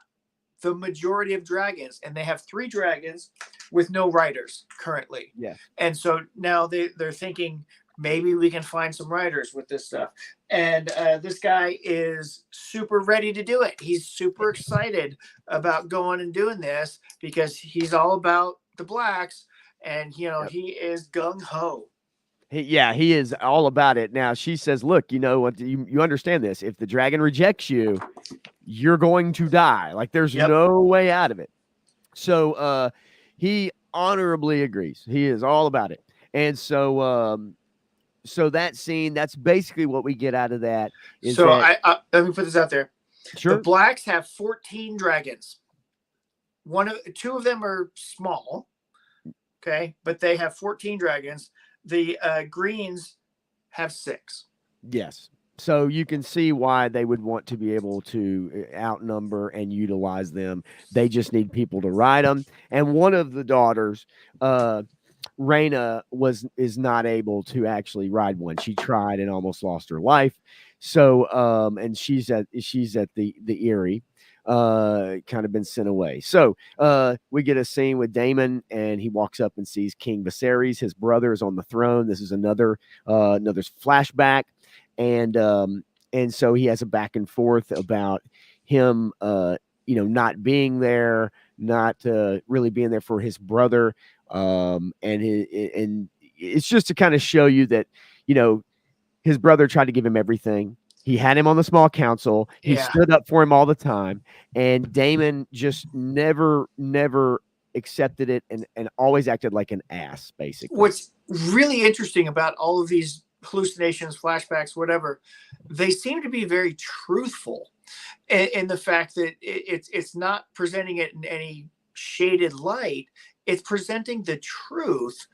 the majority of dragons, and they have 3 dragons with no riders currently. Yeah. And so now they're thinking maybe we can find some riders with this stuff. And this guy is super ready to do it. He's super excited about going and doing this because he's all about the Blacks, and he is gung ho. He is all about it. Now she says, look, you understand this. If the dragon rejects you, you're going to die. Like there's no way out of it. So he honorably agrees. He is all about it. And so that scene, that's basically what we get out of that. I let me put this out there. Sure. The Blacks have 14 dragons. 2 of them are small. Okay. But they have 14 dragons. The Greens have 6. Yes. So you can see why they would want to be able to outnumber and utilize them. They just need people to ride them. And one of the daughters, Rhaena, is not able to actually ride one. She tried and almost lost her life. So and she's at the Eyrie. Kind of been sent away. So we get a scene with Daemon, and he walks up and sees King Viserys. His brother is on the throne. This is another flashback, and so he has a back and forth about him not being there, not really being there for his brother, and it's just to kind of show you that his brother tried to give him everything. He had him on the small council. He stood up for him all the time. And Daemon just never accepted it and always acted like an ass, basically. What's really interesting about all of these hallucinations, flashbacks, whatever, they seem to be very truthful in the fact that it's not presenting it in any shaded light. It's presenting the truth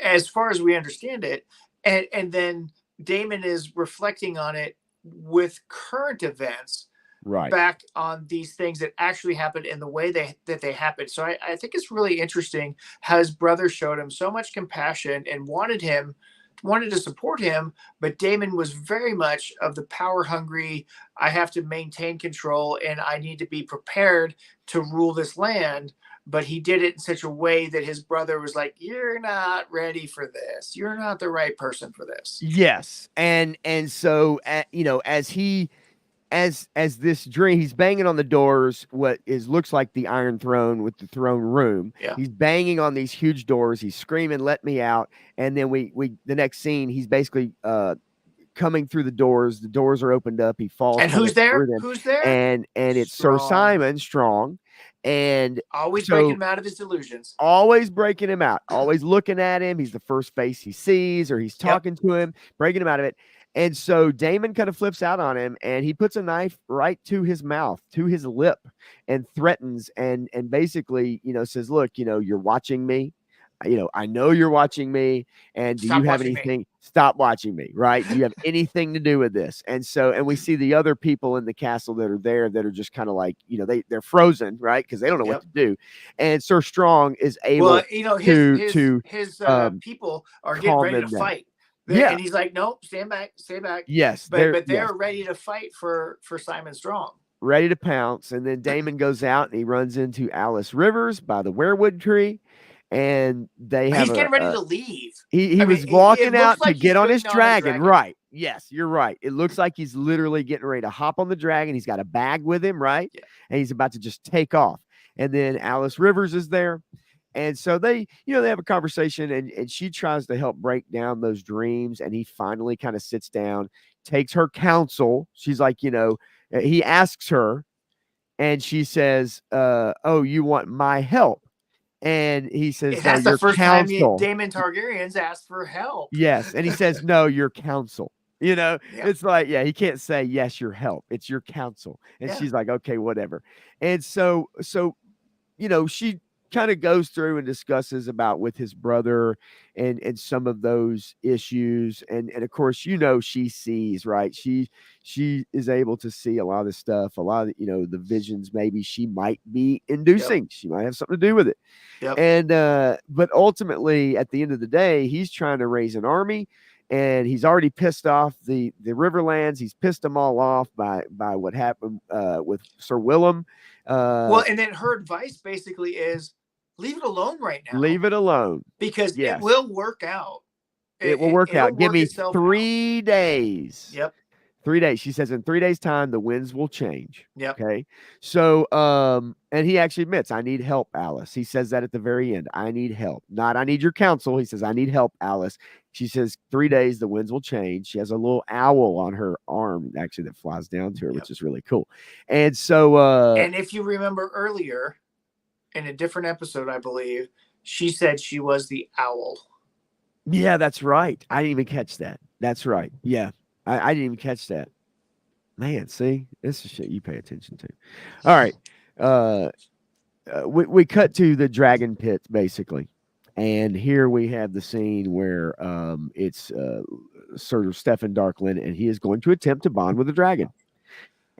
as far as we understand it. And then Damon is reflecting on it with current events, right. back on these things that actually happened in the way that they happened. So I think it's really interesting how his brother showed him so much compassion and wanted to support him, but Damon was very much of the power hungry, I have to maintain control and I need to be prepared to rule this land. But he did it in such a way that his brother was like, you're not ready for this. You're not the right person for this. Yes. And so, you know, as this dream, he's banging on the doors, looks like the Iron Throne with the throne room. Yeah. He's banging on these huge doors. He's screaming, let me out. And then the next scene, he's basically coming through the doors. The doors are opened up. He falls. And who's there? Who's there? And it's Sir Simon Strong. And always breaking him out of his delusions. Always breaking him out. Always looking at him. He's the first face he sees, or he's talking to him, breaking him out of it. And so Damon kind of flips out on him, and he puts a knife right to his mouth, to his lip, and threatens and basically, you know, says, look, you know, you're watching me. You know, I know you're watching me. And do you have anything? Stop watching me, right? Do you have anything to do with this? And so, and we see the other people in the castle that are there that are just kind of like, you know, they're frozen, right? Because they don't know what to do. And Sir Strong is able you know, his people are getting ready to fight. Yeah. And he's like, nope, stay back. Yes. But they're ready to fight for Simon Strong. Ready to pounce. And then Damon goes out and he runs into Alice Rivers by the werewood tree. And he's getting ready to leave. He was walking out to get on his dragon. Right. Yes, you're right. It looks like he's literally getting ready to hop on the dragon. He's got a bag with him, right? Yeah. And he's about to just take off. And then Alice Rivers is there. And so they have a conversation, and she tries to help break down those dreams. And he finally kind of sits down, takes her counsel. She's like, you know, he asks her, and she says, oh, you want my help? And he says, that's no, the first counsel. time Damon Targaryen's asked for help. Yes. And he says, no, your counsel. You know, It's like, he can't say, yes, your help. It's your counsel. And she's like, okay, whatever. And so, you know, she kind of goes through and discusses about with his brother and some of those issues. And of course, you know, she sees, right? She is able to see a lot of stuff, a lot of, you know, the visions maybe she might be inducing. She might have something to do with it. And, but ultimately at the end of the day, he's trying to raise an army, and he's already pissed off the Riverlands. He's pissed them all off by what happened with Sir Willem. And then her advice basically is, leave it alone right now. Leave it alone. Because it will work out. It will work out. Give me 3 days. 3 days. She says in 3 days' time, the winds will change. Okay. So, and he actually admits, I need help, Alice. He says that at the very end. I need help. Not, I need your counsel. He says, I need help, Alice. She says, 3 days, the winds will change. She has a little owl on her arm, actually, that flies down to her, which is really cool. And so, and if you remember earlier, in a different episode, I believe, she said she was the owl. Yeah, that's right. I didn't even catch that. That's right. Yeah. I didn't even catch that. Man, see, this is shit you pay attention to. All right. We cut to the dragon pit, basically. And here we have the scene where it's Sir Stefan Darkland, and he is going to attempt to bond with the dragon.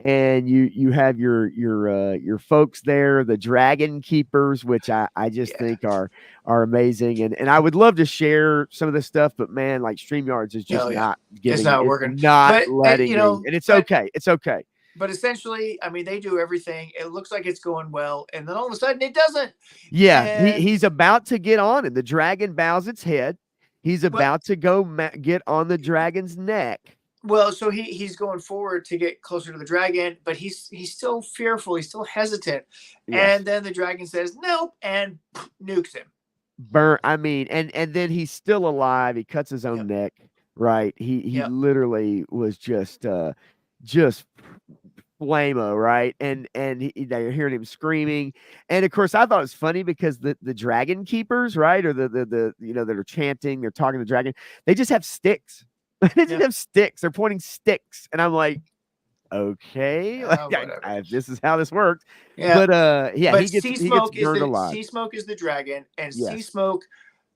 And you have your folks there, the dragon keepers, which I just think are amazing. And I would love to share some of this stuff, but man, like StreamYards is just not giving, it's not working, not letting me. And it's okay. It's okay. But essentially, I mean, they do everything. It looks like it's going well, and then all of a sudden it doesn't. Yeah, and he's about to get on, and the dragon bows its head. He's about to go get on the dragon's neck. Well, so he's going forward to get closer to the dragon, but he's still fearful. He's still hesitant. Yes. And then the dragon says, nope, and nukes him. I mean, and then he's still alive. He cuts his own neck, right? He literally was just flame-o, right? And they're hearing him screaming. And of course, I thought it was funny because the dragon keepers, right? Or the you know, that are chanting, they're talking to the dragon, they just have sticks. They just have sticks. They're pointing sticks. And I'm like, okay, this is how this worked. Yeah. But he gets burned alive. Sea Smoke is the dragon, and Sea Smoke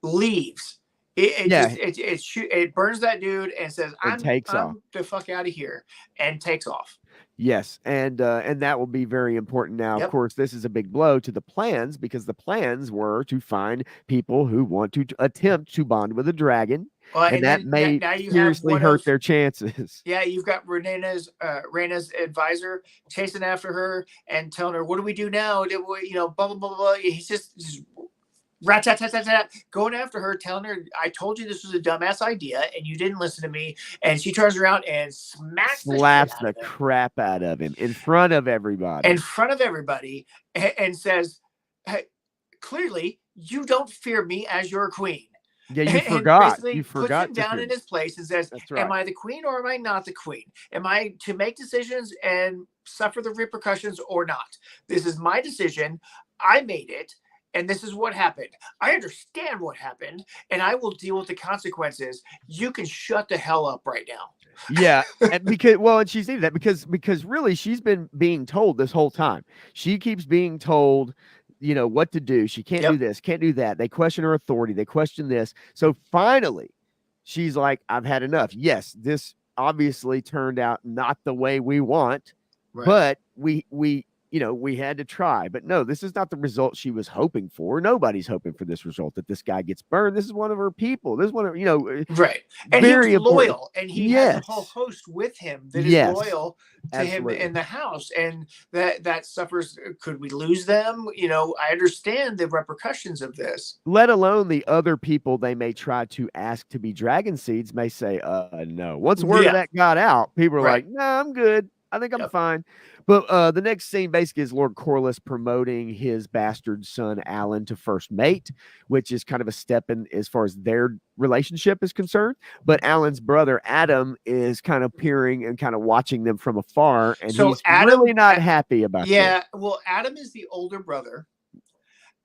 leaves. Yeah. It burns that dude and says, And takes off. I'm the fuck out of here, and takes off. Yes, and that will be very important now. Of Yep. course, this is a big blow to the plans because the plans were to find people who want to attempt to bond with a dragon, Well, and that then may now you have seriously one hurt of their chances. yeah, you've got Rena's advisor chasing after her and telling her, "What do we do now? You know, blah blah blah blah." He's just rat-tat-tat-tat-tat, going after her, telling her, "I told you this was a dumbass idea, and you didn't listen to me." And she turns around and smacks Slaps the shit the out of him crap out of him in front of everybody. in front of everybody, and says, "Hey, clearly you don't fear me as your queen." Yeah, you And forgot. basically You puts forgot him to down fear in me. his place and says, That's right. "Am I the queen or am I not the queen? Am I to make decisions and suffer the repercussions or not? This is my decision. I made it, and this is what happened. I understand what happened, and I will deal with the consequences. You can shut the hell up right now." Yeah, and and she's needed that because really she's been being told this whole time. She keeps being told, what to do. She can't do this, can't do that. They question her authority. They question this. So finally, she's like, I've had enough. Yes, this obviously turned out not the way we want, but we had to try. But no, this is not the result she was hoping for. Nobody's hoping for this result that this guy gets burned. This is one of her people. This is one of, right. And very he was important. loyal, and he has a whole host with him that is loyal to him in the house, and that suffers. Could we lose them? I understand the repercussions of this. Let alone the other people they may try to ask to be dragon seeds may say, no. Once word of that got out, people are like, no, I'm good. I think I'm fine. But the next scene basically is Lord Corliss promoting his bastard son Alan to first mate, which is kind of a step in as far as their relationship is concerned. But Alan's brother Adam is kind of peering and kind of watching them from afar, and so he's really not happy about this. Well, Adam is the older brother,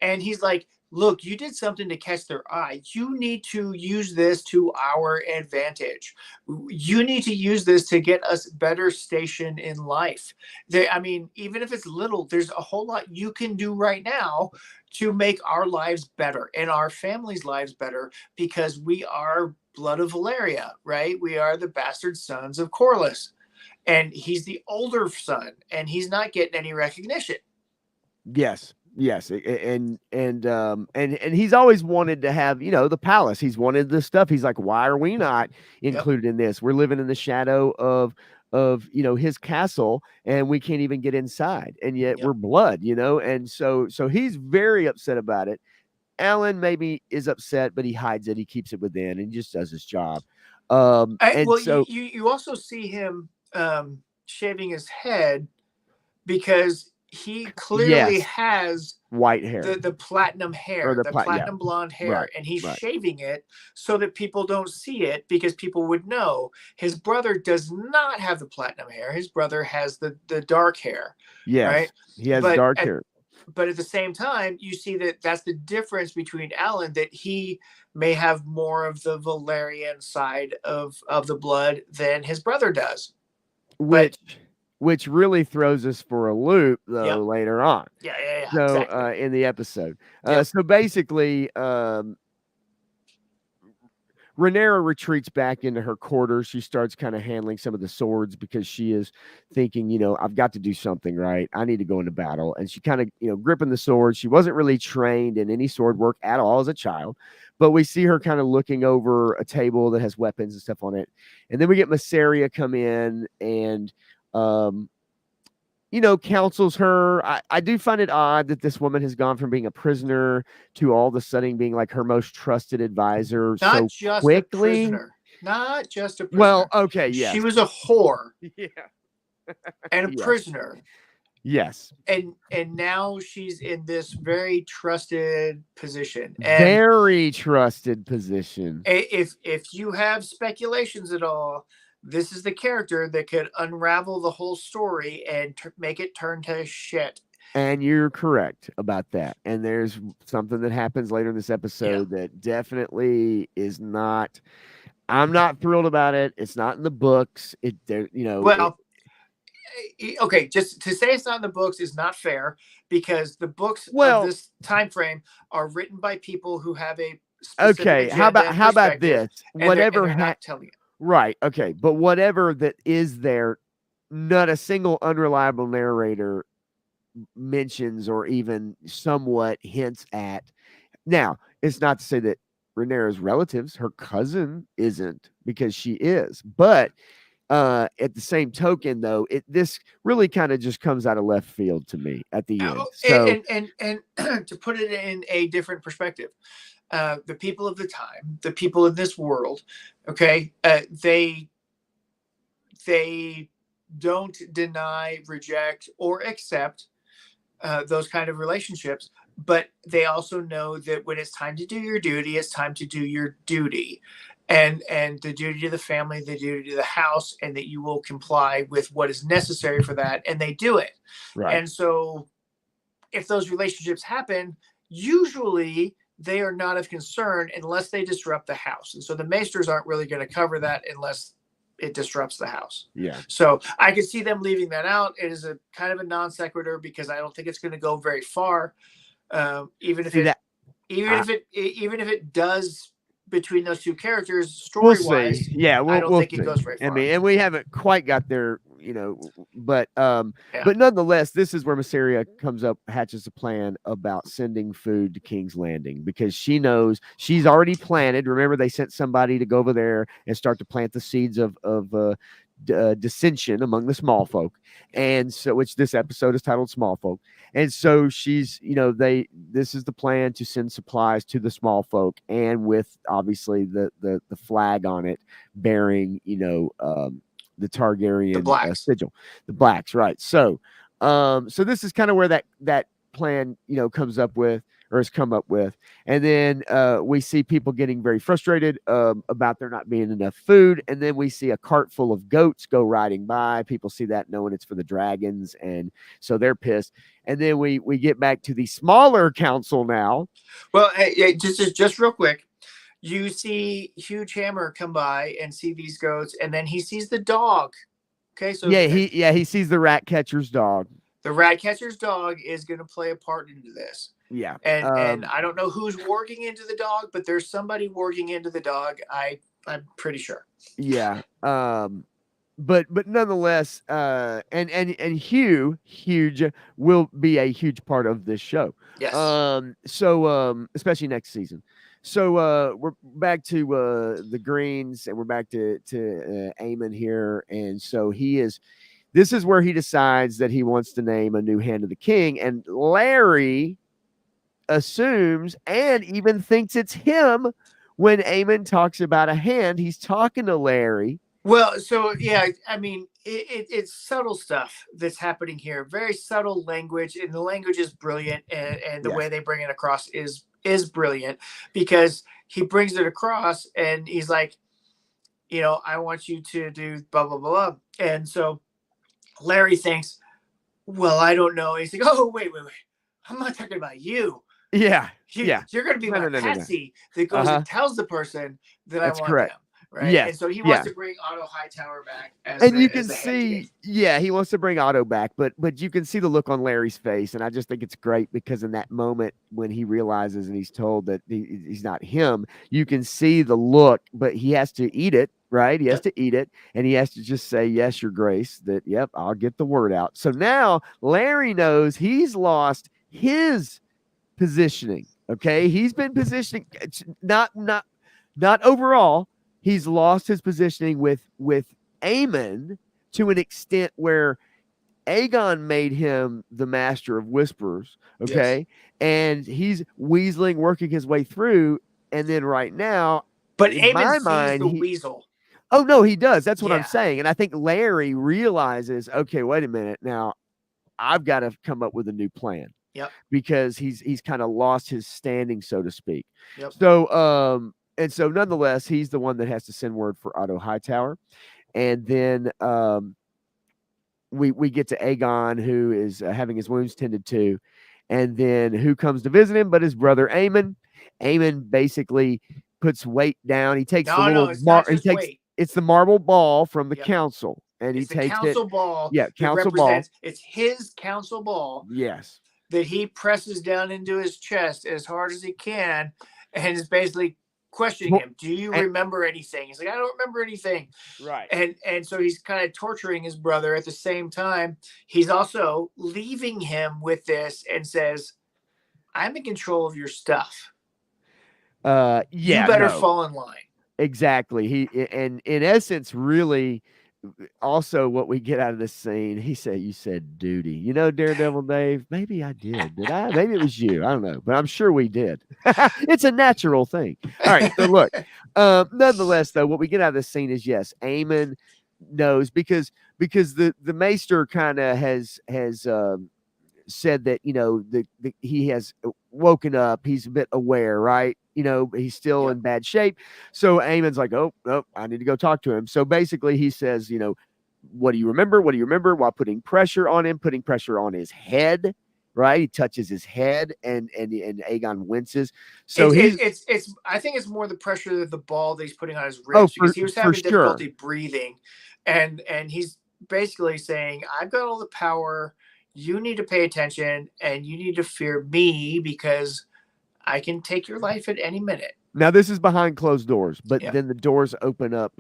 and he's like, look, you did something to catch their eye. You need to use this to our advantage. You need to use this to get us better station in life. Even if it's little, there's a whole lot you can do right now to make our lives better and our families' lives better, because we are blood of Valeria, right? We are the bastard sons of Corliss, and he's the older son, and he's not getting any recognition. Yes, and he's always wanted to have, the palace. He's wanted this stuff. He's like, why are we not included in this? We're living in the shadow of his castle, and we can't even get inside, and yet we're blood, and so he's very upset about it. Alan maybe is upset, but he hides it. He keeps it within and just does his job. You also see him shaving his head because he clearly has white hair, the platinum hair, the platinum blonde hair, and he's shaving it so that people don't see it, because people would know. His brother does not have the platinum hair. His brother has the dark hair. Yes, right? He has dark hair. But at the same time, you see that's the difference between Alan, that he may have more of the Valerian side of the blood than his brother does. Which really throws us for a loop, though, later on. Yeah. So, exactly. In the episode. So basically, Rhaenyra retreats back into her quarters. She starts kind of handling some of the swords because she is thinking, I've got to do something, right? I need to go into battle. And she kind of, gripping the sword. She wasn't really trained in any sword work at all as a child, but we see her kind of looking over a table that has weapons and stuff on it. And then we get Masseria come in and, counsels her. I do find it odd that this woman has gone from being a prisoner to all of a sudden being like her most trusted advisor so quickly. Not just a prisoner. Well, okay, yes. She was a whore. Yeah. And a prisoner. Yes. And now she's in this very trusted position. Very trusted position. If you have speculations at all, this is the character that could unravel the whole story and make it turn to shit. And you're correct about that. And there's something that happens later in this episode that definitely is not. I'm not thrilled about it. It's not in the books. Okay, just to say it's not in the books is not fair, because the books of this time frame are written by people who have specific Okay, agenda how about and how about perspective, this? and Whatever they're not telling it. right, okay, but whatever that is there, not a single unreliable narrator mentions or even somewhat hints at. Now, it's not to say that Rhaenyra's relatives, her cousin isn't, because she is, but at the same token, though, this really kind of just comes out of left field to me at the end. So And to put it in a different perspective, the people of the time, the people in this world, okay, they don't deny, reject, or accept those kind of relationships, but they also know that when it's time to do your duty, it's time to do your duty, and the duty to the family, the duty to the house, and that you will comply with what is necessary for that, and they do it. right, And so if those relationships happen, usually they are not of concern unless they disrupt the house. And so the maesters aren't really going to cover that unless it disrupts the house. yeah. So I could see them leaving that out. It is a kind of a non sequitur because I don't think it's going to go very far. Even if it does between those two characters, story wise, yeah, I don't we'll think it goes very far. I mean, and we haven't quite got there, but nonetheless, this is where Mysaria hatches a plan about sending food to King's Landing, because she knows she's already planted. Remember, they sent somebody to go over there and start to plant the seeds of dissension among the small folk, and so which this episode is titled Small Folk. And so she's, this is the plan to send supplies to the small folk, and with obviously the flag on it bearing, the Targaryen sigil, the blacks, right? So, so this is kind of where that plan, comes up with, or has come up with. And then we see people getting very frustrated about there not being enough food. And then we see a cart full of goats go riding by. People see that knowing it's for the dragons. And so they're pissed. And then we get back to the smaller council now. Well, hey, just real quick. You see Huge Hammer come by and see these goats, and then he sees the dog. Okay, so he sees the rat catcher's dog. The rat catcher's dog is going to play a part into this. Yeah. And I don't know who's warging into the dog, but there's somebody warging into the dog. I'm pretty sure. Yeah. But nonetheless, and Huge will be a huge part of this show. Yes. So especially next season. So we're back to the Greens, and we're back to Aemon here, and so this is where he decides that he wants to name a new Hand of the King, and Larry assumes and even thinks it's him when Aemon talks about a hand. He's talking to Larry. Well, so yeah, I mean, it's subtle stuff that's happening here. Very subtle language, and the language is brilliant, and the way they bring it across is brilliant, because he brings it across and he's like, I want you to do blah, blah, blah, blah. And so Larry thinks, well, I don't know. He's like, oh, wait. I'm not talking about you. Yeah. You're going to be my patsy that goes and tells the person that I want them. Right. Yes. And so he wants to bring Otto Hightower back. You can see, he wants to bring Otto back, but you can see the look on Larry's face. And I just think it's great, because in that moment when he realizes and he's told that he's not him, you can see the look, but he has to eat it, right? He has to eat it, and he has to just say, yes, Your Grace, that, yep, I'll get the word out. So now Larry knows he's lost his positioning. Okay. He's been positioning, not overall. He's lost his positioning with Aemon to an extent where Aegon made him the master of whispers, okay? Yes. And he's weaseling, working his way through, and then right now, but in my mind, sees the weasel. Oh no, he does. That's what I'm saying. And I think Larry realizes, okay, wait a minute, now I've got to come up with a new plan. Yep. Because he's kind of lost his standing, so to speak. Yep. So and so nonetheless, he's the one that has to send word for Otto Hightower. And then we get to Aegon, who is having his wounds tended to. And then who comes to visit him but his brother Aemon. Aemon basically puts weight down. He takes it's the marble ball from the council. And he takes the council ball. Yeah, council ball. It's his council ball. Yes. That he presses down into his chest as hard as he can. and is basically questioning him. Do you remember anything? He's like, I don't remember anything. Right. And so he's kind of torturing his brother. At the same time, he's also leaving him with this and says, I'm in control of your stuff. Yeah, you better fall in line. Exactly. He, and in essence, really, also what we get out of this scene, he said, you said duty. You know, Daredevil Dave, maybe I did. Did I? Maybe it was you. I don't know, but I'm sure we did. It's a natural thing. All right. So look, nonetheless, though, what we get out of this scene is, yes, Eamon knows because the Maester kind of has said that, you know, he has woken up. He's a bit aware, right? You know, he's still in bad shape. So Eamon's like, oh, I need to go talk to him. So basically he says, you know, what do you remember? What do you remember? While putting pressure on him, putting pressure on his head, right? He touches his head and Aegon winces. So it's I think it's more the pressure of the ball that he's putting on his wrist, because he was having difficulty breathing. And he's basically saying, I've got all the power. You need to pay attention and you need to fear me because I can take your life at any minute. Now, this is behind closed doors, but then the doors open up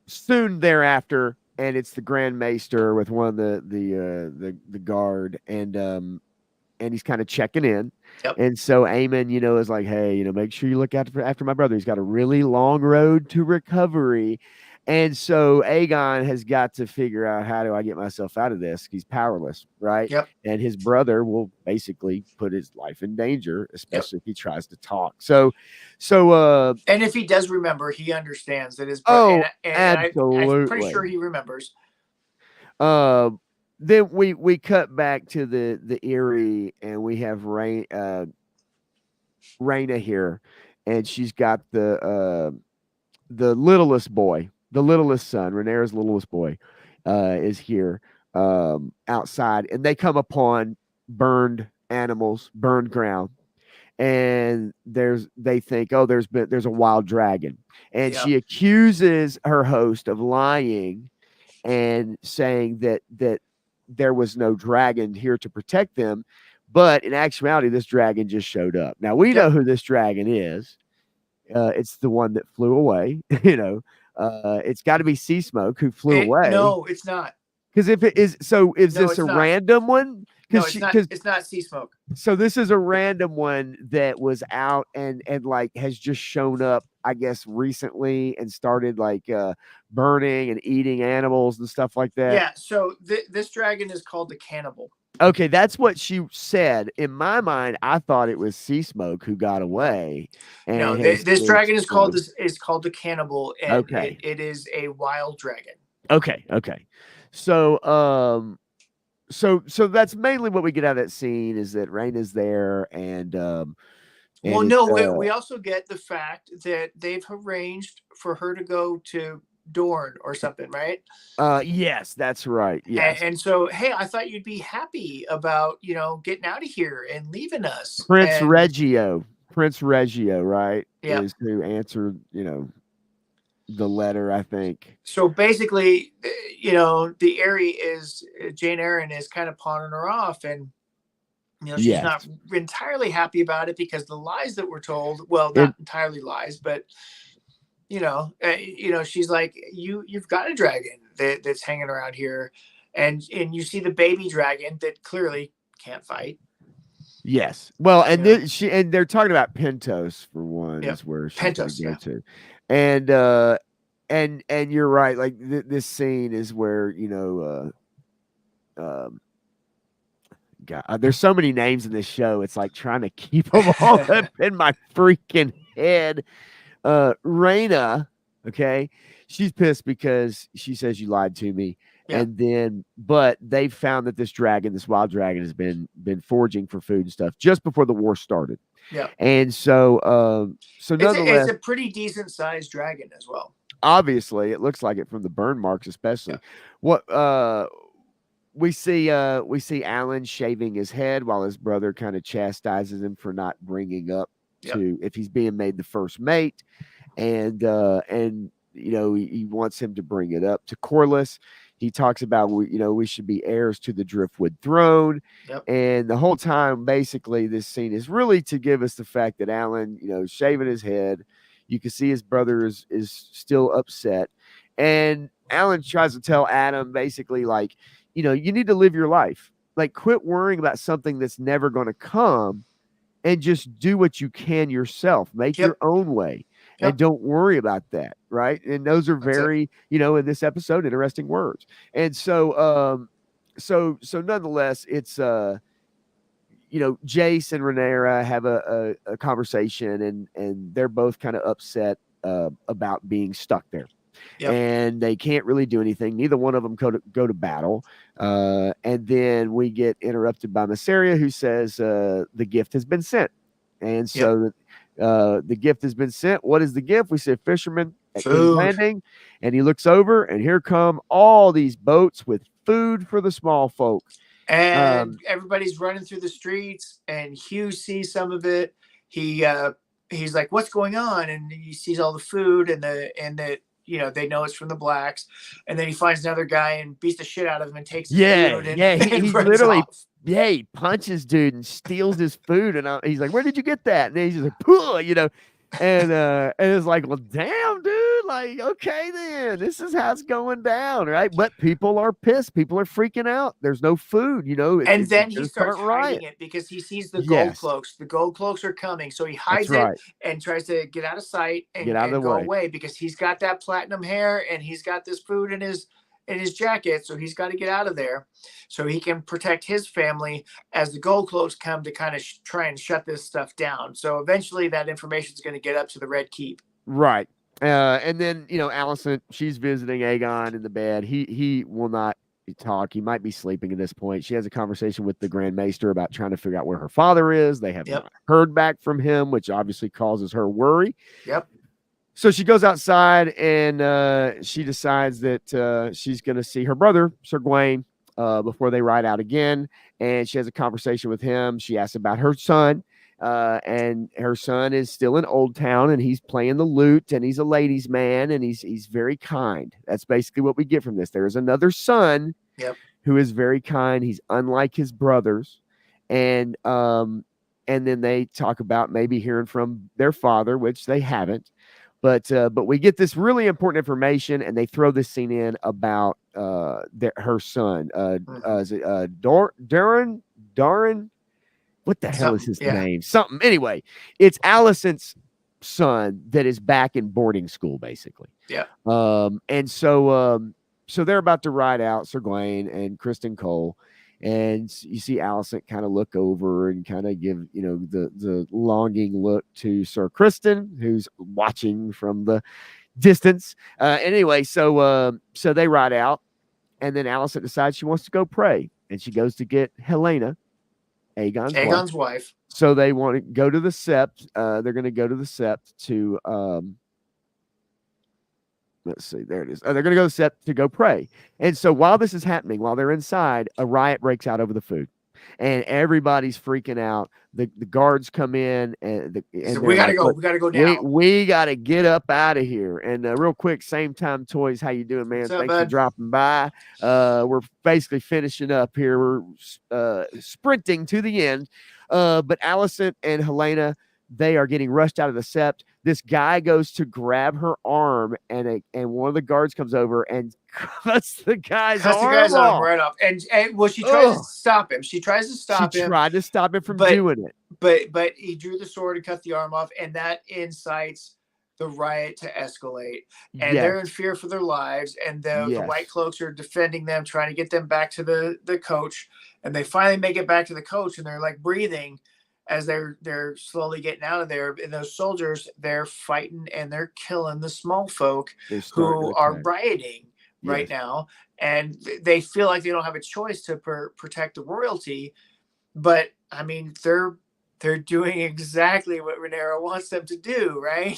soon thereafter, and it's the Grand Maester with one of the guard, and he's kind of checking in. And so Eamon, you know, is like, hey, you know, make sure you look after my brother. He's got a really long road to recovery. And so Aegon has got to figure out, how do I get myself out of this? He's powerless, right? And his brother will basically put his life in danger, especially if he tries to talk. So and if he does remember, he understands that his brother. Absolutely. I'm pretty sure he remembers. Then we cut back to the Eyrie, and we have Rhaena here, and she's got the littlest boy. The littlest son, Rhaenyra's littlest boy, is here outside, and they come upon burned animals, burned ground, and they think, oh, there's a wild dragon, and she accuses her host of lying and saying that there was no dragon here to protect them, but in actuality, this dragon just showed up. Now we know who this dragon is. It's the one that flew away, you know. It's got to be Sea Smoke who flew away. No, it's not. Because if it is, so is this a random one? No, it's not Sea Smoke. So this is a random one that was out and like has just shown up, I guess, recently and started like burning and eating animals and stuff like that. Yeah. So this dragon is called the Cannibal. Okay, that's what she said. In my mind, I thought it was Sea Smoke who got away. And no, this dragon is called the Cannibal, and it is a wild dragon. Okay. So so that's mainly what we get out of that scene, is that Rhaena's there, and we also get the fact that they've arranged for her to go to Dorne or something, right? Yes, that's right. Yes. And so, hey, I thought you'd be happy about, you know, getting out of here and leaving us. Prince Reggio, right? Yeah. Is who answered, you know, the letter, I think. So basically, you know, the Eyrie is Jane Eyre is kind of pawning her off, and you know, she's not entirely happy about it because the lies that were told, well, not entirely lies, but you know, she's like, you've got a dragon that's hanging around here, and you see the baby dragon that clearly can't fight. Yes. Well, and they're talking about Pentos for one, is where she's Pentos, going to go to. And you're right. Like this scene is where, you know, God, there's so many names in this show. It's like trying to keep them all up in my freaking head. Rhaena, okay, she's pissed because she says you lied to me. And then, but they found that this wild dragon has been foraging for food and stuff just before the war started. Yeah. And so, nonetheless, it's a pretty decent sized dragon as well. Obviously, it looks like it from the burn marks, especially. What we see Alan shaving his head while his brother kind of chastises him for not bringing up to if he's being made the first mate, and you know, he wants him to bring it up to Corlys. He talks about, we should be heirs to the Driftwood throne. Yep. And the whole time, basically, this scene is really to give us the fact that Alan, shaving his head, you can see his brother is still upset. And Alan tries to tell Adam basically, like, you need to live your life. Like, quit worrying about something that's never going to come and just do what you can yourself. Make your own way. And don't worry about that, right? And those are very, in this episode, interesting words. And so, so nonetheless, it's Jace and Rhaenyra have a conversation, and they're both kind of upset about being stuck there. Yep. And they can't really do anything. Neither one of them go to battle. And then we get interrupted by Mysaria, who says the gift has been sent. And so the gift has been sent. What is the gift? We say fisherman at King's Landing. And he looks over, and here come all these boats with food for the small folk. And everybody's running through the streets, and Hugh sees some of it. He's like, what's going on? And he sees all the food and the they know it's from the blacks, and then he finds another guy and beats the shit out of him and takes his food. He literally he punches dude and steals his food, and he's like, "Where did you get that?" And he's just like, "Puh," and it's like, well, damn, dude, like, okay, then this is how it's going down, right? But people are pissed, people are freaking out. There's no food, and then he starts hiding it because he sees the gold cloaks. The gold cloaks are coming, so he hides it and tries to get out of sight and go away because he's got that platinum hair and he's got this food in his jacket, so he's got to get out of there so he can protect his family as the gold cloaks come to kind of try and shut this stuff down. So eventually that information is going to get up to the Red Keep. Right. And then, Alicent, she's visiting Aegon in the bed. He will not talk. He might be sleeping at this point. She has a conversation with the Grand Maester about trying to figure out where her father is. They have not heard back from him, which obviously causes her worry. Yep. So she goes outside, and she decides that she's going to see her brother, Sir Gawain, before they ride out again. And she has a conversation with him. She asks about her son, and her son is still in Old Town, and he's playing the lute, and he's a ladies' man, and he's very kind. That's basically what we get from this. There is another son who is very kind. He's unlike his brothers, and then they talk about maybe hearing from their father, which they haven't. But we get this really important information, and they throw this scene in about her son. Is it Darren? What the hell is his name? Something. Anyway, it's Alicent's son that is back in boarding school, basically. Yeah. And so they're about to ride out, Sir Gawain and Kristen Cole. And you see Alicent kind of look over and kind of give, the longing look to Sir Kristen, who's watching from the distance. Anyway, so they ride out, and then Alicent decides she wants to go pray, and she goes to get Helena, Aegon's wife. So they want to go to the Sept. They're going to go to the Sept to let's see, there it is. They're going to go set to go pray. And so while this is happening, while they're inside, a riot breaks out over the food. And everybody's freaking out. The guards come in, and we got to go. We got to go down. We got to get up out of here. And real quick, Same Time Toys, how you doing, man? Thanks for dropping by. We're basically finishing up here. We're sprinting to the end. But Alicent and Helena, they are getting rushed out of the Sept. This guy goes to grab her arm, and one of the guards comes over and cuts the guy's arm right off. And she tries to stop him. She tries to stop him. She tried to stop him from doing it. But he drew the sword and cut the arm off, and that incites the riot to escalate. And they're in fear for their lives. And the White Cloaks are defending them, trying to get them back to the coach. And they finally make it back to the coach, and they're like breathing as they're slowly getting out of there. And those soldiers, they're fighting and they're killing the small folk who are rioting right now. And they feel like they don't have a choice to protect the royalty. But I mean, they're doing exactly what Rhaenyra wants them to do, right?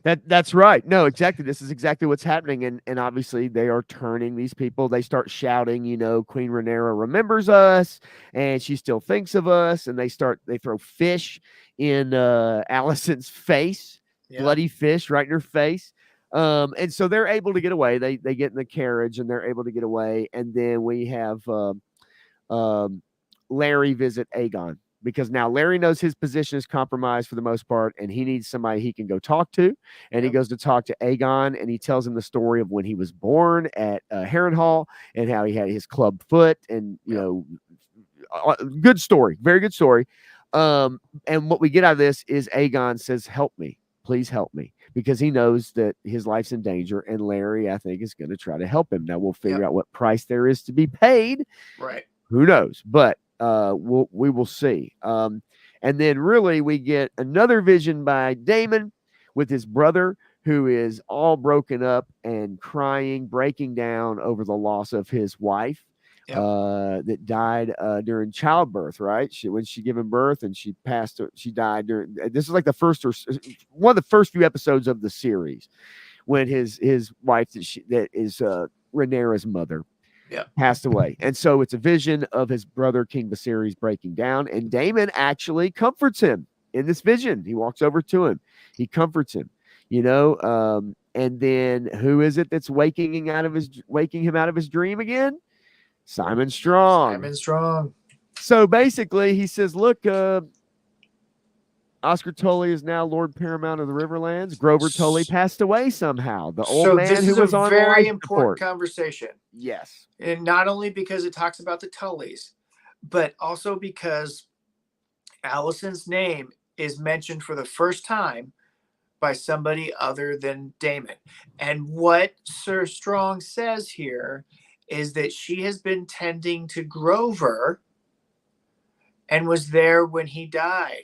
That's right. No, exactly. This is exactly what's happening. And obviously they are turning these people. They start shouting, Queen Rhaenyra remembers us and she still thinks of us. And they throw fish in Alicent's face, bloody fish right in her face. And so they're able to get away. They get in the carriage and they're able to get away. And then we have Larry visit Aegon, because now Larry knows his position is compromised for the most part, and he needs somebody he can go talk to. And he goes to talk to Aegon, and he tells him the story of when he was born at Harrenhal and how he had his club foot, and you know, good story, very good story. And what we get out of this is Aegon says, "Help me, please help me," because he knows that his life's in danger, and Larry, I think, is going to try to help him. Now we'll figure out what price there is to be paid. Right. Who knows? But we will see. And then really we get another vision by Damon with his brother, who is all broken up and crying, breaking down over the loss of his wife that died during childbirth, right? When she given birth, and she died during, this is like the first or one of the first few episodes of the series, when his wife that is Rhaenyra's mother passed away. And so it's a vision of his brother King Viserys breaking down, and Daemon actually comforts him in this vision. He walks over to him, he comforts him, you know. And then who is it that's waking him out of his dream again? Simon Strong. So basically he says, look, Oscar Tully is now Lord Paramount of the Riverlands. Grover Tully passed away somehow. The old man who was on very important conversation. Yes. And not only because it talks about the Tullys, but also because Alicent's name is mentioned for the first time by somebody other than Daemon. And what Sir Strong says here is that she has been tending to Grover and was there when he died.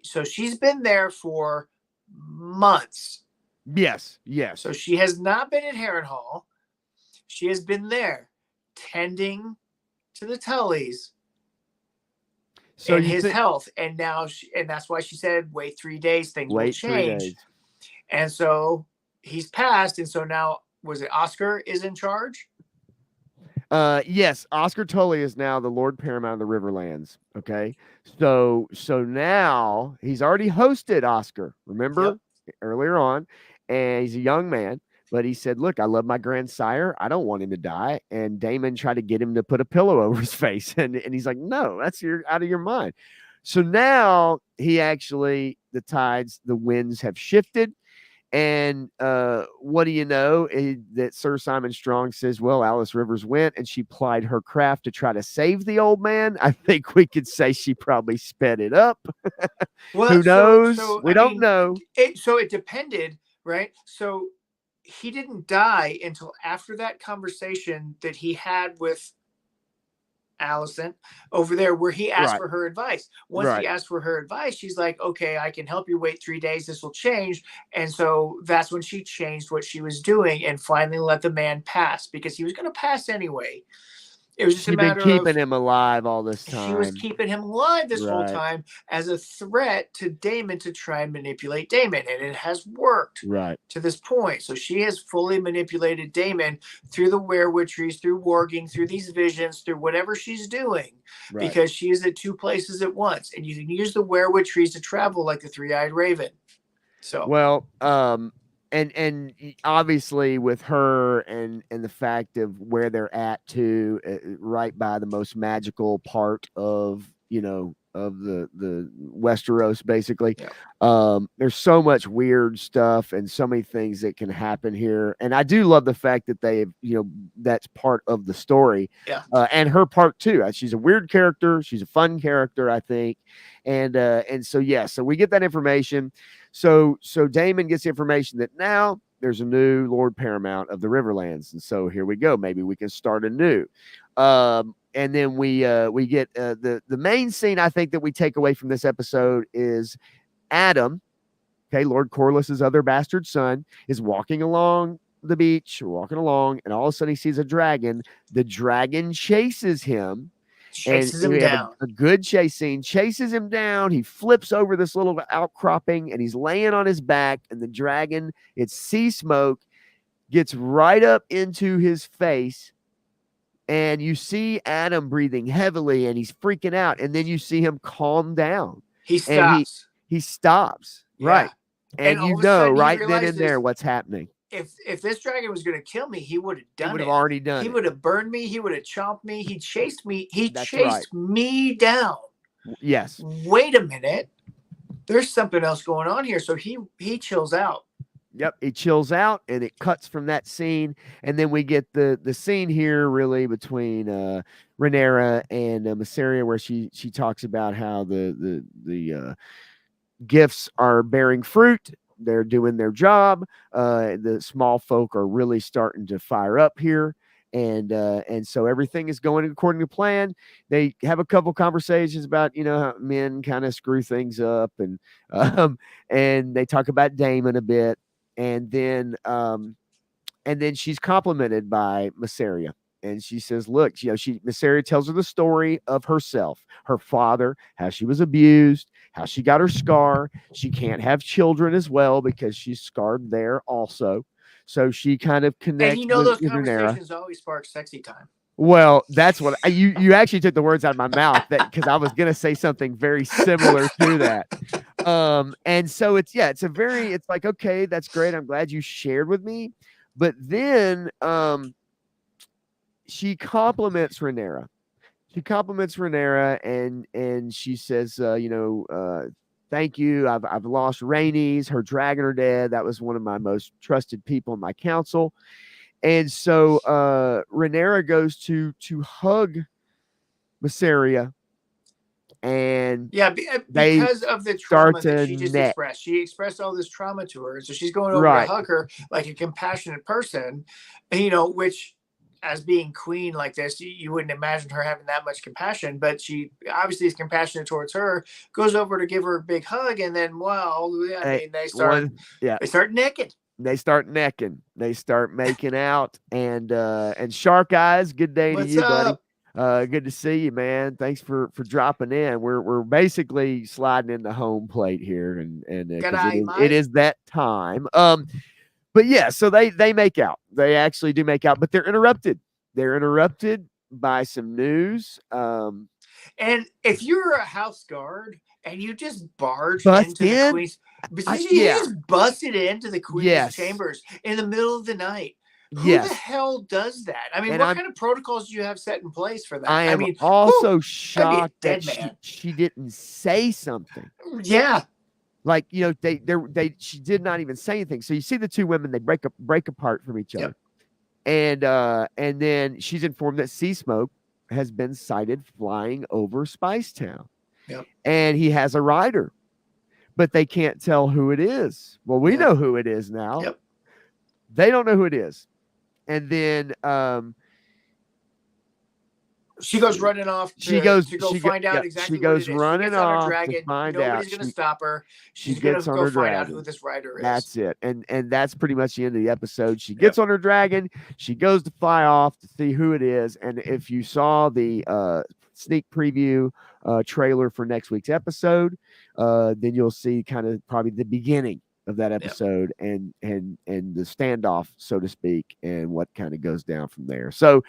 So she's been there for months. Yes. So she has not been at Harrenhal. She has been there tending to the Tullys and his health. And now, and that's why she said, wait 3 days, things will change. And so he's passed. And so now, was it Oscar is in charge? Yes, Oscar Tully is now the Lord Paramount of the Riverlands. Okay, so now he's already hosted Oscar, remember, earlier on, and he's a young man, but he said, look, I love my grandsire, I don't want him to die. And Daemon tried to get him to put a pillow over his face, and he's like, no, that's out of your mind. So now he actually, the winds have shifted. And what do you know? That Sir Simon Strong says, well, Alice Rivers went and she plied her craft to try to save the old man. I think we could say she probably sped it up. Well, who knows? We don't know. So it depended, right? So he didn't die until after that conversation that he had with Alicent over there, where he asked for her advice. Once he asked for her advice, she's like, okay, I can help you, wait 3 days, this will change. And so that's when she changed what she was doing and finally let the man pass, because he was going to pass anyway. It was just a matter of keeping him alive all this time. She was keeping him alive this whole time as a threat to Daemon to try and manipulate Daemon. And it has worked to this point. So she has fully manipulated Daemon through the werewitcheries, through warging, through these visions, through whatever she's doing, because she is at two places at once. And you can use the werewitcheries to travel like the three-eyed raven. So, well, and obviously with her and the fact of where they're at too, right by the most magical part of, you know, of the Westeros, basically. There's so much weird stuff and so many things that can happen here. And I do love the fact that they, you know, that's part of the story. And her part too. She's a weird character. She's a fun character, I think. And so, so we get that information. So Daemon gets the information that now there's a new Lord Paramount of the Riverlands. And so here we go. Maybe we can start anew. And then we get the main scene, I think, that we take away from this episode is Adam, okay, Lord Corlys's other bastard son, is walking along the beach, and all of a sudden he sees a dragon. The dragon chases him. Chases him down. A good chase scene, chases him down. He flips over this little outcropping and he's laying on his back. And the dragon, it's sea smoke, gets right up into his face. And you see Adam breathing heavily and he's freaking out. And then you see him calm down. He stops. He stops. Right. And you know right then and there what's happening. if this dragon was going to kill me, he would have done it. He would have already done it. He would have burned me. He would have chomped me. He chased me. He That's chased me down. Yes. Wait a minute. There's something else going on here. So he chills out. Yep, he chills out, and it cuts from that scene, and then we get the scene here really between Rhaenyra and Mysaria, where she talks about how the gifts are bearing fruit. They're doing their job. The small folk are really starting to fire up here. And so everything is going according to plan. They have a couple conversations about, how men kind of screw things up, and they talk about Daemon a bit. And then she's complimented by Mysaria. And she says, look, Mysaria tells her the story of herself, her father, how she was abused, how she got her scar. She can't have children as well because she's scarred there also. So she kind of connects. And those conversations always spark sexy time. Well, that's what you actually took the words out of my mouth, because I was gonna say something very similar to that. And so it's like, okay, that's great. I'm glad you shared with me. But then she compliments Rhaenyra. And she says, thank you. I've lost Rhaenys. Her dragon are dead. That was one of my most trusted people in my council. And so Rhaenyra goes to hug Mysaria, and because of the trauma that she just expressed. She expressed all this trauma to her, so she's going over to hug her like a compassionate person, which, as being queen like this, you wouldn't imagine her having that much compassion, but she obviously is compassionate towards her, goes over to give her a big hug, and then, they start necking. They start necking. They start making out. And Shark Eyes, good day to you, up? buddy. Good to see you, man. Thanks for dropping in. We're basically sliding in the home plate here, and it is that time. But yeah, so they make out. They actually do make out, but they're interrupted. They're interrupted by some news. And if you're a house guard and you just barge into the queen's, you just busted into the queen's chambers in the middle of the night. Who the hell does that? I mean, what kind of protocols do you have set in place for that? I mean, also shocked that she didn't say something. Yeah. Like, she did not even say anything. So you see the two women, they break apart from each other. And then she's informed that Sea Smoke has been sighted flying over Spicetown. Yep. And he has a rider, but they can't tell who it is. Well, we know who it is now. Yep. They don't know who it is. And then she goes running off to go find out exactly she goes what it is. running off dragon, to find Nobody's out. going to stop her. She's going to go find out who this rider is. That's it. And that's pretty much the end of the episode. She gets on her dragon. She goes to fly off to see who it is. And if you saw the sneak preview trailer for next week's episode, then you'll see kind of probably the beginning of that episode and the standoff, so to speak, and what kind of goes down from there. So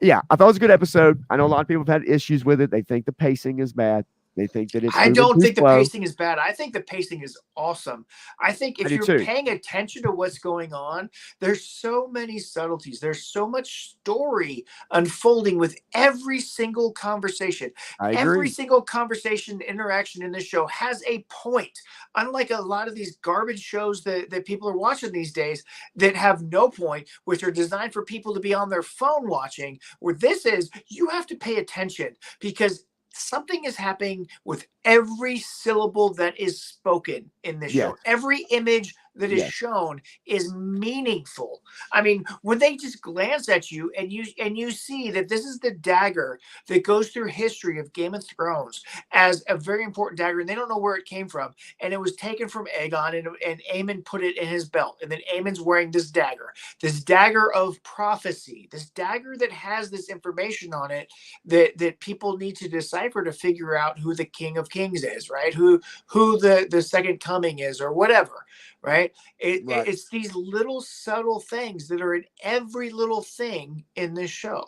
yeah, I thought it was a good episode. I know a lot of people have had issues with it. They think the pacing is bad. They think that it's I don't think the pacing is bad. I think the pacing is awesome. I think if you're paying attention to what's going on, there's so many subtleties. There's so much story unfolding with every single conversation. Every single conversation, interaction in this show has a point. Unlike a lot of these garbage shows that people are watching these days that have no point, which are designed for people to be on their phone watching, where this is, you have to pay attention because something is happening with every syllable that is spoken in this show. Every image that is shown is meaningful. I mean, when they just glance at you and you see that this is the dagger that goes through history of Game of Thrones as a very important dagger, and they don't know where it came from, and it was taken from Aegon, and Aemon put it in his belt, and then Aemon's wearing this dagger of prophecy, this dagger that has this information on it that people need to decipher to figure out who the King of Kings is, right? Who the second coming is, or whatever, right? It's these little subtle things that are in every little thing in this show.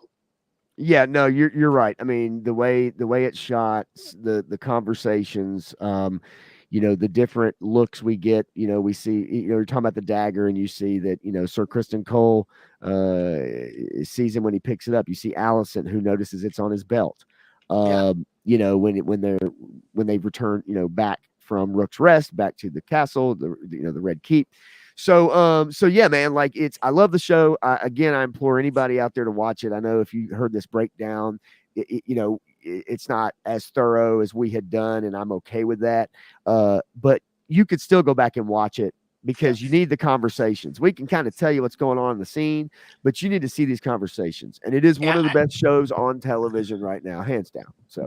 Yeah, no, you're right. I mean, the way it's shot, the conversations, the different looks we get. We see, you're talking about the dagger, and you see that, Sir Kristen Cole sees him when he picks it up. You see Allison, who notices it's on his belt. When they return, back from Rook's Rest back to the castle, the Red Keep. So yeah, man, like I love the show. Again, I implore anybody out there to watch it. I know if you heard this breakdown, it's not as thorough as we had done, and I'm okay with that. But you could still go back and watch it, because you need the conversations. We can kind of tell you what's going on in the scene, but you need to see these conversations. And it is one of the best shows on television right now, hands down. So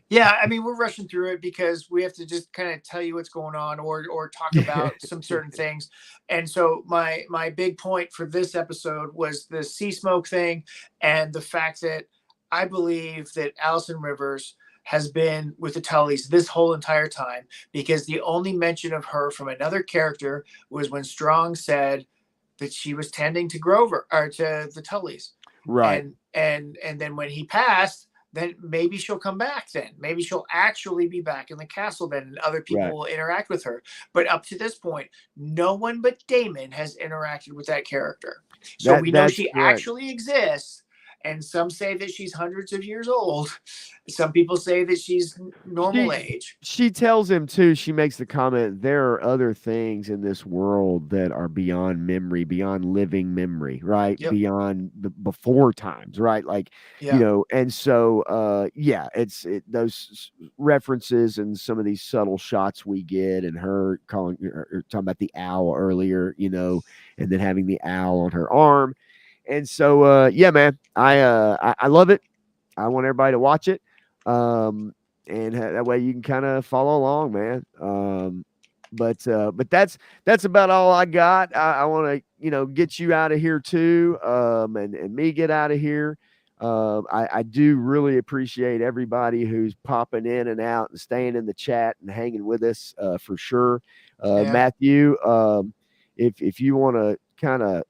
yeah, I mean, we're rushing through it because we have to just kind of tell you what's going on, or talk about some certain things. And so my big point for this episode was the sea smoke thing, and the fact that I believe that Allison Rivers has been with the Tullys this whole entire time, because the only mention of her from another character was when Strong said that she was tending to Grover, or to the Tullys. Right. And then when he passed, then maybe she'll come back then. Maybe she'll actually be back in the castle then, and other people will interact with her. But up to this point, no one but Damon has interacted with that character. So we know she actually exists. And some say that she's hundreds of years old. Some people say that she's normal age. She tells him too, she makes the comment, there are other things in this world that are beyond memory, beyond living memory, right? Yep. Beyond the before times, right? Like, and so, it's those references and some of these subtle shots we get, and her talking about the owl earlier, and then having the owl on her arm. And so, yeah, man, I love it. I want everybody to watch it. And that way you can kind of follow along, man. But that's about all I got. I want to, get you out of here too. And me get out of here. I do really appreciate everybody who's popping in and out and staying in the chat and hanging with us, for sure. Matthew, if you want to kind of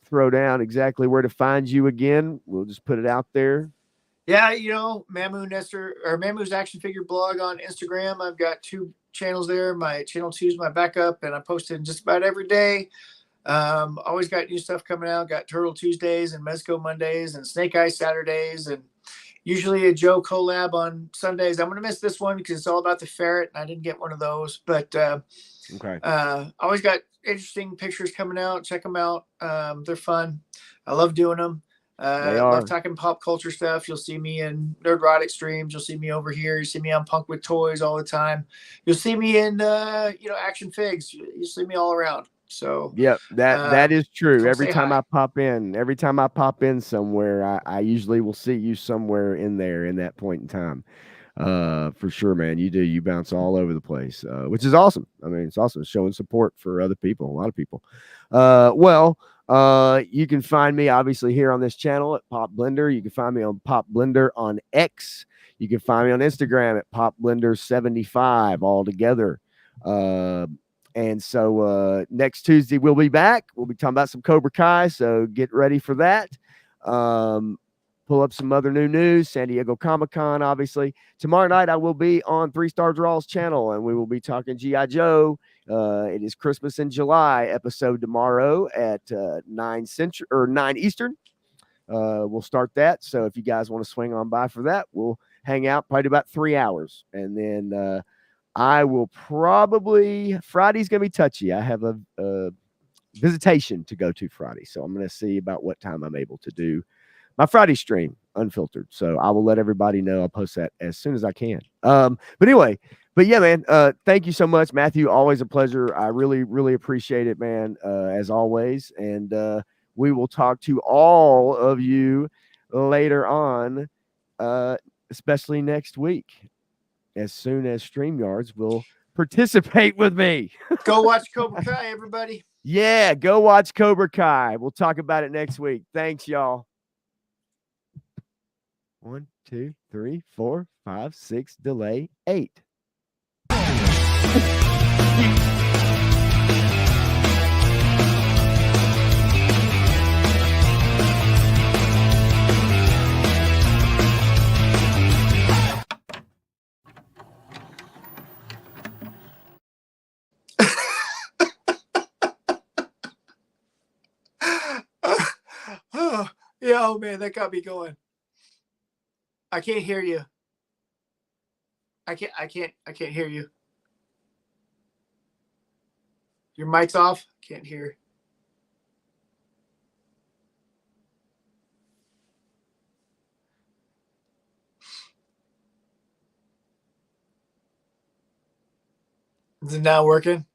throw down exactly where to find you again, we'll just put it out there. Yeah, Mamu Nestor, or Mamu's Action Figure Blog on Instagram. I've got 2 channels there. My channel 2 is my backup, and I post it just about every day. Always got new stuff coming out. Got Turtle Tuesdays and Mezco Mondays and Snake Eye Saturdays, and usually a Joe collab on Sundays. I'm gonna miss this one because it's all about the ferret, and I didn't get one of those. But always got interesting pictures coming out. Check them out. They're fun. I love doing them. I love talking pop culture stuff. You'll see me in Nerdrotic streams. You'll see me over here. You see me on Punk with Toys all the time. You'll see me in Action Figs. You see me all around. So that is true. Every time I pop in somewhere, I usually will see you somewhere in there in that point in time. For sure, man. You bounce all over the place, which is awesome. I mean, it's awesome. It's showing support for other people, a lot of people. You can find me obviously here on this channel at Pop Blender. You can find me on Pop Blender on X. You can find me on Instagram at Pop Blender 75 all together. And so next Tuesday we'll be back. We'll be talking about some Cobra Kai, so get ready for that. Pull up some other new news. San Diego Comic-Con, obviously. Tomorrow night I will be on 3 Star Draw's channel, and we will be talking G.I. Joe. It is Christmas in July episode tomorrow at 9 Central or 9 Eastern. We'll start that. So if you guys want to swing on by for that, we'll hang out probably about 3 hours, and then I will probably Friday's gonna be touchy. I have a visitation to go to Friday, so I'm gonna see about what time I'm able to do my Friday stream unfiltered. So I will let everybody know. I'll post that as soon as I can. But yeah, man, thank you so much, Matthew. Always a pleasure. I really, really appreciate it, man, as always. And we will talk to all of you later on, especially next week, as soon as StreamYards will participate with me. Go watch Cobra Kai, everybody. Yeah, go watch Cobra Kai. We'll talk about it next week. Thanks, y'all. 1, 2, 3, 4, 5, 6, delay 8. Oh man, that got me going. I can't hear you. I can't hear you. Your mic's off. Can't hear. Is it now working?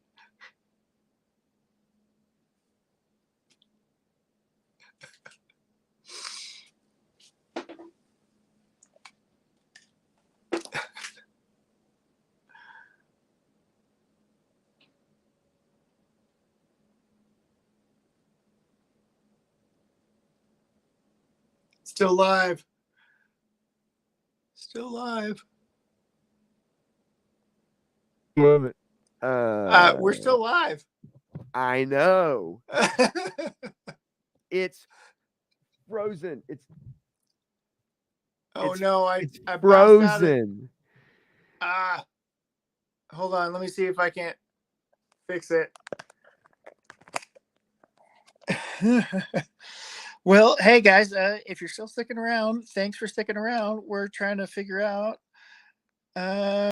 Still live. Still live. Love it. We're still live. I know. It's frozen. It's no, I it's bounced out of- frozen. Hold on. Let me see if I can't fix it. Well, hey guys, if you're still sticking around, thanks for sticking around. We're trying to figure out